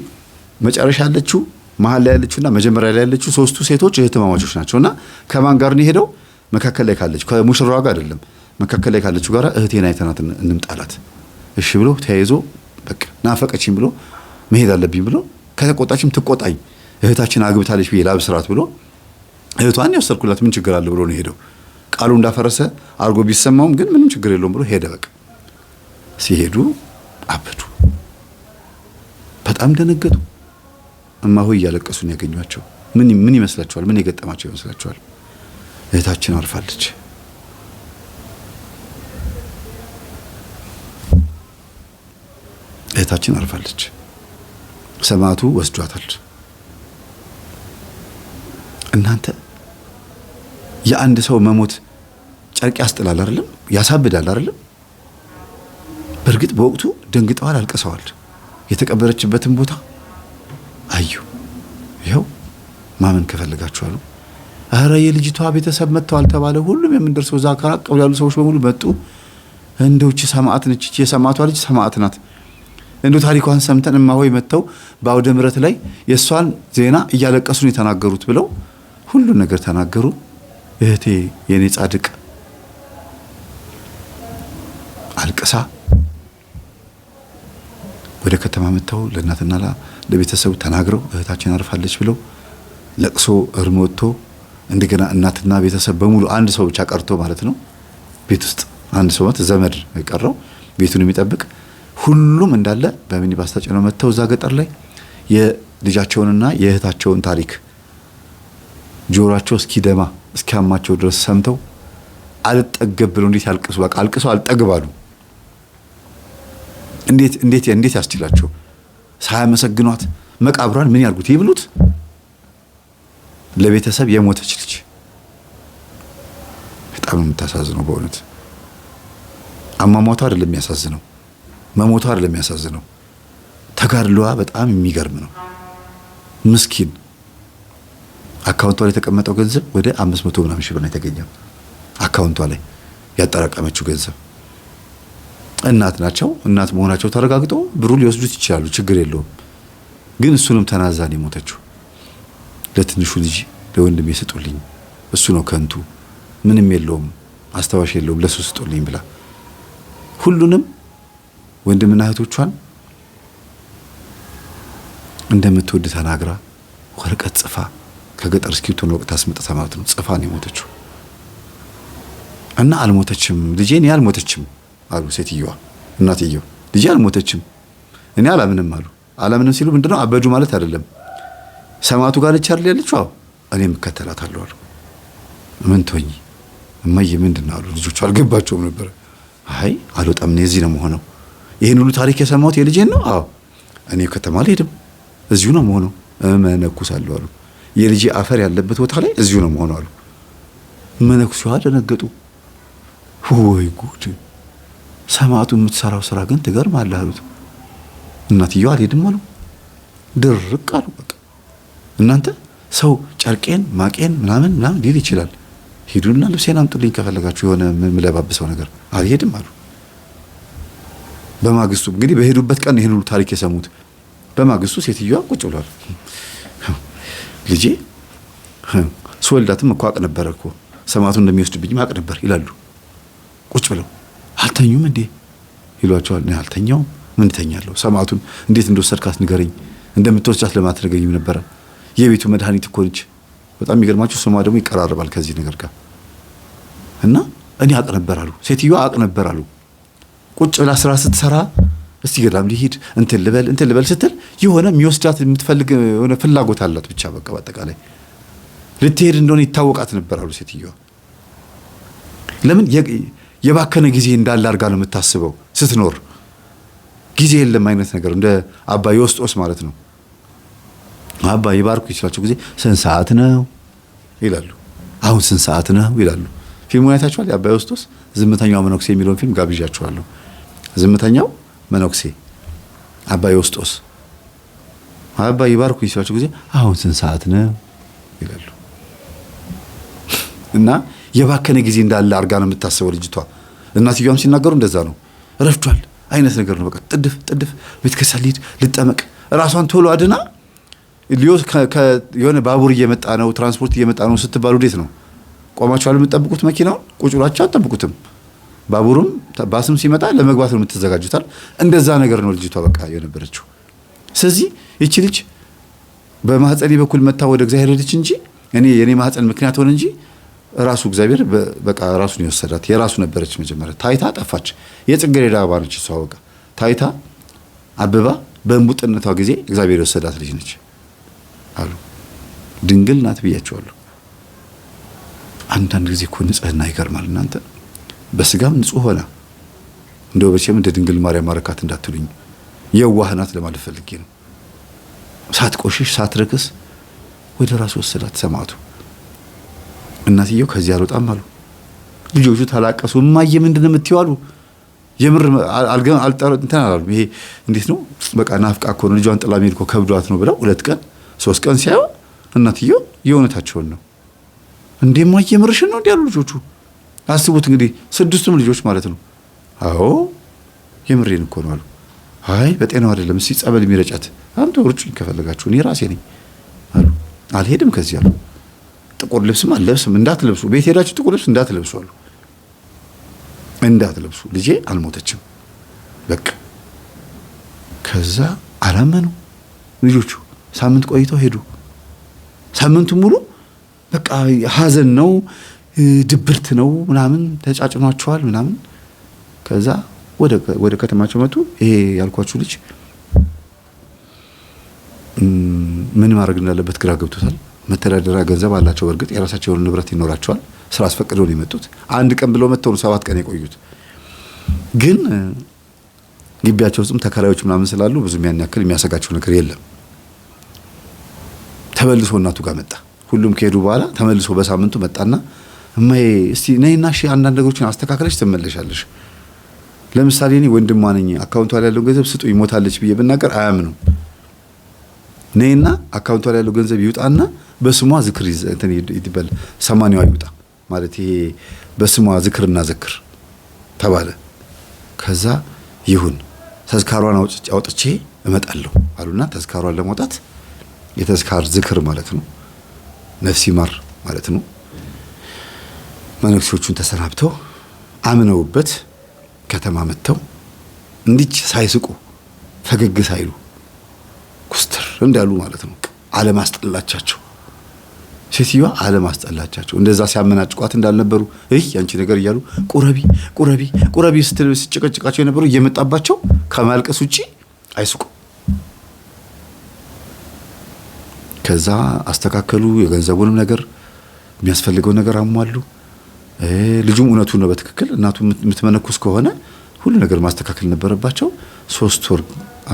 መጨረሻ ያለችው መሀል ላይ ያለችውና መጀመሪያ ላይ ያለችው ሶስቱ ሴቶች እህትማማቾች ናቸውና ከማን ጋር ነው ሄደው መካከል ላይ ካለችው ከሙሽራዋ ጋር አይደለም መካከል ላይ ካለችው ጋር እህቴን አይተናት እንምጣላት እሺ ብሎ ተያይዞ በቃ ናፈቀችኝ ብሎ መሄድ አለብኝ ብሎ ከተቆጣችም ትቆጣኝ እህታችን አግብታለች ብዬ ላብስራት ብሎ እህቷን ያሰርኩላት ምን ችግር አለ ብሎ ነው ሄደው። ቃሉ እንዳፈረሰ አርጎ ቢሰማውም ግን ምንም ችግር የለውም ብሎ ሄደ። በቃ ሲሄዱ አበዱ። በጣም ደነገጡ። እማሆይ እያለቀሱ ነው ያገኟቸው። ምን ይመስላችኋል? ምን የገጠማቸው ይመስላችኋል? እህታችን አርፋለች። እህታችን አርፋለች። ሰማዕቱ ወስዷታል። እናንተ የአንድ ሰው መሞት ጨርቅ ያስጥላል አይደለም? ያሳብዳል አይደለም? በእርግጥ በወቅቱ ደንግጠዋል፣ አልቅሰዋል። የተቀበረችበትን ቦታ አዩ። ይኸው ማመን ከፈለጋችሁ አሉ። ኧረ የልጅቷ ቤተሰብ መጥተዋል ተባለ። ሁሉም የምንደርሰው እዛ አካባቢ ያሉ ሰዎች በሙሉ መጡ። እንደው እቺ ሰማዕት ነች፣ እቺ የሰማዕቷ ልጅ ሰማዕት ናት። እንደው ታሪኳን ሰምተን እማሆይ መጥተው በአውደ ምሕረት ላይ የእሷን ዜና እያለቀሱ ነው የተናገሩት ብለው ሁሉን ነገር ተናገሩ። እህቴ የኔ ጻድቅ አልቅሳ ወደ ከተማ መጥተው ለእናትና ለቤተሰቡ ተናግረው እህታችን አርፋለች ብለው ለቅሶ እርም ወጥቶ እንደገና እናትና ቤተሰብ በሙሉ አንድ ሰው ብቻ ቀርቶ ማለት ነው ቤት ውስጥ አንድ ሰው ማለት ዘመድ የቀረው ቤቱን የሚጠብቅ ሁሉም እንዳለ በሚኒባስ ተጭነው መጥተው እዛ ገጠር ላይ የልጃቸውንና የእህታቸውን ታሪክ ጆሮአቸው እስኪደማ እስኪያማቸው ድረስ ሰምተው አልጠገብ ብለው እንዴት ያልቅሱ። በቃ አልቅሰው አልጠግባሉ። እንዴት ያስችላቸው? ሳያመሰግኗት መቃብሯን ምን ያርጉት? ይብሉት? ለቤተሰብ የሞተች ልጅ በጣም የምታሳዝነው በእውነት አሟሟቷ አይደለም የሚያሳዝነው፣ መሞቷ አይደለም የሚያሳዝነው፣ ተጋድሏ በጣም የሚገርም ነው። ምስኪን አካውንቷ ላይ የተቀመጠው ገንዘብ ወደ 500 ምናምን ሺህ ብር ነው የተገኘው። አካውንቷ ላይ ያጠራቀመችው ገንዘብ። እናት ናቸው። እናት መሆናቸው ተረጋግጦ ብሩ ሊወስዱት ይችላሉ፣ ችግር የለውም። ግን እሱንም ተናዛን የሞተችው ለትንሹ ልጅ ለወንድሜ ስጡልኝ፣ እሱ ነው ከንቱ ምንም የለውም አስተዋሽ የለውም ለሱ ስጡልኝ ብላ ሁሉንም ወንድምና እህቶቿን እንደምትወድ ተናግራ ወረቀት ጽፋ ከገጠር እስኪብቶን ወቅት አስመጣ ማለት ነው። ጽፋ ነው የሞተችው። እና አልሞተችም ልጄ እኔ አልሞተችም አሉ ሴትዮዋ እናትየው። ልጄ አልሞተችም እኔ አላምንም አሉ። አላምንም ሲሉ ምንድነው አበዱ ማለት አይደለም። ሰማዕቱ ጋር ነች አይደል ያለችው? አዎ እኔም እከተላታለሁ አሉ። ምን ትሆኚ እማዬ ምንድነው አሉ ልጆቹ። አልገባቸውም ነበር። አይ አልወጣም እኔ እዚህ ነው የምሆነው። ይሄን ሁሉ ታሪክ የሰማሁት የልጄን ነው። አዎ እኔ ከተማ አልሄድም እዚሁ ነው የምሆነው። እመነኩሳለሁ አሉ። የልጄ አፈር ያለበት ቦታ ላይ እዚሁ ነው የምሆነው አሉ። መነኩሴዋ ደነገጡ። ወይ ጉድ! ሰማዕቱ የምትሰራው ስራ ግን ትገርማለህ አሉት። እናትየው አልሄድም አሉ። ድርቅ አሉ። በቃ እናንተ ሰው ጨርቄን ማቄን ምናምን ሊል ይችላል። ሂዱና ልብሴን አምጡልኝ ከፈለጋችሁ የሆነ የምለባብሰው ነገር። አልሄድም አሉ። በማግስቱ እንግዲህ በሄዱበት ቀን ይሄን ሁሉ ታሪክ የሰሙት። በማግስቱ ሴትዮዋ ቁጭ ብሏል። ልጄ ስወልዳትም እኮ አቅ ነበር እኮ ሰማዕቱን እንደሚወስድብኝ አቅ ነበር ይላሉ። ቁጭ ብለው አልተኙም እንዴ ይሏቸዋል። እኔ አልተኛውም። ምን ተኛለሁ? ሰማዕቱን እንዴት እንደወሰድካት ንገረኝ። እንደምትወስዳት ለማትነገኝም ነበረ። የቤቱ መድኃኒት እኮ ነች። በጣም የሚገርማችሁ ስሟ ደግሞ ይቀራረባል ከዚህ ነገር ጋር እና እኔ አቅ ነበር አሉ። ሴትዮዋ አቅ ነበር አሉ። ቁጭ ብላ ስራ ስትሰራ እስቲ ገዳም ሊሄድ እንትን ልበል ስትል የሆነ የሚወስዳት የምትፈልግ የሆነ ፍላጎት አላት። ብቻ በቃ በአጠቃላይ ልትሄድ እንደሆነ ይታወቃት ነበር አሉ ሴትዮዋ። ለምን የባከነ ጊዜ እንዳለ አድርጋ ነው የምታስበው ስትኖር። ጊዜ የለም አይነት ነገር እንደ አባ ዮስጦስ ማለት ነው። አባ ይባርኩ ይችላቸው ጊዜ ስንት ሰዓት ነው ይላሉ። አሁን ስንት ሰዓት ነው ይላሉ። ፊልሙን አይታችኋል? የአባ ዮስጦስ ዝምተኛው መነኩሴ የሚለውን ፊልም ጋብዣችኋለሁ። ዝምተኛው መነኩሴ አባ ዮስጦስ አባ ይባርኩ ይችላቸው ጊዜ አሁን ስንት ሰዓት ነው ይላሉ። እና የባከነ ጊዜ እንዳለ አርጋ ነው የምታስበው ልጅቷ። እናትየዋም ሲናገሩ እንደዛ ነው። ረፍዷል አይነት ነገር ነው። በቃ ጥድፍ ቤተክርስቲያን ልሂድ ልጠመቅ ራሷን ቶሎ አድና ሊዮስ የሆነ ባቡር እየመጣ ነው ትራንስፖርት እየመጣ ነው ስትባሉ እንዴት ነው ቆማችኋል የምትጠብቁት? መኪናውን ቁጭ ብላችሁ አትጠብቁትም። ባቡሩም ባስም ሲመጣ ለመግባት ነው የምትዘጋጁታል። እንደዛ ነገር ነው ልጅቷ በቃ የነበረችው። ስለዚህ ይቺ ልጅ በማህፀኔ በኩል መታ ወደ እግዚአብሔር ሄደች እንጂ የኔ ማህፀን ምክንያት ሆነ እንጂ ራሱ እግዚአብሔር በቃ ራሱን የወሰዳት የራሱ ነበረች። መጀመሪያ ታይታ ጠፋች። የጽጌረዳ አበባ ነች እሷ። በቃ ታይታ አበባ በእንቡጥነቷ ጊዜ እግዚአብሔር የወሰዳት ልጅ ነች አሉ። ድንግል ናት ብያቸዋለሁ። አንዳንድ ጊዜ እኮ ንጽህና ይገርማል እናንተ። በስጋም ንጹህ ሆና እንደው በቸም እንደ ድንግል ማርያም ማረካት እንዳትሉኝ፣ የዋህ ናት ለማለት ፈልጌ ነው። ሳትቆሽሽ ሳትረክስ ወደ ራሱ ወሰዳት ሰማዕቱ። እናትየው ከዚህ አልወጣም አሉ። ልጆቹ ተላቀሱ። እማዬ ምንድን ነው የምትይው አሉ። የምር እንትን አላሉ። ይሄ እንዴት ነው በቃ ናፍቃ እኮ ነው ልጇን ጥላ መሄድ እኮ ከብዷት ነው ብለው 2 ቀን 3 ቀን ሲያዩ እናትየው የእውነታቸውን ነው። እንዴ እማዬ የምርሽን ነው እንዲያሉ ልጆቹ። አስቡት እንግዲህ 6ቱም ልጆች ማለት ነው። አዎ የምሬን እኮ ነው አሉ። አይ በጤናው አይደለም እስቲ ጸበል የሚረጫት አንተ ሩጭኝ ከፈለጋችሁ እኔ ራሴ ነኝ አሉ። አልሄድም ከዚህ አሉ። ጥቁር ልብስም አልለብስም እንዳትለብሱ፣ ቤት ሄዳችሁ ጥቁር ልብስ እንዳትለብሱ አሉ። እንዳትለብሱ ልጄ አልሞተችም በቃ። ከዛ አላመኑ ልጆቹ። ሳምንት ቆይተው ሄዱ። ሳምንቱ ሙሉ በቃ ሀዘን ነው ድብርት ነው ምናምን ተጫጭኗቸዋል ምናምን። ከዛ ወደ ከተማቸው መጡ። ይሄ ያልኳችሁ ልጅ ምን ማድረግ እንዳለበት ግራ ገብቶታል። መተዳደሪያ ገንዘብ አላቸው። በእርግጥ የራሳቸውን ንብረት ይኖራቸዋል። ስራ አስፈቅደው ነው የመጡት። 1 ቀን ብለው መጥተው 7 ቀን የቆዩት። ግን ግቢያቸው ውስጥም ተከራዮች ምናምን ስላሉ ብዙም ያን ያክል የሚያሰጋቸው ነገር የለም። ተመልሶ እናቱ ጋር መጣ። ሁሉም ከሄዱ በኋላ ተመልሶ በሳምንቱ መጣና እማዬ እስቲ ነይና እሺ አንዳንድ ነገሮችን አስተካክለሽ ትመለሻለሽ። ለምሳሌ እኔ ወንድሟ ነኝ አካውንቷ ላይ ያለው ገንዘብ ስጡ ይሞታለች ብዬ ብናገር አያምኑም። ነይና አካውንቷ ላይ ያለው ገንዘብ ይውጣና በስሟ ዝክር እንትን ይበል 80ዋ ይውጣ ማለት ይሄ በስሟ ዝክርና ዝክር ተባለ። ከዛ ይሁን ተዝካሯን አውጥቼ እመጣለሁ አሉና ተዝካሯን ለማውጣት የተዝካር ዝክር ማለት ነው ነፍስ ይማር ማለት ነው። መነኩሴዎቹን ተሰናብተው አምነውበት ከተማ መጥተው እንዲች ሳይስቁ ፈገግ ሳይሉ ኩስትር እንዳሉ ማለት ነው። ዓለም አስጠላቻቸው። ሴትዮዋ ዓለም አስጠላቻቸው። እንደዛ ሲያመናጭቋት እንዳልነበሩ ያንቺ ነገር እያሉ ቁረቢ ስትል ሲጨቀጭቃቸው የነበሩ እየመጣባቸው ከማልቀስ ውጪ አይስቁም። ከዛ አስተካከሉ። የገንዘቡንም ነገር የሚያስፈልገው ነገር አሟሉ። ልጁም እውነቱ ነው በትክክል እናቱ የምትመነኩስ ከሆነ ሁሉ ነገር ማስተካከል ነበረባቸው። 3 ወር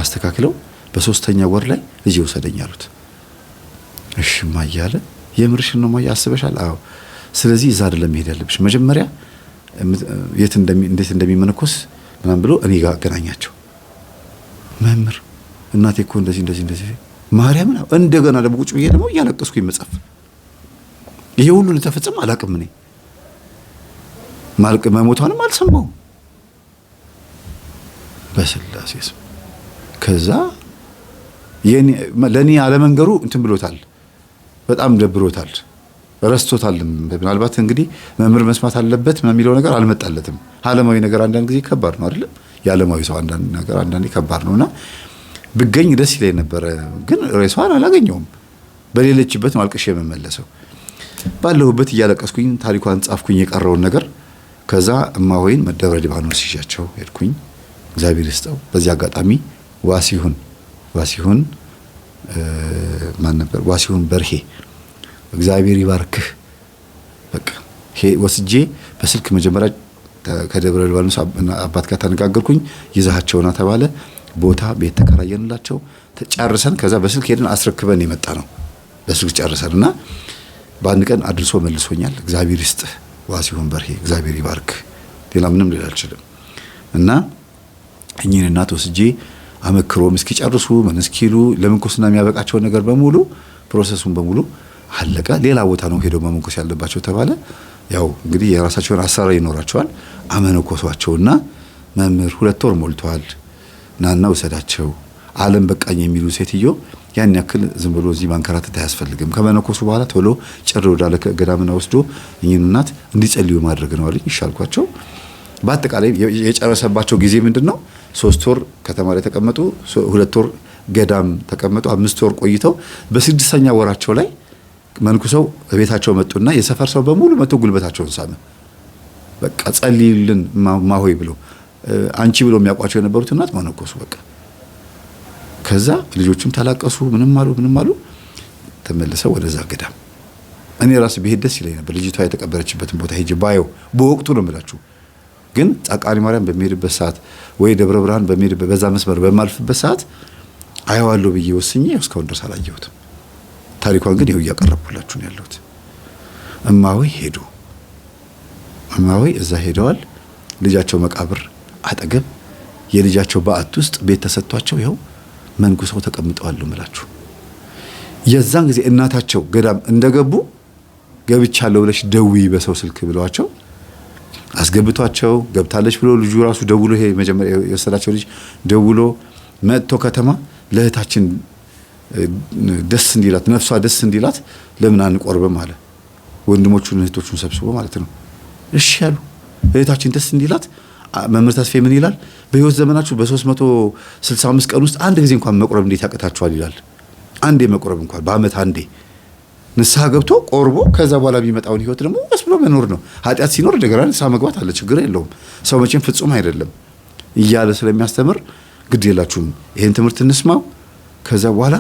አስተካክለው በ3ኛ ወር ላይ ልጅ ወሰደኝ አሉት። እሺ እማዬ አለ። የምርሽን ነው እማዬ አስበሻል? አዎ። ስለዚህ እዛ አይደለም መሄድ ያለብሽ፣ መጀመሪያ እንዴት እንደሚመነኮስ ምናምን ብሎ እኔ ጋር አገናኛቸው። መምህር እናቴ እኮ እንደዚህ ማርያምን እንደገና ደግሞ ቁጭ ብዬ ደግሞ እያለቀስኩኝ መጻፍ ይሄ ሁሉ ልተፈጽም አላቅም። እኔ መሞቷንም አልሰማሁም በስላሴ ስም። ከዛ ለኔ አለመንገሩ እንትን ብሎታል፣ በጣም ደብሮታል፣ ረስቶታል። ምናልባት እንግዲህ መምህር መስማት አለበት የሚለው ነገር አልመጣለትም። ዓለማዊ ነገር አንዳንድ ጊዜ ከባድ ነው አይደል? የዓለማዊ ሰው አንዳንድ ነገር አንዳንዴ ከባድ ነውና ብገኝ ደስ ይለኝ ነበረ፣ ግን ሬሷን አላገኘውም። በሌለችበት ማልቀሽ የመመለሰው ባለሁበት እያለቀስኩኝ ታሪኳን ጻፍኩኝ የቀረውን ነገር። ከዛ እማሆይን ደብረ ሊባኖስ ይዣቸው ሄድኩኝ። እግዚአብሔር ይስጠው። በዚህ አጋጣሚ ዋሲሁን ማን ነበር? ዋሲሁን በርሄ እግዚአብሔር ይባርክህ። በቃ ወስጄ በስልክ መጀመሪያ ከደብረ ሊባኖስ አባት ጋር ተነጋገርኩኝ። ይዛቸውና ተባለ። ቦታ ቤት ተከራየንላቸው ተጨርሰን ከዛ በስልክ ሄደን አስረክበን የመጣ ነው። በስልክ ጨርሰንና በአንድ ቀን አድርሶ መልሶኛል። እግዚአብሔር ይስጥህ ዋሲሁን በርሄ፣ እግዚአብሔር ይባርክ። ሌላ ምንም ልል አልችልም። እና እኚህን እናት ወስጄ አመክሮም እስኪጨርሱ ምን እስኪሉ ለምንኩስና የሚያበቃቸው ነገር በሙሉ ፕሮሰሱን በሙሉ አለቀ። ሌላ ቦታ ነው ሄደው መመንኮስ ያለባቸው ተባለ። ያው እንግዲህ የራሳቸውን አሰራር ይኖራቸዋል። አመነኮሷቸውና መምህር 2 ወር ሞልቷል፣ ናና ውሰዳቸው። ዓለም በቃኝ የሚሉ ሴትዮ ያን ያክል ዝም ብሎ እዚህ ማንከራተት አያስፈልግም። ከመነኮሱ በኋላ ቶሎ ጭር ወዳለ ገዳምና ወስዶ እኚህን እናት እንዲጸልዩ ማድረግ ነው አለኝ። ይሻልኳቸው። በአጠቃላይ የጨረሰባቸው ጊዜ ምንድነው? 3 ወር ከተማ ላይ ተቀመጡ፣ 2 ወር ገዳም ተቀመጡ፣ 5 ወር ቆይተው በ6ኛ ወራቸው ላይ መንኩሰው ቤታቸው መጡና የሰፈር ሰው በሙሉ መጥቶ ጉልበታቸውን ሳመ። በቃ ጸልይልን ማሆይ ብሎ አንቺ ብሎ የሚያውቋቸው የነበሩት እናት መነኮሱ። በቃ ከዛ ልጆቹም ተላቀሱ፣ ምንም አሉ። ተመልሰው ወደዛ ገዳም እኔ ራሴ ብሄድ ደስ ይለኝ ነበር። ልጅቷ የተቀበረችበትን ቦታ ሄጄ ባየው በወቅቱ ነው የምላችሁ። ግን ጻቃኒ ማርያም በሚሄድበት ሰዓት ወይ ደብረ ብርሃን በሚሄድበት በዛ መስመር በማልፍበት ሰዓት አየዋለሁ ብዬ ወስኜ እስካሁን ድረስ አላየሁትም። ታሪኳን ግን ይኸው እያቀረብኩላችሁ ነው ያለሁት። እማሆይ ሄዱ። እማሆይ እዛ ሄደዋል። ልጃቸው መቃብር አጠገብ የልጃቸው በዓት ውስጥ ቤት ተሰጥቷቸው ይኸው መንኩሰው ተቀምጠዋል እምላችሁ። የዛን ጊዜ እናታቸው ገዳም እንደገቡ ገብቻለሁ ብለሽ ደውዪ በሰው ስልክ ብለዋቸው አስገብቷቸው ገብታለች ብሎ ልጁ ራሱ ደውሎ ይሄ መጀመሪያ የወሰዳቸው ልጅ ደውሎ መጥቶ ከተማ ለእህታችን ደስ እንዲላት ነፍሷ ደስ እንዲላት ለምን አንቆርብም አለ። ወንድሞቹን እህቶቹን ሰብስቦ ማለት ነው። እሺ ያሉ እህታችን ደስ እንዲላት መምህር ተስፋዬ ምን ይላል? በህይወት ዘመናችሁ በ365 ቀን ውስጥ አንድ ጊዜ እንኳን መቁረብ እንዴት ያቀታችኋል ይላል። አንዴ መቁረብ እንኳን በአመት አንዴ ንስሐ ገብቶ ቆርቦ ከዛ በኋላ የሚመጣውን ህይወት ደግሞ ወስ ብሎ መኖር ነው። ኃጢአት ሲኖር እንደገና ንስሐ መግባት አለ፣ ችግር የለውም። ሰው መቼም ፍጹም አይደለም እያለ ስለሚያስተምር ግድ የላችሁም ይሄን ትምህርት እንስማው፣ ከዛ በኋላ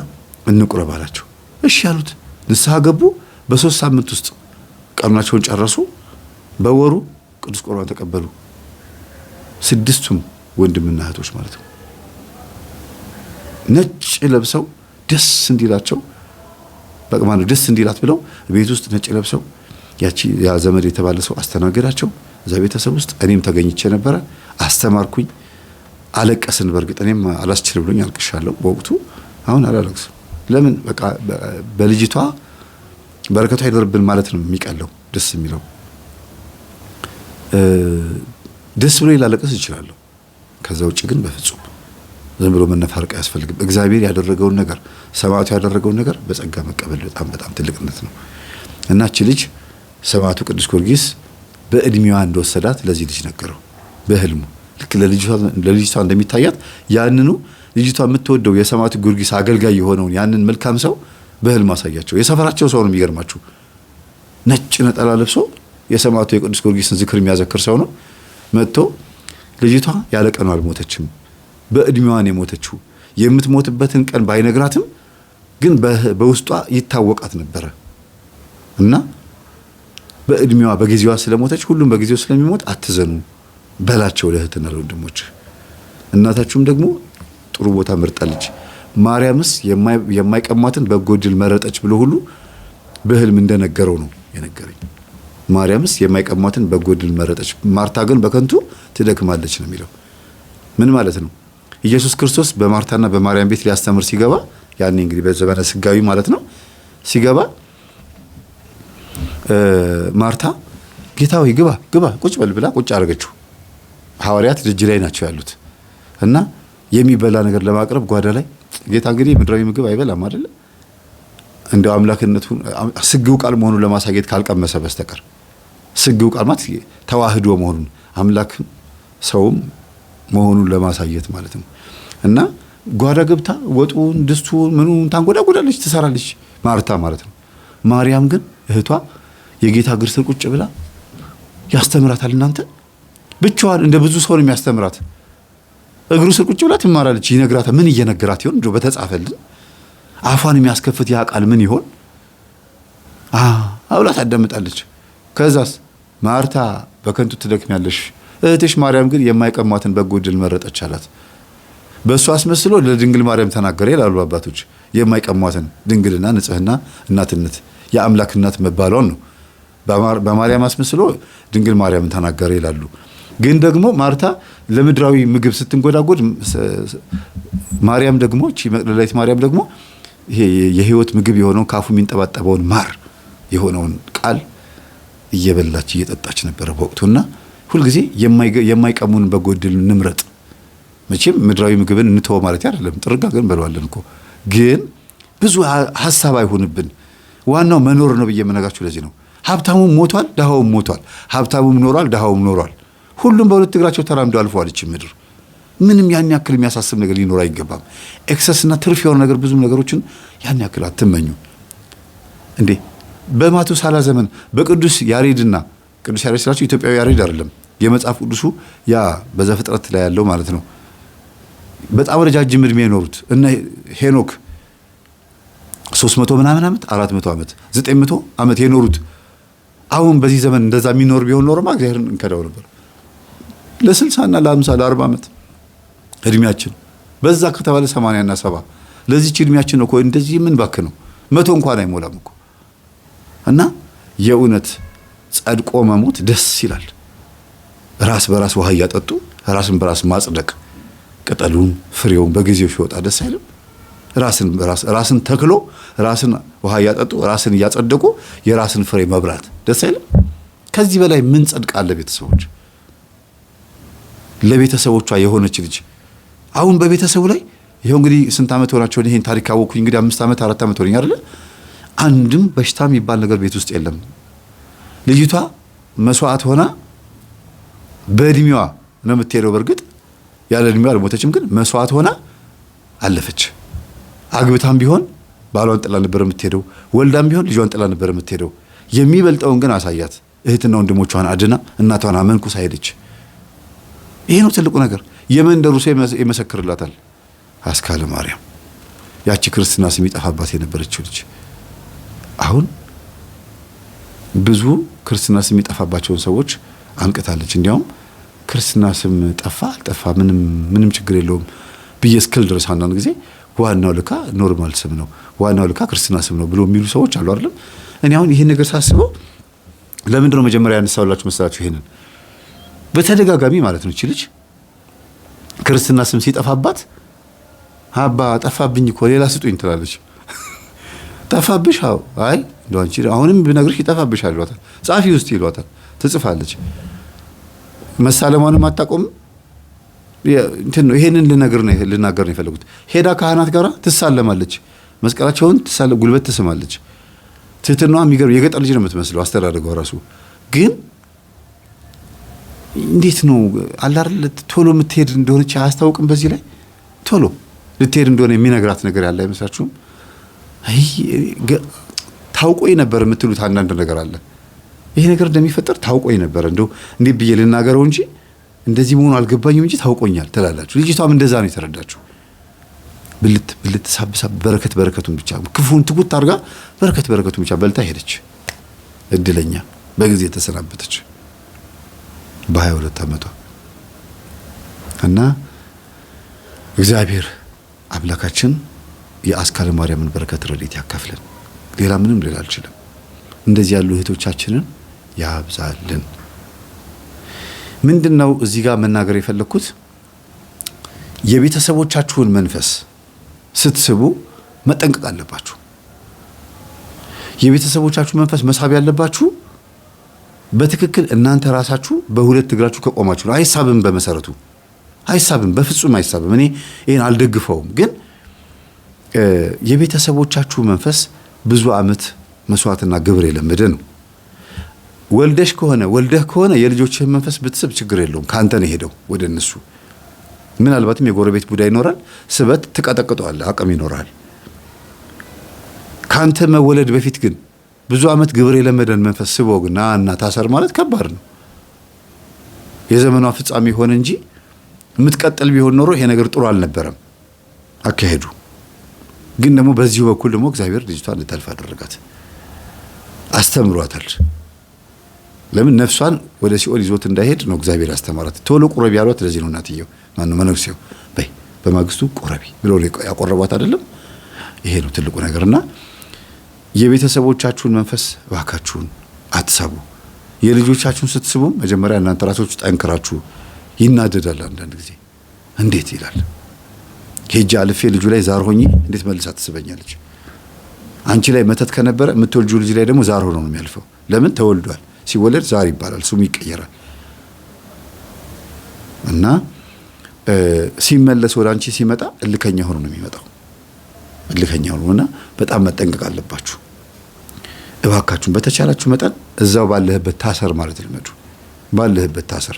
እንቁረብ አላቸው። እሺ ያሉት ንስሐ ገቡ። በ3 ሳምንት ውስጥ ቀናቸውን ጨረሱ። በወሩ ቅዱስ ቁርባን ተቀበሉ። 6ቱም ወንድምና እህቶች ማለት ነው። ነጭ ለብሰው ደስ እንዲላቸው በቃ ደስ እንዲላት ብለው ቤት ውስጥ ነጭ ለብሰው ያ ዘመድ የተባለ ሰው አስተናገዳቸው እዛ ቤተሰብ ውስጥ። እኔም ተገኝቼ ነበረ፣ አስተማርኩኝ። አለቀስን። በእርግጥ እኔም አላስችል ብሎኝ አልቅሻለሁ በወቅቱ። አሁን አላለቅስም። ለምን? በቃ በልጅቷ በረከቷ አይደርብን ማለት ነው የሚቀለው ደስ የሚለው። ደስ ብሎ ላለቀስ ይችላል። ከዛ ውጭ ግን በፍጹም ዝም ብሎ መነፋረቅ አያስፈልግም። እግዚአብሔር ያደረገውን ነገር ሰማዕቱ ያደረገውን ነገር በጸጋ መቀበል በጣም ትልቅነት ነው። እና እቺ ልጅ ሰማዕቱ ቅዱስ ጊዮርጊስ በእድሜዋ እንደወሰዳት ለዚህ ልጅ ነገረው በህልሙ። ልክ ለልጅቷ እንደሚታያት ያንኑ ልጅቷ የምትወደው የሰማዕቱ ጊዮርጊስ አገልጋይ የሆነውን ያንን መልካም ሰው በህልም አሳያቸው። የሰፈራቸው ሰው ነው የሚገርማችሁ። ነጭ ነጠላ ለብሶ የሰማዕቱ የቅዱስ ጊዮርጊስን ዝክር የሚያዘክር ሰው ነው። መጥቶ ልጅቷ ያለ ቀኗ አልሞተችም፣ በእድሜዋ ነው የሞተችው። የምትሞትበትን ቀን ባይነግራትም ግን በውስጧ ይታወቃት ነበረ እና በእድሜዋ በጊዜዋ ስለሞተች ሁሉም በጊዜው ስለሚሞት አትዘኑ በላቸው ለእህትና ለወንድሞች። እናታችሁም ደግሞ ጥሩ ቦታ መርጣለች። ማርያምስ የማይቀሟትን በጎ ዕድል መረጠች ብሎ ሁሉ በህልም እንደነገረው ነው የነገረኝ። ማርያምስ የማይቀሟትን በጎ ዕድል መረጠች፣ ማርታ ግን በከንቱ ትደክማለች ነው የሚለው። ምን ማለት ነው? ኢየሱስ ክርስቶስ በማርታና በማርያም ቤት ሊያስተምር ሲገባ ያኔ እንግዲህ በዘመነ ስጋዊ ማለት ነው ሲገባ ማርታ ጌታ ሆይ ግባ ግባ ቁጭ በል ብላ ቁጭ አደረገችው። ሐዋርያት ደጅ ላይ ናቸው ያሉት እና የሚበላ ነገር ለማቅረብ ጓዳ ላይ ጌታ እንግዲህ ምድራዊ ምግብ አይበላም አይደለ? እንደው አምላክነቱን ስግው ቃል መሆኑን ለማሳየት ካልቀመሰ በስተቀር ስግው ቃል ማለት ተዋህዶ መሆኑን አምላክ ሰውም መሆኑን ለማሳየት ማለት ነው። እና ጓዳ ገብታ ወጡን ድስቱን ምኑን ታንጎዳጎዳለች፣ ትሰራለች ማርታ ማለት ነው። ማርያም ግን እህቷ የጌታ እግር ስር ቁጭ ብላ ያስተምራታል። እናንተ ብቻዋን እንደ ብዙ ሰው ነው የሚያስተምራት። እግሩ ስር ቁጭ ብላ ትማራለች፣ ይነግራታል። ምን እየነገራት ይሆን? እንደው በተጻፈልን አፏን የሚያስከፍት ያ ቃል ምን ይሆን? አውላ ታዳምጣለች። ከዛስ ማርታ በከንቱ ትደክሚያለሽ፣ እህትሽ ማርያም ግን የማይቀሟትን በጎ ዕድል መረጠች አላት። በእሱ አስመስሎ ለድንግል ማርያም ተናገረ ይላሉ አባቶች። የማይቀሟትን ድንግልና፣ ንጽህና፣ እናትነት የአምላክ እናት መባሏን ነው በማርያም አስመስሎ ድንግል ማርያምን ተናገረ ይላሉ። ግን ደግሞ ማርታ ለምድራዊ ምግብ ስትንጎዳጎድ ማርያም ደግሞ እቺ መቅደላዊት ማርያም ደግሞ ይሄ የህይወት ምግብ የሆነውን ካፉ የሚንጠባጠበውን ማር የሆነውን ቃል እየበላች እየጠጣች ነበረ በወቅቱና ሁልጊዜ የማይቀሙን በጎ ዕድል እንምረጥ። መቼም ምድራዊ ምግብን እንተው ማለት አይደለም፣ ጥርጋ ግን በለዋለን እኮ። ግን ብዙ ሐሳብ አይሆንብን። ዋናው መኖር ነው ብዬ የምነግራችሁ ለዚህ ነው። ሀብታሙም ሞቷል፣ ደሃውም ሞቷል። ሀብታሙም ኖሯል፣ ደሃውም ኖሯል። ሁሉም በሁለት እግራቸው ተራምደው አልፈዋል እቺ ምድር። ምንም ያን ያክል የሚያሳስብ ነገር ሊኖር አይገባም። ኤክሰስና ትርፍ የሆነ ነገር ብዙ ነገሮችን ያን ያክል አትመኙ እንዴ። በማቱሳላ ዘመን በቅዱስ ያሬድና ቅዱስ ያሬድ ስላችሁ ኢትዮጵያዊ ያሬድ አይደለም፣ የመጽሐፍ ቅዱሱ ያ በዘፍጥረት ላይ ያለው ማለት ነው። በጣም ረጃጅም እድሜ የኖሩት እነ ሄኖክ 300 ምናምን ዓመት 400 ዓመት 900 ዓመት የኖሩት አሁን በዚህ ዘመን እንደዛ የሚኖር ቢሆን ኖርማ እግዚአብሔርን እንከዳው ነበር። ለ60 እና ለ50 ለ40 ዓመት እድሜያችን በዛ ከተባለ 80 እና 70 ለዚህች እድሜያችን ነው እኮ እንደዚህ ምን ባክ ነው 100 እንኳን አይሞላም እኮ። እና የእውነት ጸድቆ መሞት ደስ ይላል። ራስ በራስ ውሃ እያጠጡ ራስን በራስ ማጽደቅ፣ ቅጠሉን ፍሬውን በጊዜው ሲወጣ ደስ አይልም? ራስን ተክሎ ራስን ውሃ እያጠጡ ራስን እያጸደቁ የራስን ፍሬ መብላት ደስ አይልም? ከዚህ በላይ ምን ጸድቅ አለ? ቤተሰቦች ለቤተሰቦቿ የሆነች ልጅ አሁን በቤተሰቡ ላይ ይሄው እንግዲህ ስንት ዓመት ሆናቸው? ይሄን ታሪክ አወኩኝ እንግዲህ 5 ዓመት 4 ዓመት ሆነኝ አይደለ? አንድም በሽታ የሚባል ነገር ቤት ውስጥ የለም። ልጅቷ መስዋዕት ሆና በእድሜዋ ነው የምትሄደው። በእርግጥ ያለ እድሜዋ አልሞተችም፣ ግን መስዋዕት ሆና አለፈች። አግብታም ቢሆን ባሏን ጥላ ነበር የምትሄደው፣ ወልዳም ቢሆን ልጇን ጥላ ነበር የምትሄደው። የሚበልጠውን ግን አሳያት። እህትና ወንድሞቿን አድና እናቷን አመንኩሳ ሄደች። ይሄ ነው ትልቁ ነገር። የመንደሩ ሰው ይመሰክርላታል። አስካለ ማርያም ያቺ ክርስትና ስም ይጠፋባት የነበረችው ልጅ አሁን ብዙ ክርስትና ስም ይጠፋባቸውን ሰዎች አንቅታለች። እንዲያውም ክርስትና ስም ጠፋ አልጠፋ ምንም ችግር የለውም ብዬ እስክል ድረስ አንዳንድ ጊዜ ዋናው ልካ ኖርማል ስም ነው፣ ዋናው ልካ ክርስትና ስም ነው ብሎ የሚሉ ሰዎች አሉ አይደለም። እኔ አሁን ይሄን ነገር ሳስበው ለምንድን ነው መጀመሪያ ያነሳውላችሁ መሰላችሁ? ይሄንን በተደጋጋሚ ማለት ነው። እቺ ልጅ ክርስትና ስም ሲጠፋባት አባ ጠፋብኝ እኮ ሌላ ስጡኝ ትላለች። ጠፋብሽ? አዎ። አይ እንደው አንቺ አሁንም ብነግርሽ ይጠፋብሻል ይሏታል። ጻፊ ውስጥ ይሏታል። ትጽፋለች። መሳለሟንም አታቆምም። ይሄንን ልናገር ነው የፈለጉት። ሄዳ ካህናት ጋራ ትሳለማለች። መስቀላቸውን ጉልበት ትስማለች። ትህትናዋ የሚገርም የገጠር ልጅ ነው የምትመስለው አስተዳደገው ራሱ። ግን እንዴት ነው አላርለ ቶሎ የምትሄድ እንደሆነች አያስታውቅም። በዚህ ላይ ቶሎ ልትሄድ እንደሆነ የሚነግራት ነገር ያለ አይመስላችሁም? አይ ታውቆ ነበር የምትሉት አንዳንድ ነገር አለ። ይሄ ነገር እንደሚፈጠር ታውቆኝ ነበር እንደው እንዴ ብዬ ልናገረው እንጂ እንደዚህ መሆኑ አልገባኝም እንጂ ታውቆኛል ትላላችሁ። ልጅቷም እንደዛ ነው የተረዳችሁ። ብልት ሳብሳብ በረከቱን ብቻ ክፉን ትጉት አድርጋ በረከቱን ብቻ በልታ ሄደች። እድለኛ በጊዜ ተሰናበተች በ22 ዓመቷ። እና እግዚአብሔር አምላካችን የአስካለ ማርያምን በረከት ረድኤት ያካፍለን። ሌላ ምንም ልል አልችልም። እንደዚህ ያሉ እህቶቻችንን ያብዛልን። ምንድነው እዚህ ጋር መናገር የፈለኩት የቤተሰቦቻችሁን መንፈስ ስትስቡ መጠንቀቅ አለባችሁ። የቤተሰቦቻችሁ መንፈስ መሳብ ያለባችሁ በትክክል እናንተ ራሳችሁ በሁለት እግራችሁ ከቆማችሁ ነው። አይሳብም፣ በመሰረቱ አይሳብም፣ በፍጹም አይሳብም። እኔ ይሄን አልደግፈውም። ግን የቤተሰቦቻችሁ መንፈስ ብዙ ዓመት መስዋዕትና ግብር የለመደ ነው። ወልደህ ከሆነ የልጆችህን መንፈስ ብትስብ ችግር የለውም። ካንተ ነው ሄደው ወደ እነሱ። ምናልባትም የጎረቤት ቡዳ ይኖራል፣ ስበት ትቀጠቅጠዋለህ፣ አቅም ይኖራል። ካንተ መወለድ በፊት ግን ብዙ ዓመት ግብር የለመደን መንፈስ ስበው ግን እና ታሰር ማለት ከባድ ነው። የዘመኗ ፍጻሜ ሆነ እንጂ የምትቀጥል ቢሆን ኖሮ ይሄ ነገር ጥሩ አልነበረም አካሄዱ። ግን ደግሞ በዚሁ በኩል ደግሞ እግዚአብሔር ልጅቷን ልታልፍ አደረጋት፣ አስተምሯታል። ለምን ነፍሷን ወደ ሲኦል ይዞት እንዳይሄድ ነው እግዚአብሔር ያስተማራት። ቶሎ ቁረቢ ያሏት ለዚህ ነው። እናትየው ማነው መነኩሴው በይ በማግስቱ ቁረቢ ብሎ ያቆረቧት አይደለም። ይሄ ነው ትልቁ ነገርና የቤተሰቦቻችሁን መንፈስ እባካችሁን አትሳቡ። የልጆቻችሁን ስትስቡም መጀመሪያ እናንተ ራሳችሁ ጠንክራችሁ። ይናደዳል አንዳንድ ጊዜ እንዴት ይላል ሄጄ አልፌ ልጁ ላይ ዛር ሆኜ እንዴት መልሳ ትስበኛለች? አንቺ ላይ መተት ከነበረ የምትወልጁ ልጅ ላይ ደግሞ ዛር ሆኖ ነው የሚያልፈው። ለምን ተወልዷል። ሲወለድ ዛር ይባላል፣ ስሙ ይቀየራል። እና ሲመለስ ወደ አንቺ ሲመጣ እልከኛ ሆኖ ነው የሚመጣው። እልከኛ ሆኖና በጣም መጠንቀቅ አለባችሁ። እባካችሁን በተቻላችሁ መጠን እዛው ባለህበት ታሰር ማለት ልመዱ። ባለህበት ታሰር።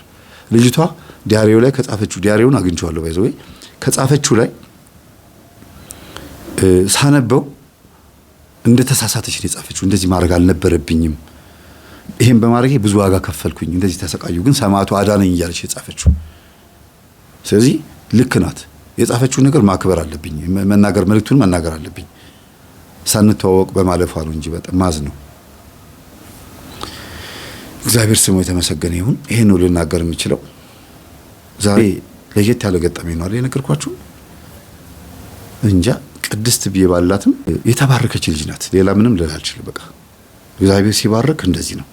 ልጅቷ ዲያሪው ላይ ከጻፈችው ዲያሪውን አግኝቼዋለሁ ባይዘው ከጻፈችው ላይ ሳነበው እንደ ተሳሳተች ነው የጻፈችው። እንደዚህ ማድረግ አልነበረብኝም፣ ይሄን በማድረጌ ብዙ ዋጋ ከፈልኩኝ፣ እንደዚህ ተሰቃዩ፣ ግን ሰማዕቱ አዳነኝ እያለች የጻፈችው። ስለዚህ ልክ ናት። የጻፈችው ነገር ማክበር አለብኝ፣ መናገር መልእክቱን መናገር አለብኝ። ሳንተዋወቅ በማለፏ ነው እንጂ በጣም ማዝ ነው። እግዚአብሔር ስሙ የተመሰገነ ይሁን። ይሄን ነው ልናገር የምችለው። ዛሬ ለየት ያለ ገጠመኝ ነው አይደል የነገርኳችሁ። እንጃ ቅድስት ብዬ ባላትም የተባረከች ልጅ ናት። ሌላ ምንም ልል አልችልም። በቃ እግዚአብሔር ሲባርክ እንደዚህ ነው።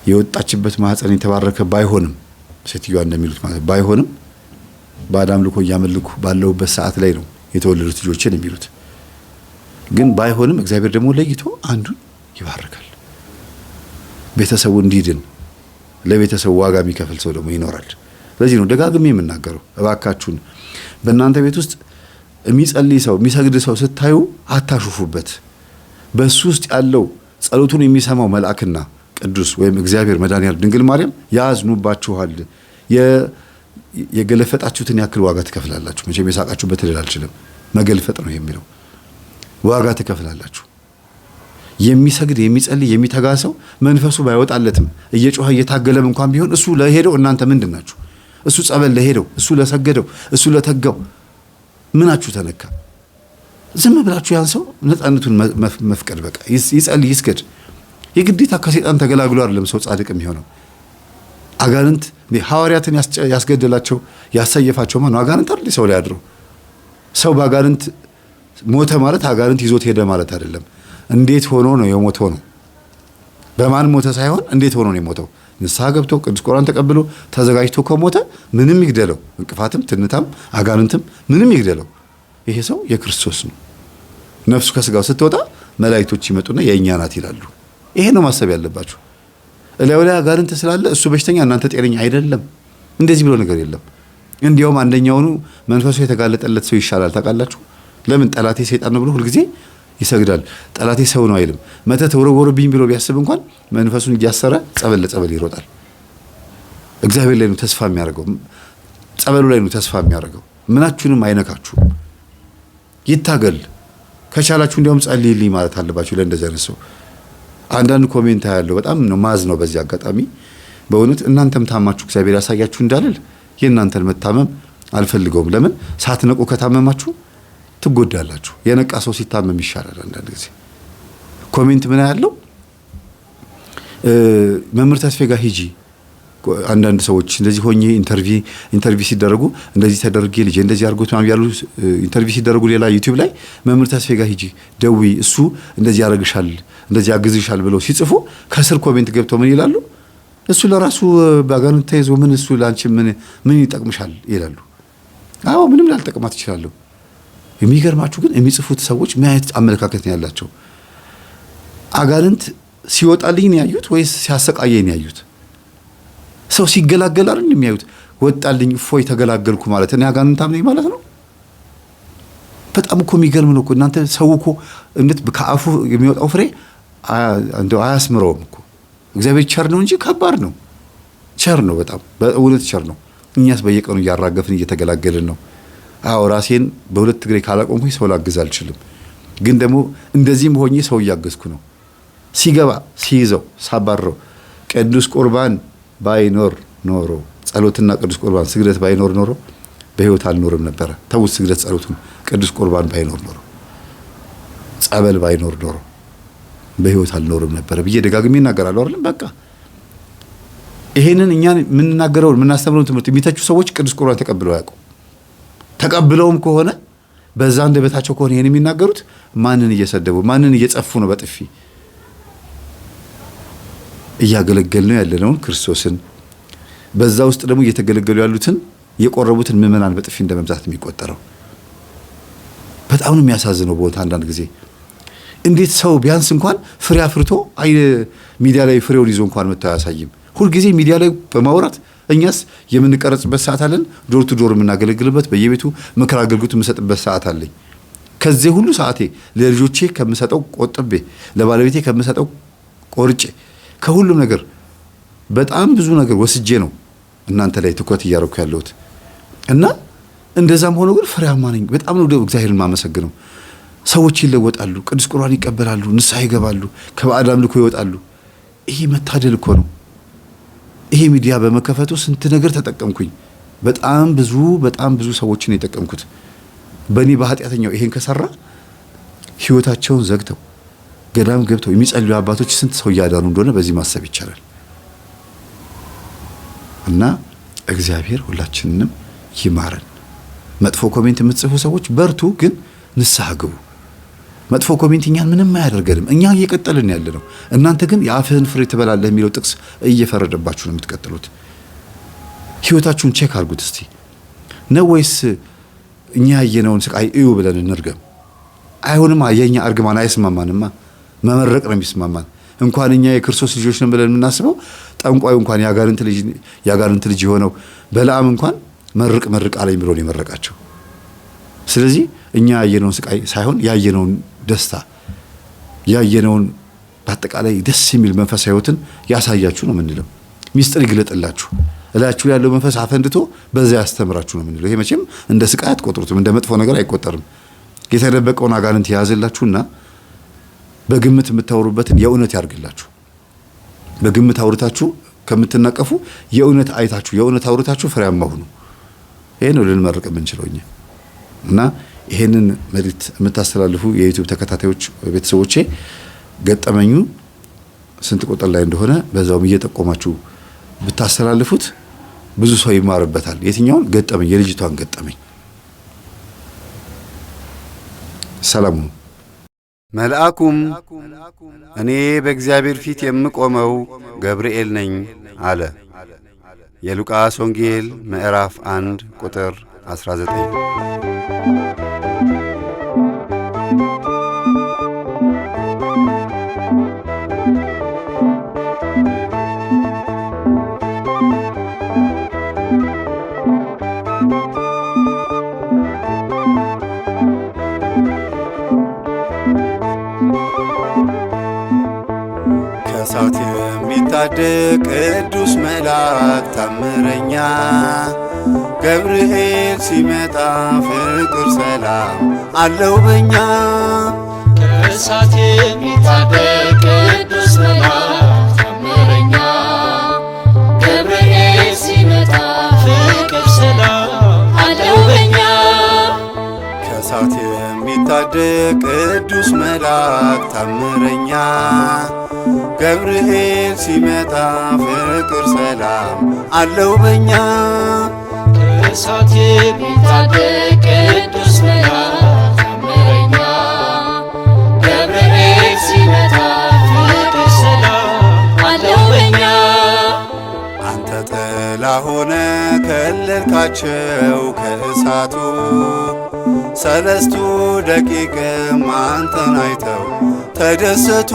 የወጣችበት ማህፀን የተባረከ ባይሆንም ሴትዮዋ እንደሚሉት ማለት ባይሆንም በአዳም ልኮ እያመልኩ ባለውበት ሰዓት ላይ ነው የተወለዱት ልጆችን የሚሉት። ግን ባይሆንም እግዚአብሔር ደግሞ ለይቶ አንዱን ይባርካል። ቤተሰቡ እንዲድን ለቤተሰቡ ዋጋ የሚከፍል ሰው ደግሞ ይኖራል። ስለዚህ ነው ደጋግሜ የምናገረው፣ እባካችሁን በእናንተ ቤት ውስጥ የሚጸልይ ሰው የሚሰግድ ሰው ስታዩ አታሹፉበት። በሱ ውስጥ ያለው ጸሎቱን የሚሰማው መልአክና ቅዱስ ወይም እግዚአብሔር መድኃኒዓለም ድንግል ማርያም ያዝኑባችኋል። የገለፈጣችሁትን ያክል ዋጋ ትከፍላላችሁ። መቼም የሳቃችሁበት ልል አልችልም። መገልፈጥ ነው የሚለው። ዋጋ ትከፍላላችሁ። የሚሰግድ የሚጸልይ የሚተጋ ሰው መንፈሱ ባይወጣለትም እየጮኸ እየታገለም እንኳን ቢሆን እሱ ለሄደው እናንተ ምንድን ናችሁ? እሱ ጸበል ለሄደው፣ እሱ ለሰገደው፣ እሱ ለተጋው ምናችሁ ተነካ? ዝም ብላችሁ ያን ሰው ነፃነቱን መፍቀድ በቃ ይጸልይ ይስገድ። የግዴታ ከሰይጣን ተገላግሎ አይደለም ሰው ጻድቅ የሚሆነው። አጋንንት ሐዋርያትን ያስገደላቸው ያሰየፋቸው ማን ነው? አጋንንት አይደል ሰው ላይ አድሮ። ሰው በአጋንንት ሞተ ማለት አጋንንት ይዞት ሄደ ማለት አይደለም። እንዴት ሆኖ ነው የሞተው ነው። በማን ሞተ ሳይሆን እንዴት ሆኖ ነው የሞተው። ንስሐ ገብቶ ቅዱስ ቁርባን ተቀብሎ ተዘጋጅቶ ከሞተ ምንም ይግደለው፣ እንቅፋትም ትንታም አጋንንትም ምንም ይግደለው፣ ይሄ ሰው የክርስቶስ ነው። ነፍሱ ከስጋው ስትወጣ መላእክቶች ይመጡና የእኛ ናት ይላሉ። ይሄ ነው ማሰብ ያለባችሁ። እላዩ ላይ አጋንንት ስላለ እሱ በሽተኛ እናንተ ጤነኛ አይደለም። እንደዚህ ብሎ ነገር የለም። እንዲያውም አንደኛውኑ መንፈሱ የተጋለጠለት ሰው ይሻላል። ታውቃላችሁ ለምን? ጠላቴ ሰይጣን ነው ብሎ ሁልጊዜ ይሰግዳል። ጠላቴ ሰው ነው አይልም። መተት ወረወረብኝ ብሎ ቢያስብ እንኳን መንፈሱን እያሰረ ጸበል ለጸበል ይሮጣል። እግዚአብሔር ላይ ነው ተስፋ የሚያደርገው፣ ጸበሉ ላይ ነው ተስፋ የሚያደርገው። ምናችሁንም አይነካችሁ። ይታገል። ከቻላችሁ እንዲያውም ጸልይልኝ ማለት አለባችሁ ለእንደዚህ አይነት ሰው። አንዳንድ ኮሜንት ያለው በጣም ነው ማዝ ነው። በዚህ አጋጣሚ በእውነት እናንተም ታማችሁ እግዚአብሔር ያሳያችሁ እንዳልል የእናንተን መታመም አልፈልገውም። ለምን ሳትነቁ ከታመማችሁ ትጎዳላችሁ። የነቃ ሰው ሲታመም ይሻላል። አንዳንድ ጊዜ ኮሜንት ምን ያለው መምህር ተስፋዬ ጋር ሂጂ። አንዳንድ ሰዎች እንደዚህ ሆኜ ኢንተርቪው ሲደረጉ እንደዚህ ተደርጌ ልጅ እንደዚህ አድርጎት ማም ያሉ ኢንተርቪው ሲደረጉ ሌላ ዩቲዩብ ላይ መምህር ተስፋዬ ጋር ሂጂ ደዊ እሱ እንደዚህ ያረግሻል እንደዚህ ያግዝሻል ብለው ሲጽፉ ከስር ኮሜንት ገብተው ምን ይላሉ? እሱ ለራሱ ባጋንንት ተይዞ ምን እሱ ላንቺ ምን ይጠቅምሻል ይላሉ። አዎ ምንም ላልጠቅማት ይችላል። የሚገርማችሁ ግን የሚጽፉት ሰዎች ምን አይነት አመለካከት ነው ያላቸው? አጋንንት ሲወጣልኝ ነው ያዩት ወይስ ሲያሰቃየኝ ነው ያዩት? ሰው ሲገላገል አይደል የሚያዩት? ወጣልኝ እፎይ ተገላገልኩ ማለት እኔ አጋንንታም ነኝ ማለት ነው። በጣም እኮ የሚገርም ነው እኮ እናንተ። ሰው እኮ እንዴት ከአፉ የሚወጣው ፍሬ እንደው አያስምረውም እኮ። እግዚአብሔር ቸር ነው እንጂ ከባድ ነው። ቸር ነው፣ በጣም በእውነት ቸር ነው። እኛስ በየቀኑ እያራገፍን እየተገላገልን ነው። አዎ ራሴን በሁለት እግሬ ካላቆምኩኝ ሰው ላግዝ አልችልም። ግን ደግሞ እንደዚህም ሆኜ ሰው እያገዝኩ ነው። ሲገባ ሲይዘው ሳባረው ቅዱስ ቁርባን ባይኖር ኖሮ ጸሎትና ቅዱስ ቁርባን ስግደት ባይኖር ኖሮ በህይወት አልኖርም ነበር። ተውት ስግደት ጸሎቱን ቅዱስ ቁርባን ባይኖር ኖሮ ጸበል ባይኖር ኖሮ በህይወት አልኖርም ነበር ብዬ ደጋግሜ እናገራለሁ አይደል? በቃ ይሄንን እኛን የምንናገረውን የምናስተምረውን ትምህርት የሚተቹ ሰዎች ቅዱስ ቁርባን ተቀብለው ያውቁ። ተቀብለውም ከሆነ በዛ እንደበታቸው ከሆነ ይሄን የሚናገሩት ማንን እየሰደቡ ማንን እየጸፉ ነው? በጥፊ እያገለገል ነው ያለነውን ክርስቶስን፣ በዛ ውስጥ ደግሞ እየተገለገሉ ያሉትን የቆረቡትን ምዕመናን በጥፊ እንደመምታት የሚቆጠረው በጣም ነው የሚያሳዝነው። ቦታ አንዳንድ ጊዜ እንዴት ሰው ቢያንስ እንኳን ፍሬ አፍርቶ ሚዲያ ላይ ፍሬውን ይዞ እንኳን መጥቶ አያሳይም? ሁልጊዜ ሚዲያ ላይ በማውራት እኛስ የምንቀረጽበት ሰዓት አለን። ዶር ቱ ዶር የምናገለግልበት በየቤቱ ምክር አገልግሎት የምሰጥበት ሰዓት አለኝ። ከዚህ ሁሉ ሰዓቴ ለልጆቼ ከምሰጠው ቆጥቤ ለባለቤቴ ከምሰጠው ቆርጬ ከሁሉም ነገር በጣም ብዙ ነገር ወስጄ ነው እናንተ ላይ ትኩረት እያደረኩ ያለሁት እና እንደዛም ሆኖ ግን ፍሬያማ ነኝ። በጣም ነው እግዚአብሔርን ማመሰግነው። ሰዎች ይለወጣሉ፣ ቅዱስ ቁርባን ይቀበላሉ፣ ንስሐ ይገባሉ፣ ከባዕድ አምልኮ ይወጣሉ። ይሄ መታደል እኮ ነው። ይሄ ሚዲያ በመከፈቱ ስንት ነገር ተጠቀምኩኝ። በጣም ብዙ ሰዎችን የጠቀምኩት በእኔ በኃጢአተኛው ይሄን ከሰራ ህይወታቸውን ዘግተው ገዳም ገብተው የሚጸልዩ አባቶች ስንት ሰው እያዳኑ እንደሆነ በዚህ ማሰብ ይቻላል። እና እግዚአብሔር ሁላችንንም ይማረን። መጥፎ ኮሜንት የምትጽፉ ሰዎች በርቱ፣ ግን ንስሐ ግቡ። መጥፎ ኮሜንት እኛን ምንም አያደርገንም። እኛ እየቀጠልን ያለ ነው። እናንተ ግን የአፍህን ፍሬ ትበላለህ የሚለው ጥቅስ እየፈረደባችሁ ነው የምትቀጥሉት። ህይወታችሁን ቼክ አድርጉት እስቲ። ነው ወይስ እኛ ያየነውን ስቃይ እዩ ብለን እንርገም? አይሆንማ። የኛ እርግማን አይስማማንማ። መመረቅ ነው የሚስማማን። እንኳን እኛ የክርስቶስ ልጆች ነን ብለን የምናስበው ጠንቋዩ እንኳን ያጋንንት ልጅ የሆነው በለዓም እንኳን መርቅ አለኝ ብሎ ነው የመረቃቸው። ስለዚህ እኛ ያየነውን ስቃይ ሳይሆን ያየነውን ደስታ ያየነውን በአጠቃላይ ደስ የሚል መንፈሳዊ ህይወትን ያሳያችሁ ነው የምንለው። ሚስጥር ይግለጥላችሁ፣ እላችሁ ያለው መንፈስ አፈንድቶ በዛ ያስተምራችሁ ነው የምንለው። ይሄ መቼም እንደ ስቃይ አትቆጥሩትም፣ እንደ መጥፎ ነገር አይቆጠርም። የተደበቀውን አጋንንት የያዘላችሁና በግምት የምታወሩበትን የእውነት ያርግላችሁ። በግምት አውርታችሁ ከምትናቀፉ የእውነት አይታችሁ የእውነት አውርታችሁ ፍሬያማ ሁኑ። ይሄ ነው ልንመርቅ የምንችለው እኛ። እና ይሄንን መልእክት የምታስተላልፉ የዩቲዩብ ተከታታዮች ቤተሰቦቼ ገጠመኙ ስንት ቁጥር ላይ እንደሆነ በዛውም እየጠቆማችሁ ብታስተላልፉት ብዙ ሰው ይማርበታል። የትኛውን ገጠመኝ? የልጅቷን ገጠመኝ። ሰላም ሁኑ። መልአኩም እኔ በእግዚአብሔር ፊት የምቆመው ገብርኤል ነኝ አለ። የሉቃስ ወንጌል ምዕራፍ 1 ቁጥር 19። ከእሳት የሚታደግ ቅዱስ መልአክ ታምረኛ ገብርኤል ሲመጣ ፍቅር ሰላም አለው በኛ። ከእሳት የሚታደግ ቅዱስ መልአክ ታምረኛ ገብርኤል ሲመጣ ፍቅር ሰላም አለው በኛ። ከእሳት የሚታደግ ቅዱስ መልአክ ታምረኛ ገብርኤል ሲመጣ ፍቅር ሰላም አለው በኛ። ከእሳት የሚታደግ ቅዱስ መልአክ ታምረኛ ገብርኤል ሲመጣ ፍቅር ሰላም አለው በኛ። አንተ ጥላ ሆነ ከለልካቸው ከእሳቱ ሰለስቱ ደቂቅም አንተን አይተው ተደሰቱ።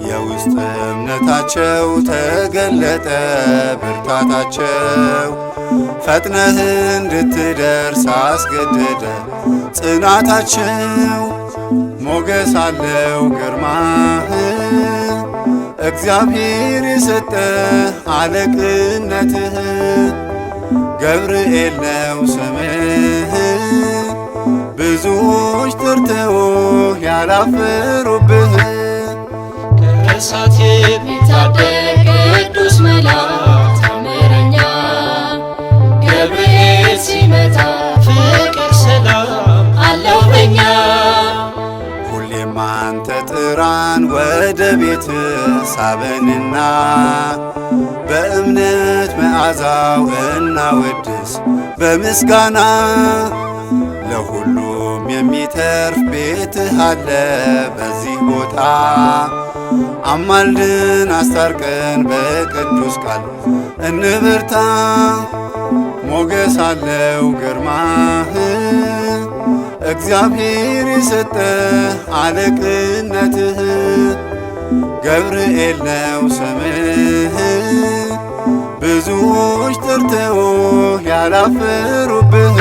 የውስጥ እምነታቸው ተገለጠ ብርታታቸው ፈጥነህ እንድትደርስ አስገደደ ጽናታቸው። ሞገስ አለው ግርማህ እግዚአብሔር የሰጠህ አለቅነትህ ገብርኤል ነው ስምህ ብዙዎች ጠርተው ያላፈሩብህ። ከእሳት የሚታደግ ቅዱስ መልአክ ታምረኛ ገብርኤል ሲመጣ ፍቅር ሰላም አለው በኛ። ሁሌም አንተ ጥራን ወደ ቤት ሳበንና በእምነት መዓዛው እናወድስ በምስጋና። ለሁሉም የሚተርፍ ቤትህ አለ በዚህ ቦታ አማልድን አስታርቀን በቅዱስ ቃል እንበርታ። ሞገስ አለው ግርማህ እግዚአብሔር የሰጠህ አለቅነትህ ገብርኤል ነው ስምህ ብዙዎች ጠርተው ያላፈሩብህ።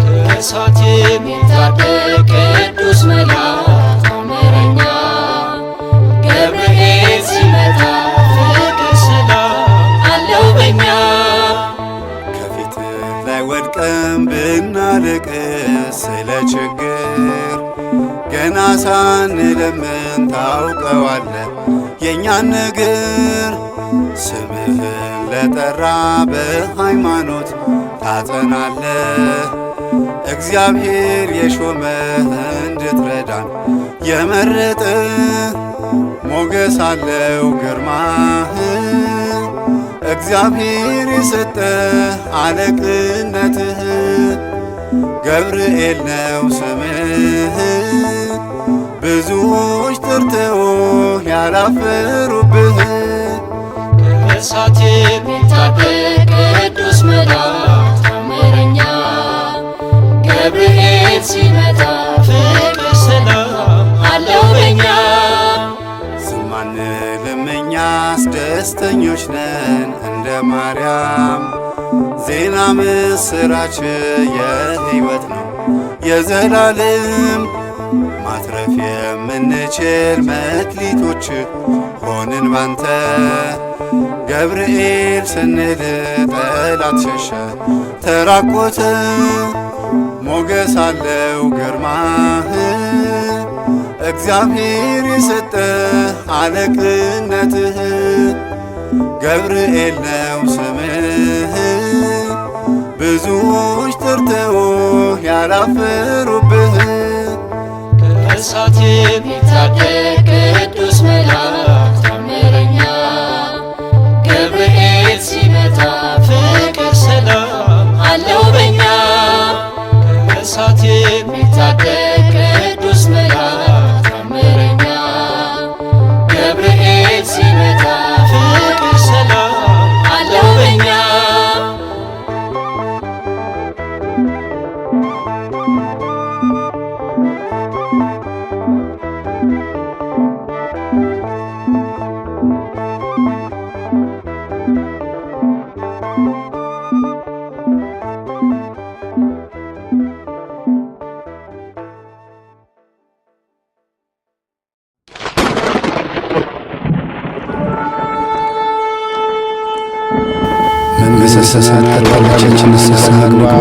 ከእሳት የሚታደግ ቅዱስ መልአክ ታምረኛ ገብርኤል ሲመጣ ፍቅር ሰላም አለው በኛ። ከፊትህ ላይ ወድቀን ብናለቅስ ስለ ችግር ገና ሳንለምን ታውቀዋለህ የእኛን ነገር። ስምህን ለጠራ በሃይማኖት ታጸናለህ እግዚአብሔር የሾመህ እንድትረዳን የመረጠ። ሞገስ አለው ግርማህ እግዚአብሔር የሰጠህ አለቅነትህ ገብርኤል ነው ስምህ ብዙዎች ጠርተው ያላፈሩብህ። ከእሳት የሚታደግ ቅዱስ መልአክ ታምረኛ ገብርኤል ሲመጣ ፍቅር ሰላም አለው በኛ። ዝም አንልም እኛስ ደስተኞች ነን እንደ ማርያም ዜና ምስራች የሕይወት ነው የዘላለም። ማትረፍ የምንችል መክሊቶች ሆንን ባንተ ገብርኤል ስንል ጠላት ሸሸ ተራቆተ። ሞገስ አለው ግርማህ እግዚአብሔር የሰጠህ አለቅነትህ ገብርኤል ነው ስምህ ብዙዎች ጠርተው ያላፈሩብህ። ከእሳት የሚታደግ ቅዱስ መልአክ ታምረኛ ገብርኤል ሲመጣ ፍቅር ሰላም አለው በኛ። ከእሳት የሚታደግ ቅዱስ መልአክ ታምረኛ ገብርኤል ሲመጣ ፍቅር ሰላም አለው በኛ። መንግሥተ ሰማያት ቀርባለችና ንስሐ ግባ።